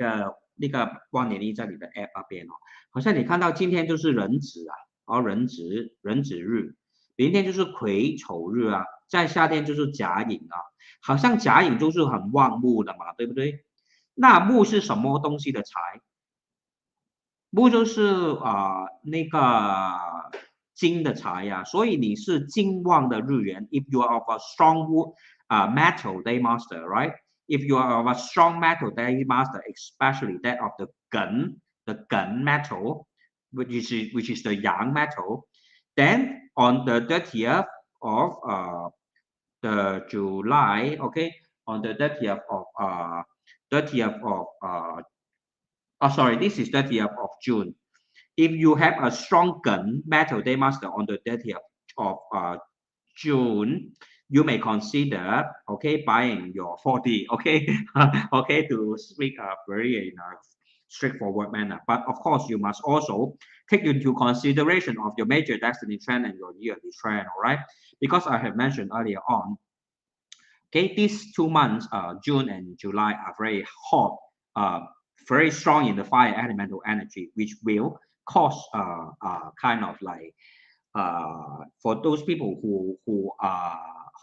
个万年历在你的 app 那边好像你看到今天就是壬子壬子日，明天就是癸丑日啊，在夏天就是甲寅啊，好像甲寅就是很旺木的嘛，对不对？那木是什么东西的财？木就是那个金的财呀，所以你是金旺的日元。If you are of a strong wood metal day master, right? If you are of a strong metal day master, especially that of the gun metal, which is the yang metal, then on the 30th of the July, okay, on the 30th of sorry, this is 30th of June. If you have a strong gun metal day master on the 30th of June, you may consider okay buying your 4D, okay, okay, to speak very straightforward manner. But of course, you must also take into consideration of your major destiny trend and your yearly trend, all right? Because I have mentioned earlier on, okay, these 2 months, June and July, are very hot, very strong in the fire elemental energy, which will cause kind of like for those people who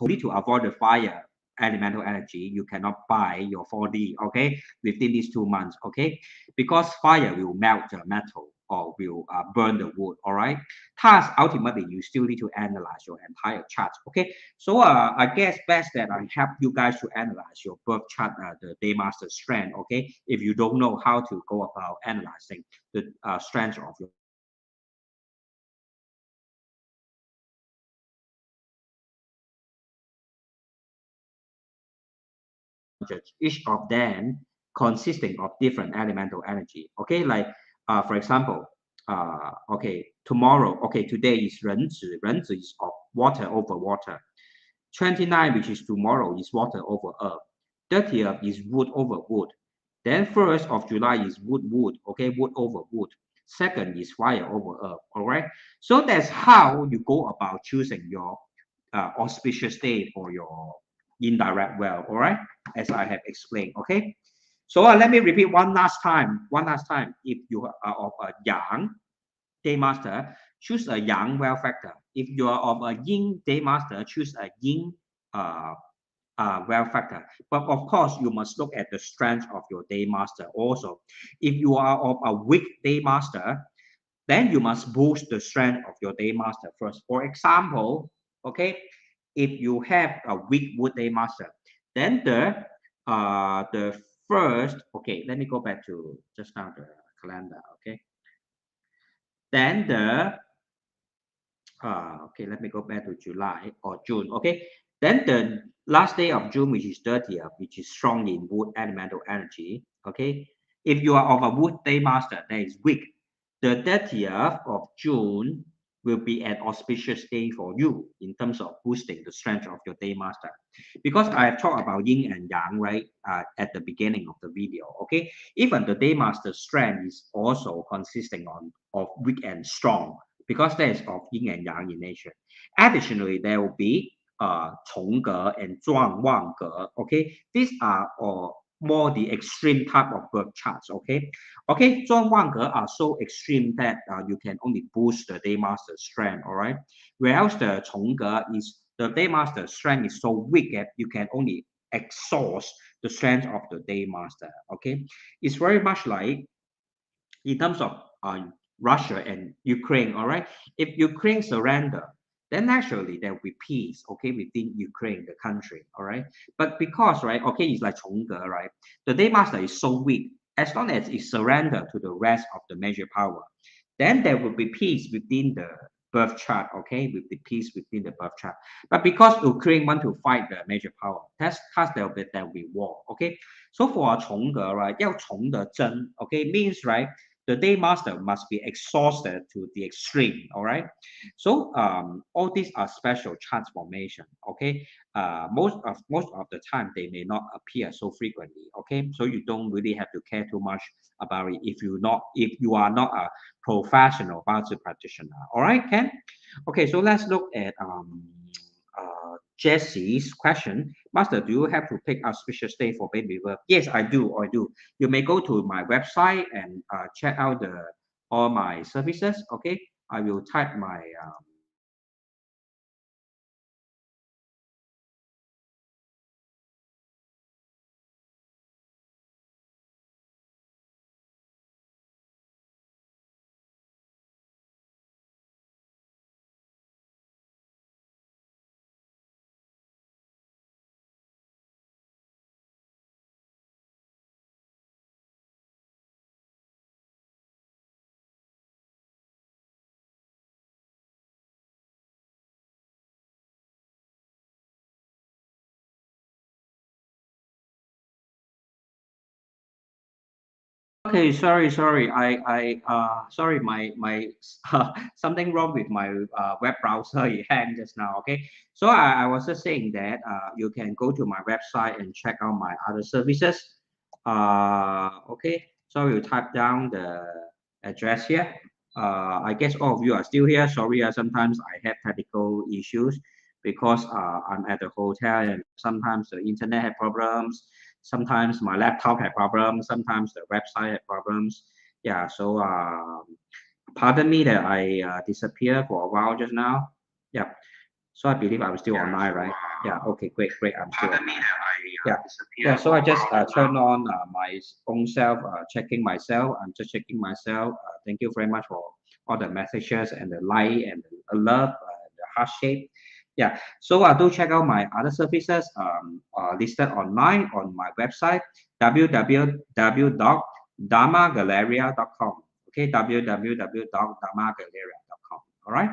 need to avoid the fire elemental energy, you cannot buy your 4D, okay, within these 2 months, okay, because fire will melt the metal or will burn the wood, all right. Thus, ultimately, you still need to analyze your entire chart, okay. So I guess best that I help you guys to analyze your birth chart, the day master strength, okay. If you don't know how to go about analyzing the strength of your each of them consisting of different elemental energy. Okay, like for example, okay, tomorrow, okay, today is 人子 is of water over water. 29, which is tomorrow, is water over earth. 30th is wood over wood. Then 1st of July is wood, okay, wood over wood. Second is fire over earth, all right? So that's how you go about choosing your auspicious day for your indirect well, all right? As I have explained, okay? So let me repeat one last time. If you are of a yang day master, choose a yang well factor. If you are of a yin day master, choose a yin uh, well factor. But of course, you must look at the strength of your day master also. If you are of a weak day master, then you must boost the strength of your day master first. For example, okay, if you have a weak wood day master, then the first, okay, let me go back to just now the calendar, okay. Then okay, let me go back to July or June, okay. Then the last day of June, which is 30th, which is strong in wood elemental energy, okay. If you are of a wood day master that is weak, the 30th of June will be an auspicious day for you in terms of boosting the strength of your day master. Because I have talked about yin and yang, right, at the beginning of the video, okay. Even the day master strength is also consisting of weak and strong, because there is of yin and yang in nature. Additionally, there will be 重格 and 壮旺格. Okay, these are more the extreme type of birth charts. Okay, 壮旺格 are so extreme that you can only boost the day master strength. All right, whereas the 重格 is the day master strength is so weak that you can only exhaust the strength of the day master. Okay, it's very much like in terms of Russia and Ukraine, all right? If Ukraine surrender, then naturally there will be peace, okay, within Ukraine, the country, all right? But because, right, okay, it's like Chongge, right? The day master is so weak, as long as it surrender to the rest of the major power, then there will be peace within the birth chart, okay, with the peace within the birth chart. But because Ukraine want to fight the major power, that's there will be war, okay. So for a 重格, right, 要重的真, okay, means right, the day master must be exhausted to the extreme, all right. So all these are special transformation, okay. Most of the time they may not appear so frequently, okay. So you don't really have to care too much about it if you are not a professional Bazi practitioner, all right, Ken. Okay, so let's look at Jesse's question. Master, do you have to pick auspicious day for baby birth? Yes, I do. You may go to my website and check out all my services. Okay, I will type my Okay, sorry. Sorry, my something wrong with my web browser. It hanged just now. Okay, so I was just saying that you can go to my website and check out my other services. Okay, So we'll type down the address here. I guess all of you are still here. Sorry, sometimes I have technical issues because I'm at the hotel and sometimes the internet had problems. Sometimes my laptop had problems. Sometimes the website had problems. Yeah, so pardon me that I disappeared for a while just now. Yeah, so I believe I'm still online, right? Yeah, okay, great, great. I'm still online. Yeah, yeah. So I just turn on my own self, checking myself. I'm just checking myself. Thank you very much for all the messages and the like and the love, the heart shape. Yeah. So do check out my other services listed online on my website www.dharmagaleria.com. Okay, www.dharmagaleria.com. All right.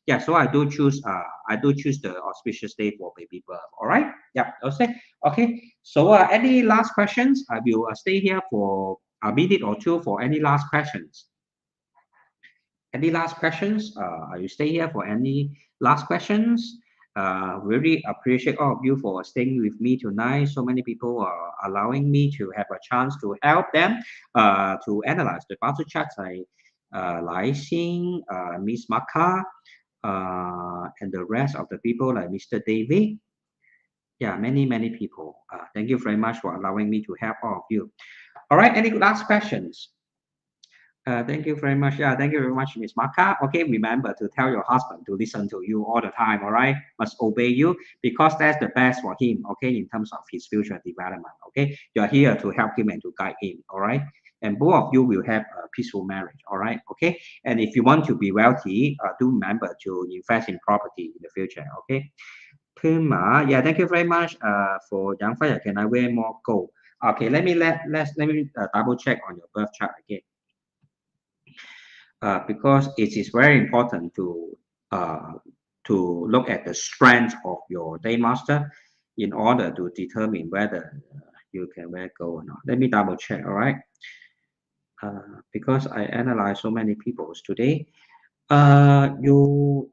Yeah. So I do choose the auspicious day for baby birth. All right. Yeah. Okay. Okay. So any last questions? I will stay here for a minute or two for any last questions. Any last questions? I will stay here for any last questions. Really appreciate all of you for staying with me tonight. So many people are allowing me to have a chance to help them to analyze the battle charts like Lai Xin, Miss Maka, and the rest of the people like Mr. David. Yeah, many people. Thank you very much for allowing me to help all of you. All right, any last questions? Thank you very much. Yeah, thank you very much, Miss Maka. Okay, remember to tell your husband to listen to you all the time. All right, must obey you because that's the best for him. Okay, in terms of his future development. Okay, you're here to help him and to guide him. All right, and both of you will have a peaceful marriage. All right, okay. And if you want to be wealthy, do remember to invest in property in the future. Okay. Puma, yeah, thank you very much. For young fire, can I wear more gold? Okay, let me double check on your birth chart again. Because it is very important uh, to look at the strength of your day master in order to determine whether you can wear gold or not. Let me double check. All right, because I analyze so many people's today. You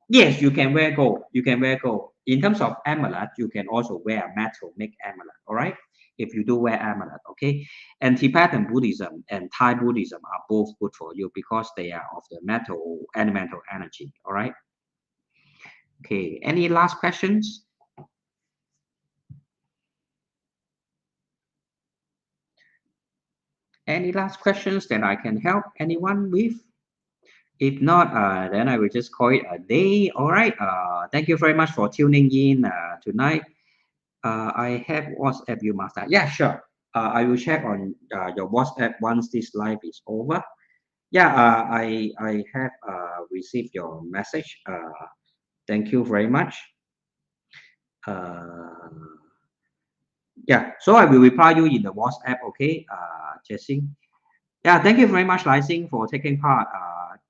yes, you can wear gold. You can wear gold. In terms of amulet, you can also wear metal make amulet. All right, if you do wear amulet, okay. And Tibetan Buddhism and Thai Buddhism are both good for you because they are of the metal elemental energy. All right. Okay. Any last questions? Any last questions that I can help anyone with? If not, then I will just call it a day. All right. Thank you very much for tuning in tonight. I have WhatsApp you, Master. Yeah, sure. I will check on your WhatsApp once this live is over. Yeah, I have received your message. Thank you very much. Uh, yeah, so I will reply you in the WhatsApp. Okay, Jesse. Yeah, thank you very much, Lysing, for taking part.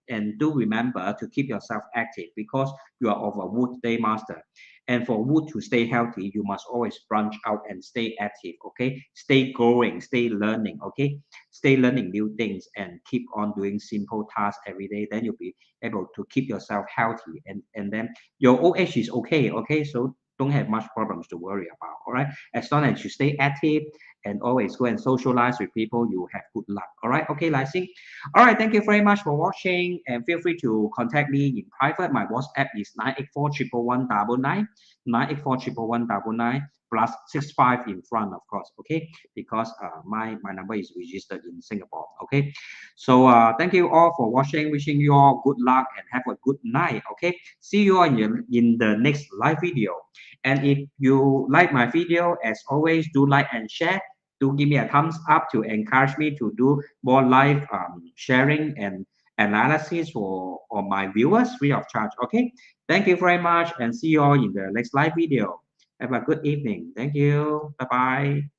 And do remember to keep yourself active because you are of a wood day master. And for wood to stay healthy, you must always branch out and stay active. Okay, stay growing, stay learning. Okay, stay learning new things and keep on doing simple tasks every day. Then you'll be able to keep yourself healthy. And then your old age is okay. Okay, so don't have much problems to worry about. All right, as long as you stay active and always go and socialize with people, you have good luck. All right. Okay, Lysing. All right. Thank you very much for watching and feel free to contact me in private. My WhatsApp is 984 111 984 111 plus 65 in front, of course. Okay. Because my number is registered in Singapore. Okay. So thank you all for watching. Wishing you all good luck and have a good night. Okay. See you all in the next live video. And if you like my video, as always, do like and share. Do give me a thumbs up to encourage me to do more live sharing and analysis for my viewers free of charge. Okay. Thank you very much and see you all in the next live video. Have a good evening. Thank you. Bye bye.